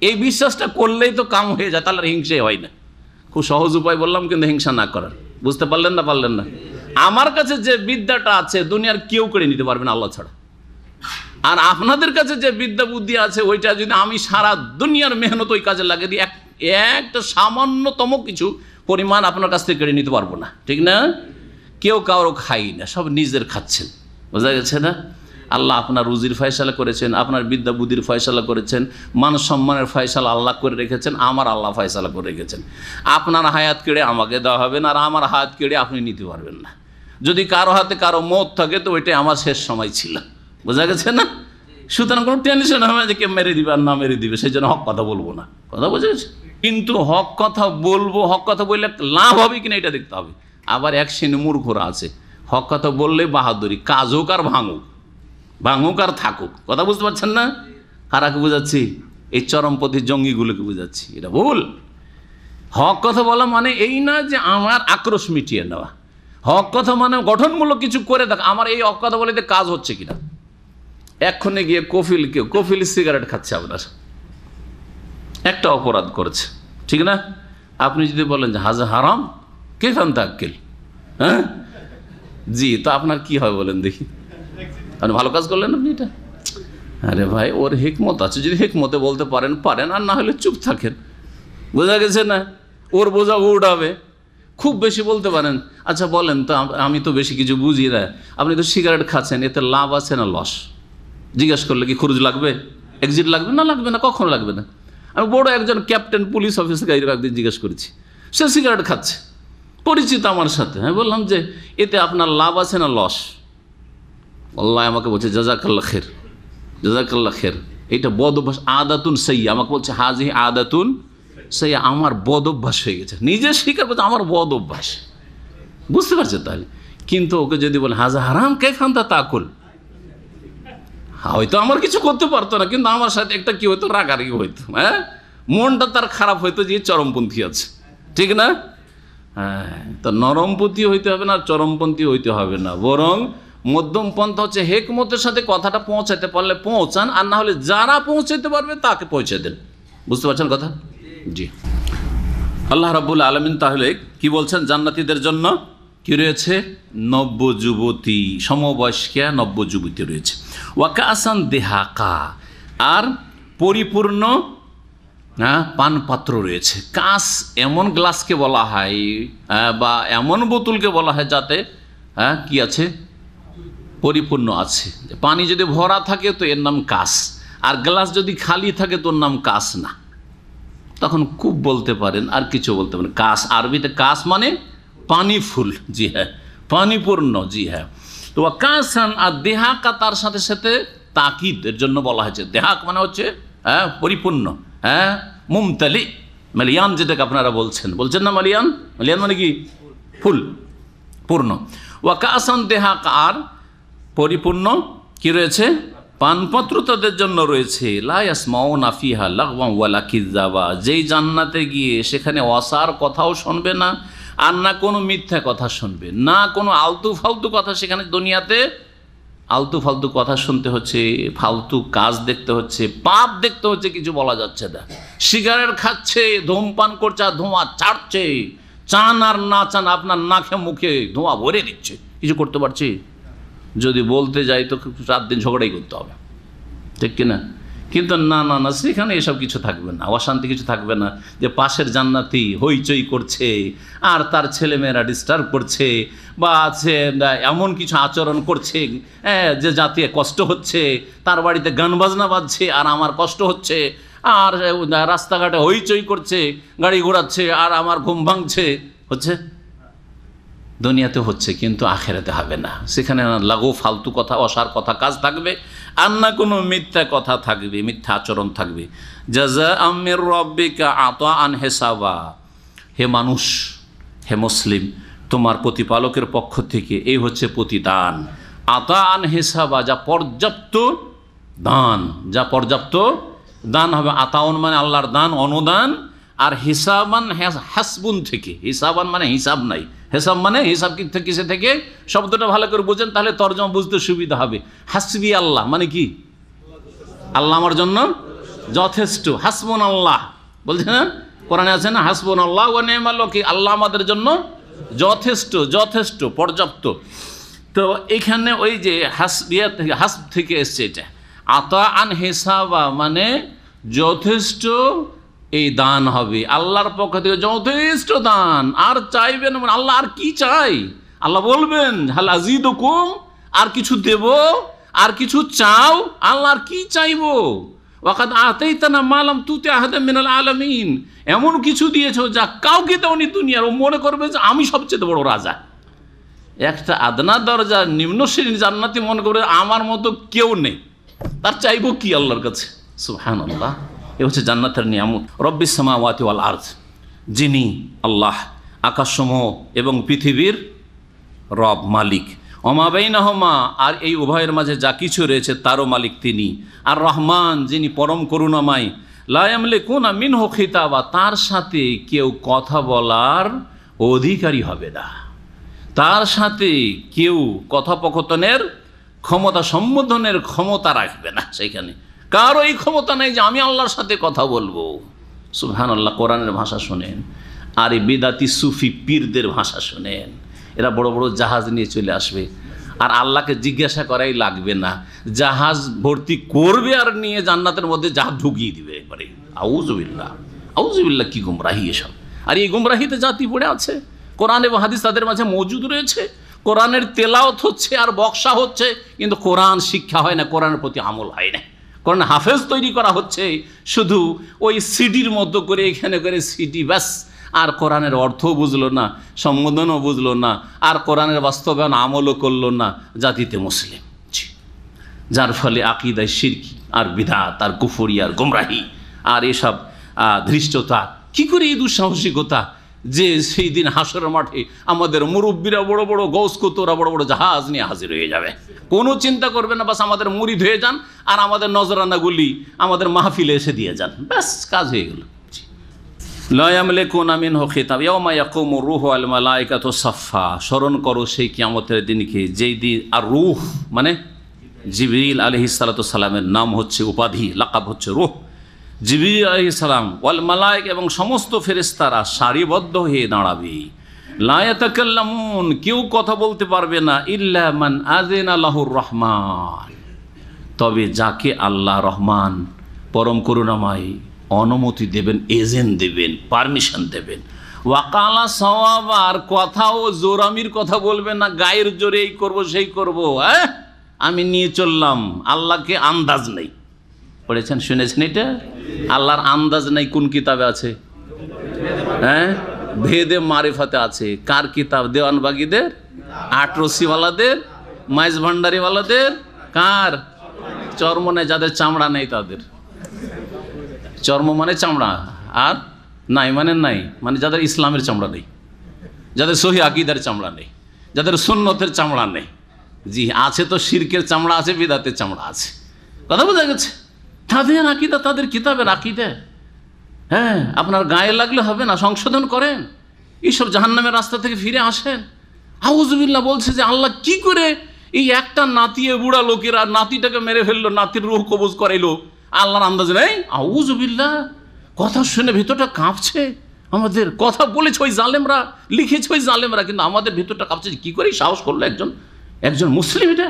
এই বিশ্বাসটা করলেই তো কাম হয়ে যায়। তাহলে আর হিংসাই হয় না। খুব সহজ উপায় বললাম কিন্তু হিংসা না করার। বুঝতে পারলেন না? পারলেন না? আমার কাছে যে বিদ্যাটা আছে দুনিয়ার কেউ কেড়ে নিতে পারবে না আল্লাহ ছাড়া। আর আপনাদের কাছে যে বিদ্যা বুদ্ধি আছে ওইটা যদি আমি সারা দুনিয়ার মেহনত ওই কাজে লাগিয়ে দিই, একটা সামান্যতম কিছু পরিমাণ আপনার কাছ থেকে কেড়ে নিতে পারবো না। ঠিক না? কেউ কারো খাই না, সব নিজের খাচ্ছেন। বোঝা গেছে না? আল্লাহ আপনার রুজির ফয়সালা করেছেন, আপনার বিদ্যা বুদ্ধির ফয়সালা করেছেন, মান সম্মানের ফয়সালা আল্লাহ করে রেখেছেন, আমার আল্লাহ ফয়সালা করে রেখেছেন। আপনার হায়াত কেড়ে আমাকে দেওয়া হবে না, আর আমার হায়াত কেড়ে আপনি নিতে পারবেন না। যদি কারো হাতে কারো মত থাকে তো ওইটাই আমার শেষ সময় ছিল। বোঝা গেছে না? সুতরাং কোনো টেনশন হবে যে কে মেরে দিবে আর না মেরে দিবে, সেই জন্য হক কথা বলবো না। কথা বোঝা গেছে? কিন্তু হক কথা বলবো, হক কথা বললে লাভ হবে কিনা এটা দেখতে হবে। আবার এক শ্রেণী মূর্খরা আছে, হক কথা বললে বাহাদুরি, কাজ হোক আর ভাঙুক, ভাঙুক আর থাকুক। কথা বুঝতে পারছেন না? কারাকে বুঝাচ্ছি? এই চরমপন্থী জঙ্গিগুলোকে বুঝাচ্ছি। এটা ভুল। হক কথা বলা মানে এই না যে আমার আক্রোশ মিটিয়ে নেওয়া। হক কথা মানে গঠনমূলক কিছু করে দেখ, আমার এই হক কথা বলে কাজ হচ্ছে কিনা। এক্ষণে গিয়ে কফিল সিগারেট খাচ্ছে, আপনার একটা অপরাধ করেছে, ঠিক না? আপনি যদি বলেন যে হাজা হারাম কে ফান তাক্কিল, হ্যাঁ জি, তো আপনার কি হয় বলেন দেখি? আপনি ভালো কাজ করলেন আপনি এটা? আরে ভাই, ওর হিকমত আছে, যদি হিকমতে বলতে পারেন পারেন, আর না হলে চুপ থাকেন। বোঝা গেছে না? ওর বোঝা ও উঠাবে। খুব বেশি বলতে পারেন, আচ্ছা বলেন তো, আমি তো বেশি কিছু বুঝি না, আপনি তো সিগারেট খাচ্ছেন, এতে লাভ আছে না লস? জিজ্ঞাসা করলে কি খরচ লাগবে, এক্সিট লাগবে না? লাগবে না, কখনো লাগবে না। আমি বড় একজন ক্যাপ্টেন পুলিশ অফিসারকে একদিন জিজ্ঞেস করেছি, সে সিগারেট খাচ্ছে, পরিচিত আমার সাথে। আমি বললাম যে এতে আপনার লাভ আছে না লস? আল্লাহ আমাকে বলছে জাজাকাল্লাহ খের, জাজাকাল্লাহ খের, এইটা বদ অভ্যাস, আদাতুন সাইয়্যা। আমাকে বলছে হাজি আদাতুন সাইয়্যা, আমার বদ অভ্যাস হয়ে গেছে। নিজে স্বীকার করছে আমার বদ অভ্যাস। বুঝতে পারছে তাহলে? কিন্তু ওকে যদি বলে হাজা হারাম কাইফান্তা তাকুল, হয়তো আমার কিছু করতে পারতো না, কিন্তু আমার সাথে একটা কি হইতো, রাগারাগি হইতো, হ্যাঁ মনটা তার খারাপ হইতো যে চরমপন্থী আছে, ঠিক না? হ্যাঁ, তো নরমপন্থী হইতে হবে না, চরমপন্থী হইতে হবে না, বরং মধ্যম পন্থা হচ্ছে হেকমতের সাথে কথাটা পৌঁছাতে পারলে পৌঁছান, আর না হলে যারা পৌঁছাতে পারবে তাকে পৌঁছে দেন। বুঝতে পারছেন কথা? জি। আল্লাহ রাব্বুল আলামিন তাহলে কি বলছেন? জান্নাতীদের জন্য কি রয়েছে? নব্য যুবতী, সমবয়স্কা নব্য যুবতী রয়েছে। ওয়াকাসান দেহাকা, আর পরিপূর্ণ পানপাত্র রয়েছে। কাস এমন গ্লাসকে বলা হয় বা এমন বোতলকে বলা হয় যাতে কি আছে, পরিপূর্ণ আছে। পানি যদি ভরা থাকে তো এর নাম কাস, আর গ্লাস যদি খালি থাকে তোর নাম কাস না। তখন খুব বলতে পারেন, আর কিছু বলতে পারেন। কাস আরবিতে কাস মানে পানি ফুল, জি হ্যাঁ, পানিপূর্ণ, জি হ্যাঁ। তো কাসান আর দেহাকা তার সাথে সাথে তাকিদ এর জন্য বলা হয়েছে। দেহাক মানে হচ্ছে পরিপূর্ণ, মুমতালি, মালিয়ান যেটাকে আপনারা বলছেন না, মালিয়ান, মালিয়ান মানে কি? ফুল, পূর্ণ। ওয়াকাসান দেহাক, আর পরিপূর্ণ কি রয়েছে? পানপত্র তাদের জন্য রয়েছে। লা ইয়াসমাউনা ফিহা লাগওয়ান ওয়ালা কিযাবা, যেই জান্নাতে গিয়ে সেখানে অসার কথাও শুনবে না, আর না কোনো মিথ্যা কথা শুনবে, না কোনো আলতু ফালতু কথা। সেখানে দুনিয়াতে আলতু ফালতু কথা শুনতে হচ্ছে, ফালতু কাজ দেখতে হচ্ছে, পাপ দেখতে হচ্ছে, কিছু বলা যাচ্ছে না। সিগারেট খাচ্ছে, ধূমপান করছে, আর ধোঁয়া ছাড়ছে, চান আর না চান আপনার নাকে মুখে ধোঁয়া ভরে দিচ্ছে, কিছু করতে পারছি? যদি বলতে যাই তো 7 দিন ঝগড়াই করতে হবে, ঠিক কিনা? কিন্তু না না না, সেখানে এসব কিছু থাকবে না, অশান্তি কিছু থাকবে না। যে পাশের জান্নাতি হইচই করছে আর তার ছেলেমেয়েরা ডিস্টার্ব করছে, বা আছে এমন কিছু আচরণ করছে যে জাতীয় কষ্ট হচ্ছে, তার বাড়িতে গান বাজনা বাজছে আর আমার কষ্ট হচ্ছে, আর রাস্তাঘাটে হইচই করছে, গাড়ি ঘোরাচ্ছে আর আমার ঘুম ভাঙছে, হচ্ছে দুনিয়াতে হচ্ছে কিন্তু আখেরাতে হবে না। সেখানে না লাগু ফালতু কথা, অসার কথা কাজ থাকবে, আর না কোনো মিথ্যা কথা থাকবে, মিথ্যা আচরণ থাকবে। জাযাআম মির রাব্বিকা আতাআন হিসাবা, হে মানুষ, হে মুসলিম, তোমার প্রতিপালকের পক্ষ থেকে এই হচ্ছে প্রতিদান। আতাআন হিসাবা, যা পর্যাপ্ত দান, যা পর্যাপ্ত দান হবে। আতাউন মানে আল্লাহর দান, অনুদান। আর হিসাবান হাসবুন থেকে, হিসাবান মানে হিসাব নাই, হিসাব মানে হিসাব কিসে থেকে, শব্দটা ভালো করে বুঝেন তাহলে তরজমা বুঝতে সুবিধা হবে। হাসবি আল্লাহ মানে কি, আল্লাহ আমার জন্য যথেষ্ট। হাসবুন আল্লাহ বলছে না, কোরআনে আছে না, হাসবুন আল্লাহ ওয়া নি'মাল ওয়াকিল, আল্লাহ আমাদের জন্য যথেষ্ট, যথেষ্ট, পর্যাপ্ত। তো এখানে ওই যে হাসবিয়া থেকে, হাসব থেকে এসছে এটা। আতাআন হিসাবা মানে যথেষ্ট এই দান হবে আল্লাহর পক্ষ থেকে, যথেষ্ট দান। আর চাইবেন মানে আল্লাহ আর কি চাই, আল্লাহ বলবেন হাল আযীদুকুম, আর কিছু দেব, আর কিছু চাও, আল্লাহ আর কি চাইবো। ওয়াকাদ আতাইতানা মা লাম তুতি আহাদাম মিনাল আলামিন, এমন কিছু দিয়েছো যা কাউকে দাওনি দুনিয়ার। ও মনে করবে যে আমি সবচেয়ে বড় রাজা। একটা আদনা দরজা নিম্ন শ্রেণীর জান্নাতি মনে করবে আমার মতো কেউ নেই, তার চাইবো কি আল্লাহর কাছে। সুবহানাল্লাহ, এ হচ্ছে জান্নাতের নিয়ামত। রব্বিস সামাওয়াতি ওয়াল আরদ, যিনি আল্লাহ আকাশসমূহ এবং পৃথিবীর রব, মালিক। ওমা বাইনাহুমা, আর এই উভয়ের মাঝে যা কিছু রয়েছে তারও মালিক তিনি। আর রহমান, যিনি পরম করুণাময়। লা ইয়ামলিকুনা মিনহু খিতাবা, তার সাথে কেউ কথা বলার অধিকারী হবে না, তার সাথে কেউ কথোপকথনের ক্ষমতা, সম্বোধনের ক্ষমতা রাখবে না। সেইখানে কারো এই ক্ষমতা নেই যে আমি আল্লাহর সাথে কথা বলবো। সুবহানাল্লাহ, কোরআনের ভাষা শোনেন, আর এই বিদাতি সুফি পীরদের ভাষা শোনেন। এরা বড় বড় জাহাজ নিয়ে চলে আসবে, আর আল্লাহকে জিজ্ঞাসা করাই লাগবে না, জাহাজ ভর্তি করবে আর নিয়ে জান্নাতের মধ্যে জাহাজ ঢুকিয়ে দিবে একবারে। আউযুবিল্লাহ, আউযুবিল্লাহ, কি গুমরাহি এসব। আর এই গুমরাহিতে জাতি পড়ে আছে। কোরআন এবং হাদিস তাদের মাঝে মজুদ রয়েছে, কোরআনের তেলাওয়াত হচ্ছে আর বক্সা হচ্ছে, কিন্তু কোরআন শিক্ষা হয় না, কোরআনের প্রতি আমল হয় না। কোরআন হাফেজ তৈরি করা হচ্ছে শুধু ওই সিডির মতো করে, এখানে করে সিডি ব্যাস, আর কোরআনের অর্থও বুঝলো না, সম্বোধনও বুঝলো না, আর কোরআনের বাস্তবায়ন আমলও করলো না, জাতিতে মুসলিম। যার ফলে আকিদায় শিরকি আর বিদআত আর কুফরি আর গুমরাহি আর এসব ধৃষ্টতা। কি করে এই দুঃসাহসিকতা যে সেই দিন হাসরের মাঠে আমাদের মুরব্বীরা বড় বড় গৌস কুতুবরা বড় বড় জাহাজ নিয়ে হাজির হয়ে যাবে, কোনো চিন্তা করবে না, বাস আমাদের মুরিদ হয়ে যান আর আমাদের নজরানাগুলি আমাদের মাহফিলে এসে দিয়ে যান, ব্যাস কাজ হয়ে গেল। লা ইয়ামলিকুনা মিনহু খিতাবা ইয়াওমা ইয়াকুমুর রূহু ওয়াল মালায়েকাতু সাফফা, স্মরণ করো সেই কিয়ামতের দিনকে, যেই দিন আর রূহ মানে জিবরিল আলাইহিস সালাতু সালামের নাম হচ্ছে, উপাধি লাকাব হচ্ছে রূহ। জিবরিল আলাইহিস সালাম ওয়াল মালায়েক এবং সমস্ত ফেরেশতারা সারিবদ্ধ হয়ে দাঁড়াবে। লা ইয়াতাকাল্লামুন, কেউ কথা বলতে পারবে না, ইল্লা মান আযিনা লাহুর রহমান, তবে যাকে আল্লাহ রহমান পরম করুণাময় অনুমতি দেবেন, এজেন্ট দেবেন, পারমিশন দেবেন। ওয়াকালা সাওয়াবা, আর কথাও জোরামির কথা বলবে না, গায়ের জোরে এই করবো সেই করবো, আমি নিয়ে চললাম। আল্লাহকে আন্দাজ নেই, পড়েছেন শুনেছেন এটা? আল্লাহর আন্দাজ নেই কোন কিতাবে আছে? ভেদে মারিফাতে আছে। কার কিতাব? দেওয়ানবাগীদের, আটরসিওয়ালাদের, মাইজ ভান্ডারিওয়ালাদের। কার? চর্ম নেই, যাদের চামড়া নেই তাদের। চর্ম মানে চামড়া, আর নাই মানে নাই, মানে যাদের ইসলামের চামড়া নেই, যাদের সহি আকীদার চামড়া নেই, যাদের সুন্নতের চামড়া নেই। জি আছে তো, শিরকের চামড়া আছে, বিদআতের চামড়া আছে। কথা বোঝা গেছে? তাদের আকীদা, তাদের কিতাবের আকীদা। হ্যাঁ, আপনার গায়ে লাগলে হবে না, সংশোধন করেন, এইসব জাহান্নামের রাস্তা থেকে ফিরে আসেন। আউযুবিল্লাহ বলছে যে আল্লাহ কি করে এই একটা নাতিয়ে বুড়া লোকের আর নাতিটাকে মেরে ফেললো, নাতির রূহ কবজ করাইলো, আল্লাহর আন্দাজ নেই। আউযুবিল্লাহ, কথা শুনে ভিতরটা কাঁপছে আমাদের। কথা বলেছে ওই জালেমরা, লিখেছে ওই জালেমরা, কিন্তু আমাদের ভিতরটা কাঁপছে। কি করে সাহস করলো একজন মুসলিম এটা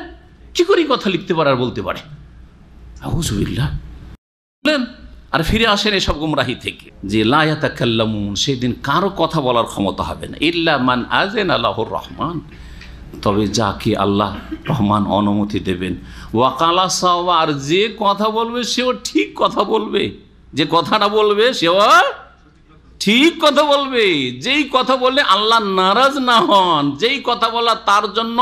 কি করে কথা লিখতে পারে আর বলতে পারে? আউযুবিল্লাহ বলেন। আর ফিরে আসেন এসব গুমরাহি থেকে, যে লা ইয়াতাকাল্লামুন, সেদিন কারো কথা বলার ক্ষমতা হবে না, ইল্লা মান আযিনা লাহুর রহমান, তবে যাকে আল্লাহ রহমান অনুমতি দেবেন। ওয়াকালা সাওয়া, আর যে কথা বলবে সেও ঠিক কথা বলবে, যে কথাটা বলবে সেও ঠিক কথা বলবে, যেই কথা বললে আল্লাহ নারাজ না হন, যেই কথা বলা তার জন্য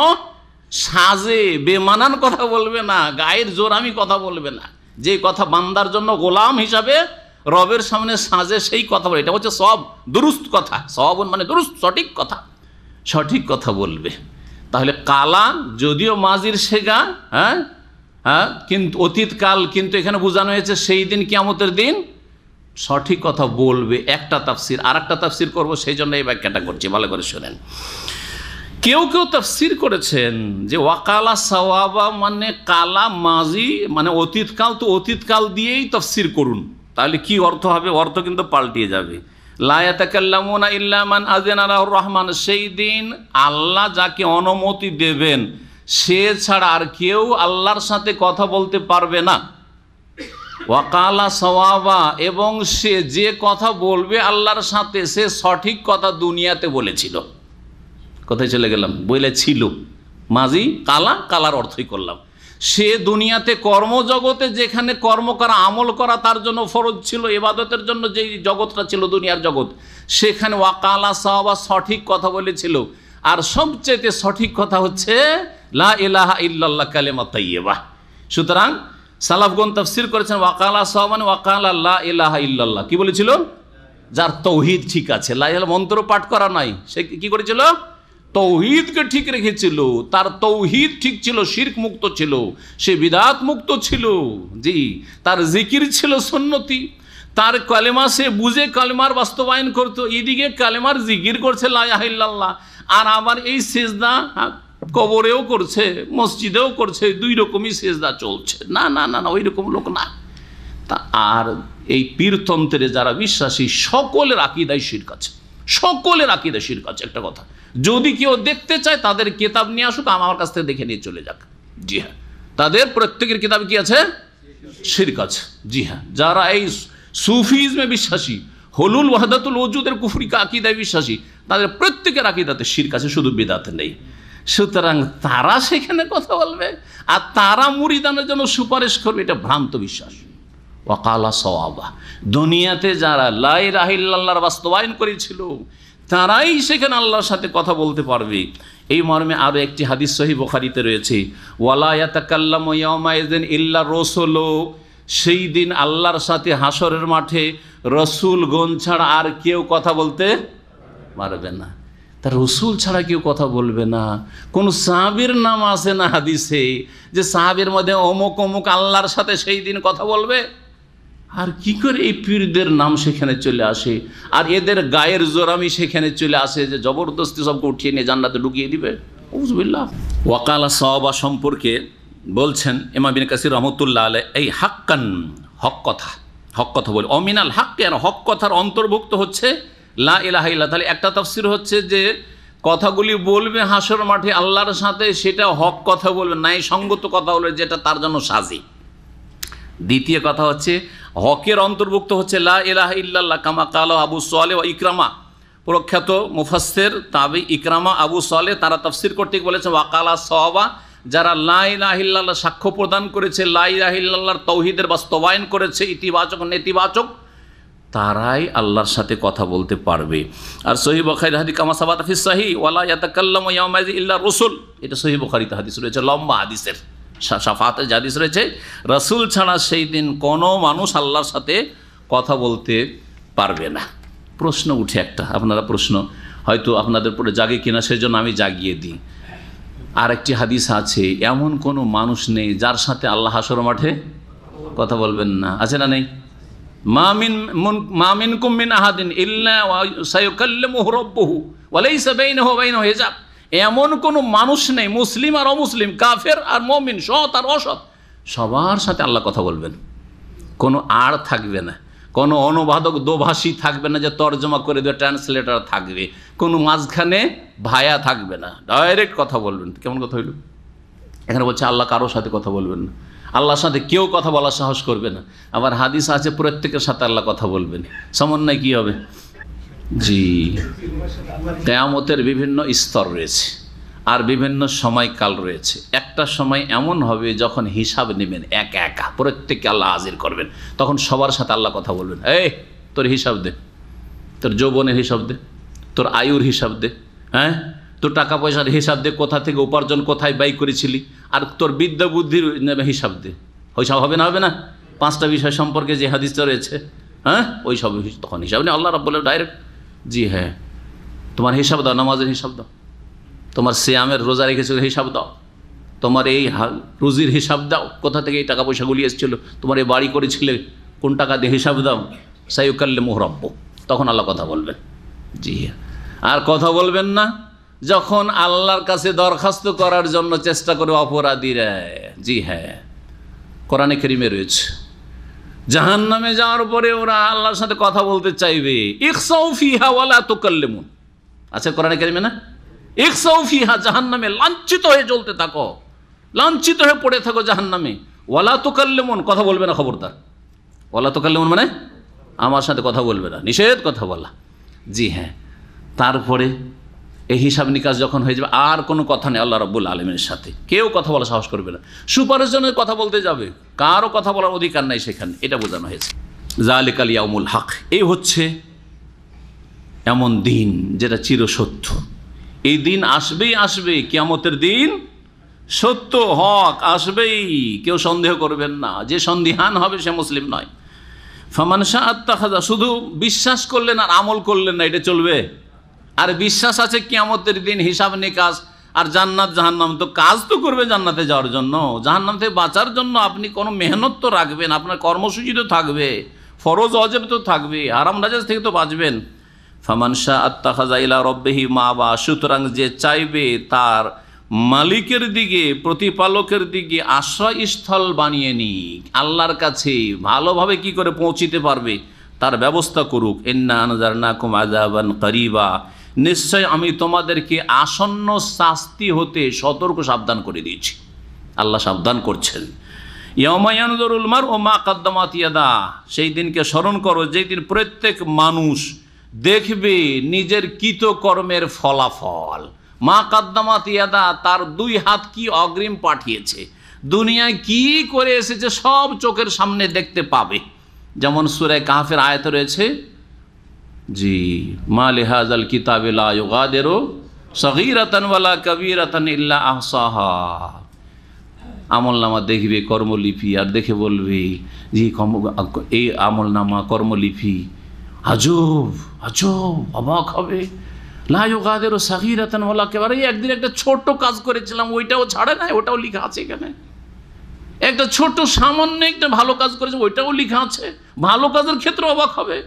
সাজে, বেমানান কথা বলবে না, গায়ের জোরামি কথা বলবে না, যে কথা বান্দার জন্য গোলাম হিসাবে রবের সামনে সাজে সেই কথা বলে, এটা হচ্ছে সব দুরুস্ত কথা। সব মানে দুরুস্ত, সঠিক কথা, সঠিক কথা বলবে। তাহলে কালা যদিও মাজির সেগা, হ্যাঁ হ্যাঁ, কিন্তু অতীতকাল, কিন্তু এখানে বোঝানো হয়েছে সেই দিন, কিয়ামতের দিন সঠিক কথা বলবে। একটা তাফসির। আর একটা তাফসির করবো, সেই জন্য এই ব্যাখ্যাটা করছি, ভালো করে শোনেন। কেউ কেউ তাফসির করেছেন যে ওয়াকালা সাওয়াবা মানে কালা মাজি মানে অতীতকাল, তো অতীতকাল দিয়েই তাফসির করুন, তাহলে কি অর্থ হবে? অর্থ কিন্তু পাল্টিয়ে যাবে। লা ইয়াতাকাল্লামুনা ইল্লা মান আযানা লাহুর রহমান, সেই দিন আল্লাহ যাকে অনুমতি দেবেন সে ছাড়া আর কেউ আল্লাহর সাথে কথা বলতে পারবে না। ওয়াকালা সাওয়াবা, এবং সে যে কথা বলবে আল্লাহর সাথে সে সঠিক কথা দুনিয়াতে বলেছিল। কোথায় চলে গেলাম? বলেছিল মাজি, কালা, কালার অর্থই করলাম। সে দুনিয়াতে কর্মজগতে যেখানে কর্ম করা, আমল করা তার জন্য ফরজ ছিল, ইবাদতের জন্য যেই জগৎটা ছিল দুনিয়ার জগৎ, সেখানে ওয়াকালা সাওয়াবা সঠিক কথা বলেছিল। আর সবচেয়ে সঠিক কথা হচ্ছে লা ইলাহা ইল্লাল্লাহ কালিমা তাইয়্যিবা। সুতরাং সালাফগণ তাফসীর করেছেন ওয়াকালা সাওয়াবা মানে ওয়াকালা লা ইলাহা ইল্লাল্লাহ, কি বলেছিল? যার তৌহিদ ঠিক আছে, লা ইলাহা মন্ত্র পাঠ করা নাই, সে কি করেছিল? তৌহিদকে ঠিক রেখেছিল, তার তৌহিদ ঠিক ছিল, শিরক মুক্ত ছিল, সে বিদআত মুক্ত ছিল। জি, তার জিকির ছিল সুন্নতি, তার কালেমা সে বুঝে কালেমার বাস্তবায়ন করতো, এদিকে কালেমার জিকির করছে লা ইলাহা ইল্লাল্লাহ, আর আবার এই সিজদা কবরেও করছে, মসজিদেও করছে, দুই রকমই সিজদা চলছে। না না না না, ওই রকম লোক না। তা আর এই পীরতন্ত্রে যারা বিশ্বাসী সকলের আকীদায় শিরক আছে, সকলের আকীদায় শিরক আছে। একটা কথা, যদি কেউ দেখতে চায় তাদের কিতাব নিয়ে আসুক, আমার কাছ থেকে দেখে নিয়ে চলে যাক। জি হ্যাঁ, তাদের প্রত্যেকের কিতাবে কি আছে? শিরক আছে। জি হ্যাঁ, যারা এই সুফিজমে বিশ্বাসী, হলুল ওয়াহদাতুল ওজুদের কুফরি আকীদায় বিশ্বাসী, তাদের প্রত্যেকের আকীদাতে শিরক আছে, শুধু বিদআতে নেই। সুতরাং তারা সেখানে কথা বলবে আর তারা মুরিদানের জন্য সুপারিশ করবে, এটা ভ্রান্ত বিশ্বাস। ওয়াকালা সাওয়াবা, দুনিয়াতে যারা লা ইলাহা ইল্লাল্লাহর বাস্তবায়ন করেছিল তারাই সেখানে আল্লাহর সাথে কথা বলতে পারবে। এই মর্মে আরও একটি হাদিস সহিহ বুখারীতে রয়েছে, ওয়ালা ইয়াতাকাল্লামু ইয়াওমাইযিন ইল্লা রাসূল, সেই দিন আল্লাহর সাথে হাসরের মাঠে রসুলগণ ছাড়া আর কেউ কথা বলতে পারবে না। তার রসুল ছাড়া কেউ কথা বলবে না। কোন সাহাবীর নাম আছে না হাদিসে যে সাহাবীর মধ্যে অমুক অমুক আল্লাহর সাথে সেই দিন কথা বলবে? আর কি করে এই পীরদের নাম সেখানে চলে আসে, আর এদের গায়ের জোরামি সেখানে চলে আসে যে জবরদস্তি সবকে উঠিয়ে নিয়ে জান্নাতে ঢুকিয়ে দিবে? উযবিল্লাহ। ওয়াকালা সাওয়াবা সম্পর্কে বলছেন ইমাম ইবনে কাসির রাহমাতুল্লাহ আলাইহি, এই হাক্কান, হক কথা, হক কথা বলে, অমিনাল হক, আর হক কথার অন্তর্ভুক্ত হচ্ছে লা ইলাহা ইল্লাল্লাহ। তাহলে একটা তাফসীর হচ্ছে যে কথাগুলি বলবে হাসর মাঠে আল্লাহর সাথে, সেটা হক কথা বলবে, ন্যায় সঙ্গত কথা বলবে, যেটা তার জন্য সাজি। দ্বিতীয় কথা হচ্ছে হকের অন্তর্ভুক্ত হচ্ছে লা ইলাহা ইল্লাল্লাহ, কামা কালা আবু সালেহ ও ইকরামা, প্রখ্যাত মুফাসসির তাবি ইকরামা আবু সালেহ, তারা তাফসীর করতে বলেছে ওয়াকালা সাওয়াবা, যারা লা ইলাহা ইল্লাল্লাহ সাক্ষ্য প্রদান করেছে, লা ইলাহা ইল্লাল্লাহর তৌহিদের বাস্তবায়ন করেছে, ইতিবাচক নেতিবাচক, তারাই আল্লাহর সাথে কথা বলতে পারবে। আর সহিহ বুখারী হাদিস কামা সাবাতা ফিস সহিহ ওয়ালা ইয়াতাকাল্লামু ইয়াওমাইযিন ইল্লা রাসূল, এটা সহিহ বুখারীতে হাদিস রয়েছে, লম্বা হাদিসের শাফাতে হাদিস রয়েছে, রাসূল ছাড়া সেই দিন কোনো মানুষ আল্লাহর সাথে কথা বলতে পারবে না। প্রশ্ন উঠে একটা, আপনারা প্রশ্ন হয়তো আপনাদের পরে জাগে কিনা সেজন্য আমি জাগিয়ে দিই। আর একটি হাদিস আছে, এমন কোনো মানুষ নেই যার সাথে আল্লাহ হাসর মাঠে কথা বলবেন না, আছে না নেই? মা মিনকুম মিন আহাদিন ইল্লা সায়ুকাল্লিমুহু রাব্বুহু ওয়া লাইসা বাইনাহু ওয়া বাইনাহু হিজাব, এমন কোনো মানুষ নেই, মুসলিম আর অমুসলিম, কাফের আর মুমিন, সৎ আর অসৎ, সবার সাথে আল্লাহ কথা বলবেন। কোনো আড় থাকবে না, কোনো অনুবাদক দোভাষী থাকবে না যে তর্জমা করে দেবে, ট্রান্সলেটর থাকবে, কোনো মাঝখানে ভায়া থাকবে না, ডাইরেক্ট কথা বলবেন। কেমন কথা হইল? এখানে বলছে আল্লাহ কারোর সাথে কথা বলবেন না, আল্লাহর সাথে কেউ কথা বলার সাহস করবে না। আবার হাদিস আছে প্রত্যেকের সাথে আল্লাহ কথা বলবেন, সমন্বয় কি হবে? জি, কিয়ামতের বিভিন্ন স্তর রয়েছে আর বিভিন্ন সময়কাল রয়েছে। একটা সময় এমন হবে যখন হিসাব নেবেন একা একা, প্রত্যেককে আল্লাহ হাজির করবেন, তখন সবার সাথে আল্লাহ কথা বলবেন, এই তোর হিসাব দে, তোর যৌবনের হিসাব দে, তোর আয়ুর হিসাব দে, হ্যাঁ, তোর টাকা পয়সার হিসাব দে, কোথা থেকে উপার্জন কোথায় ব্যয় করেছিলি, আর তোর বিদ্যা বুদ্ধির হিসাব দে। ওইসব হবে না? হবে না? 5টা বিষয় সম্পর্কে যে হাদিসটা রয়েছে, হ্যাঁ, ওই সব তখন হিসাব নেই। আল্লাহ রাব্বুল ডাইরেক্ট, জি হ্যাঁ, তোমার হিসাব দাও, নামাজের হিসাব দাও, তোমার সিয়ামের রোজা রেখেছিল হিসাব দাও, তোমার এই রুজির হিসাব দাও, কোথা থেকে এই টাকা পয়সাগুলি এসেছিল, তোমার এই বাড়ি করেছিলে কোন টাকা দিয়ে হিসাব দাও। সাইয়ুকাল্লিমুহু রাব্বুহু, তখন আল্লাহ কথা বলবেন। জি, আর কথা বলবেন না যখন আল্লাহর কাছে দরখাস্ত করার জন্য চেষ্টা করে অপরাধীরা। জি হ্যাঁ, কোরআনে কারীমে রয়েছে, জাহান্নামে যাওয়ার পরে ওরা আল্লাহর সাথে কথা বলতে চাইবে, ইখসাউ ফিহা ওয়ালা তুকাল্লিমুন। আচ্ছা, কোরআনে কারীমে না, ইখসাউ ফিহা, জাহান্নামে লাঞ্ছিত হয়ে চলতে থাকো, লাঞ্ছিত হয়ে পড়ে থাকো জাহান্নামে, ওয়ালা তুকাল্লিমুন, কথা বলবে না, খবরদার। ওয়ালা তুকাল্লিমুন মানে আমার সাথে কথা বলবে না, নিষেধ কথা বলা। জি হ্যাঁ, তারপরে এই হিসাব নিকাশ যখন হয়ে যাবে আর কোনো কথা নেই আল্লাহ রাব্বুল আলামিনের সাথে, কেউ কথা বলা সাহস করবে না। সুপারিশ জন্য কথা বলতে যাবে, কারও কথা বলার অধিকার নাই সেখানে, এটা বোঝানো হয়েছে। যালিকাল ইয়াউমুল হক, এই হচ্ছে এমন দিন যেটা চিরসত্য। এই দিন আসবেই আসবে, কিয়ামতের দিন সত্য হক আসবেই, কেউ সন্দেহ করবেন না। যে সন্দিহান হবে সে মুসলিম নয়। ফামান শাআ আত্তাখাযা, শুধু বিশ্বাস করলেন আর আমল করলেন না, এটা চলবে? আর বিশ্বাস আছে কিয়ামতের দিন, হিসাব নিকাশ আর জান্নাত জাহান্নাম, তো কাজ তো করবে জান্নাতে যাওয়ার জন্য, জাহান্নাম থেকে বাঁচার জন্য আপনি কোনো মেহনত তো রাখবেন, আপনার কর্মসূচি তো থাকবে, ফরজ ওয়াজিব তো থাকবে, হারাম নাজায়েজ থেকে তো বাঁচবেন। ফামান শাআ আত্তাখাযা ইলা রাব্বিহি মাআবা, সুতরাং যে চাইবে তার মালিকের দিকে, প্রতিপালকের দিকে আশ্রয়স্থল বানিয়ে নিক, আল্লাহর কাছে ভালোভাবে কি করে পৌঁছিতে পারবে তার ব্যবস্থা করুক। ইন্না আনজারনাকুম আযাবান করিবা, নিশ্চয় আমি তোমাদেরকে আসন্ন শাস্তি হতে সতর্ক সাবধান করে দিয়েছি। আল্লাহ সাবধান করছেন। ইয়াউমা ইয়ানজুরুল মারউ মা কদ্দামাত ইয়াদা, সেই দিনকে স্মরণ করো যেই দিন প্রত্যেক মানুষ দেখবে নিজের কৃতকর্মের ফলাফল। মা কদ্দামাত ইয়াদা, তার 2 হাত কি অগ্রিম পাঠিয়েছে, দুনিয়ায় কি করে এসেছে সব চোখের সামনে দেখতে পাবে। যেমন সূরা কাহফের আয়াত রয়েছে, জি, মা লিহাযাল কিতাবি লা ইউগাদিরু সগীরাতান ওয়ালা কাবীরাতান ইল্লা আহসাহা। আমলনামা দেখবে, কর্মলিপি, আর দেখে বলবে জি এই আমলনামা কর্মলিপি আজব আজব, অবাক হবে। লা ইউগাদিরু সগীরাতান ওয়ালা কাবীরা, একদিন একটা ছোট কাজ করেছিলাম, ওইটাও ছাড়ে না, ওটাও লেখা আছে এখানে। একটা ছোট সামান্য একটা ভালো কাজ করেছে, ওইটাও লেখা আছে। ভালো কাজের ক্ষেত্রে অবাক হবে।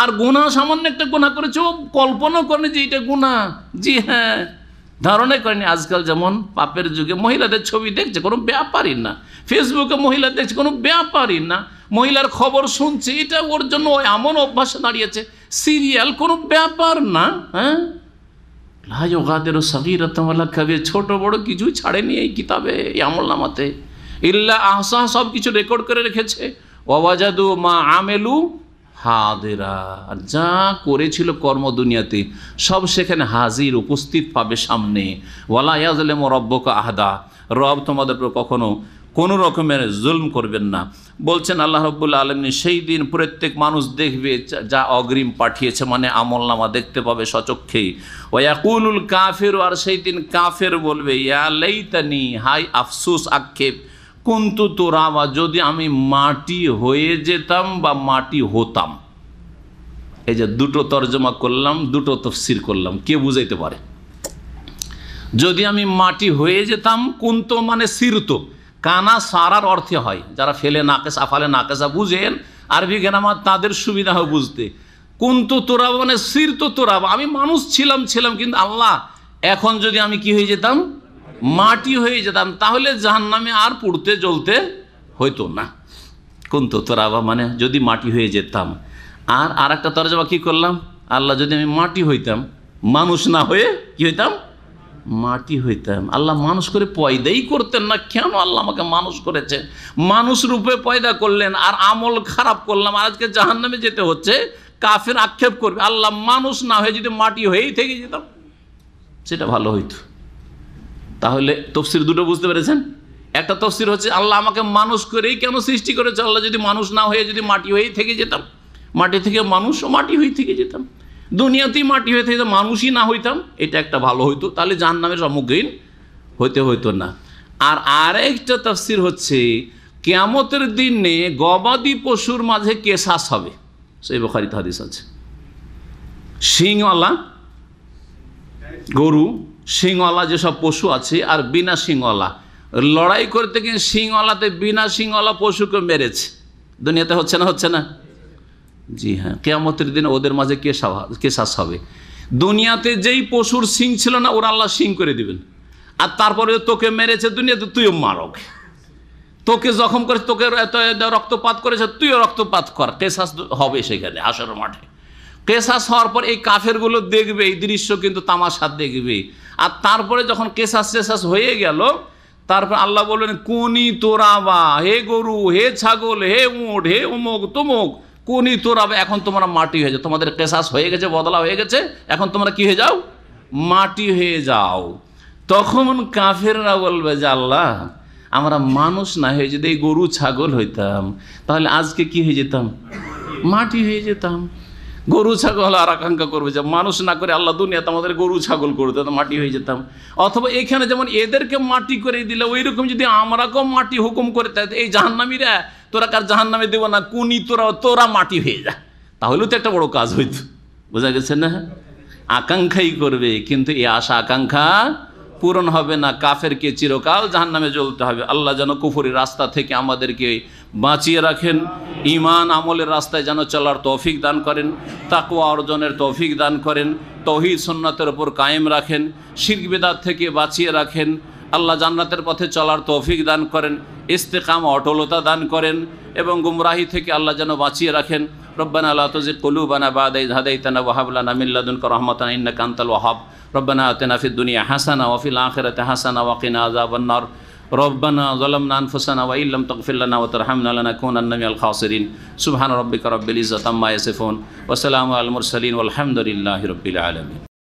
আর গুনাহ, সামান্য একটা গুনাহ করেছে, ও কল্পনাও করেনি যে এটা গুনাহ। জি হ্যাঁ, ধারণা করেনি। আজকাল যেমন পাপের যুগে মহিলাদের ছবি দেখছে, কোনো ব্যাপারই না। ফেসবুকে মহিলা দেখছে, কোনো ব্যাপারই না। মহিলার খবর শুনছে, এটা ওর জন্য ওই এমন অভ্যাসে দাঁড়িয়েছে। সিরিয়াল কোনো ব্যাপার না। হ্যাঁ, লা ইউগাদিরু সগীরাতান ওয়ালা কাবীরা, ছোট বড় কিছুই ছাড়েনি এই কিতাবে, এই আমলনামাতে। ইল্লা আহসাহা, সব কিছু রেকর্ড করে রেখেছে। ওয়াজাদু মা আমেলু হাদিরা, আর যা করেছিল কর্ম দুনিয়াতে সব সেখানে হাজির, উপস্থিত পাবে সামনে। ওয়ালা ইয়াজলিমু রাব্বুকা আহাদা, রব তোমাদের উপর কখনো কোনো রকমের জুলম করবেন না। বলছেন আল্লাহ রাব্বুল আলামিন, সেই দিন প্রত্যেক মানুষ দেখবে যা অগ্রিম পাঠিয়েছে, মানে আমলনামা দেখতে পাবে সচক্ষেই। ওয়া ইয়াকুলুল কাফিরু, আর সেই দিন কাফের বলবে, ইয়া লাইতানি, হাই আফসোস, আক্ষেপ, কুনতু তুরাবা, যদি আমি মাটি হয়ে যেতাম বা মাটি হতাম। এই যে দুটো তর্জমা করলাম, দুটো তাফসীর করলাম, কে বুঝাইতে পারে? যদি আমি মাটি হয়ে যেতাম, কুনতু মানে সিরতো, কানা সারার অর্থে হয়। যারা ফেলে নাকেস আফালে নাকেসা বুঝেন আরবি গ্রামার, তাদের সুবিধা হয় বুঝতে। কুনতু তুরাবা মানে সিরতো তুরাবা, আমি মানুষ ছিলাম, কিন্তু আল্লাহ এখন যদি আমি কি হয়ে যেতাম, মাটি হয়ে যেতাম, তাহলে জাহান্নামে আর পুড়তে জ্বলতে হইতো না। কুনতু তুরাবা মানে যদি মাটি হয়ে যেতাম। আর একটা তরজমা কি করলাম, আল্লাহ যদি আমি মাটি হইতাম, মানুষ না হয়ে কি হইতাম, মাটি হইতাম। আল্লাহ মানুষ করে পয়দাই করতেন না, কেন আল্লাহ আমাকে মানুষ করেছে? মানুষ রূপে পয়দা করলেন, আর আমল খারাপ করলাম, আর আজকে জাহান্নামে যেতে হচ্ছে। কাফের আক্ষেপ করবে, আল্লাহ মানুষ না হয়ে যদি মাটি হয়েই থেকে যেতাম, সেটা ভালো হইতো। তাহলে তাফসীর দুটো বুঝতে পেরেছেন? একটা তাফসীর হচ্ছে আল্লাহ আমাকে মানুষ করেই কেন সৃষ্টি করেছে, আল্লাহ যদি মানুষ না হয়ে যদি মাটি হয়েই থেকে যেতাম, মাটি থেকে মানুষ ও মাটি হয়ে থেকে যেতাম। দুনিয়াতেই মাটি হয়ে থাকতো, মানুষই না হইতাম, এটা একটা ভালো হইতো, তাহলে জাহান্নামের সম্মুখীন হইতে হইতো না। আর আরেকটা তাফসীর হচ্ছে কিয়ামতের দিনে গবাদি পশুর মাঝে কেসাস হবে, সেই বুখারীতে হাদিস আছে। শিংওয়ালা গরু, শিংওয়ালা যেসব পশু আছে আর বিনা শিংওয়ালা, লড়াই করতে গিয়ে শিংওয়ালাতে বিনা শিংওয়ালা পশুকে মেরেছে। দুনিয়াতে হচ্ছে না? হচ্ছে না? জি হ্যাঁ, কিয়ামতের দিনে ওদের মাঝে কেসাস হবে। দুনিয়াতে যেই পশুর শিং ছিল না, ওরা আল্লাহ শিং করে দিবেন। আর তারপরে তোকে মেরেছে দুনিয়াতে, তুইও মারক। তোকে জখম করেছে, তোকে রক্তপাত করেছে, তুইও রক্তপাত কর। কেসাস হবে সেখানে হাশরের মাঠে। কেসাস হওয়ার পর এই কাফেরগুলো দেখবে, এই দৃশ্য কিন্তু তামাশা দেখবে। আর তারপরে যখন কেসাস হয়ে গেল, তারপর আল্লাহ বললেন কুনি তোরাবা, হে গরু, হে ছাগল, হে উট, হে উমুক তুমুক, কুনি তোরাবা, এখন তোমরা মাটি হয়ে যাও। তোমাদের কেসাস হয়ে গেছে, বদলা হয়ে গেছে, এখন তোমরা কি হয়ে যাও? মাটি হয়ে যাও। তখন কাফেররা বলবে যে আল্লাহ, আমরা মানুষ না হয়ে যদি এই গরু ছাগল হইতাম, তাহলে আজকে কি হয়ে যেতাম? মাটি হয়ে যেতাম। গরু ছাগল আর আকাঙ্ক্ষা করবে যে মানুষ না করে আল্লাহ দুনিয়াতে আমাদের গরু ছাগল করতে, মাটি হয়ে যেতাম। অথবা এখানে যেমন এদেরকে মাটি করে দিলে, ওই রকম যদি আমরাকেও মাটি হুকুম করে, এই জাহান্নামীরা, তোরা কার জাহান্নামে দেবো না, কুনি তোরা মাটি হয়ে যা, তাহলেও তো একটা বড় কাজ হইতো। বোঝা গেছে না? আকাঙ্ক্ষাই করবে, কিন্তু এই আশা আকাঙ্ক্ষা পূরণ হবে না। কাফেরকে চিরকাল জাহান্নামে জ্বলতে হবে। আল্লাহ যেন কুফরের রাস্তা থেকে আমাদেরকে বাঁচিয়ে রাখেন, ঈমান আমলের রাস্তায় যেন চলার তৌফিক দান করেন, তাকওয়া অর্জনের তৌফিক দান করেন, তাওহীদ সুন্নাতের উপর কায়েম রাখেন, শিরক বিদআত থেকে বাঁচিয়ে রাখেন। আল্লাহ জান্নাতের পথে চলার তৌফিক দান করেন, ইস্তেকামা অটলতা দান করেন, এবং গুমরাহি থেকে আল্লাহ যেন বাঁচিয়ে রাখেন। রব্বানা লা তুযিগ কুলুবানা বা'দা ইয হাদাইতানা ওয়া হাব লানা মিন লাদুনকা রাহমাতান ইন্নাকা আনতাল ওয়াহ্হাব। রব্বানা আতিনা ফিদ দুনিয়া হাসানা ওয়া ফিল আখিরাতি হাসানা ওয়া কিনা আযাবান নার। রব্বানা যালামনা আনফুসানা ওয়া ইল্লাম তাগফির লানা ওয়া তারহামনা লানাকুনান্না মিনাল খাসিরিন। সুবহানা রাব্বিকা রাব্বিল ইজ্জাতি আম্মা ইয়াসিফুন ওয়া সালামুন আলাল মুরসালিন ওয়াল হামদুলিল্লাহি রাব্বিল আলামিন।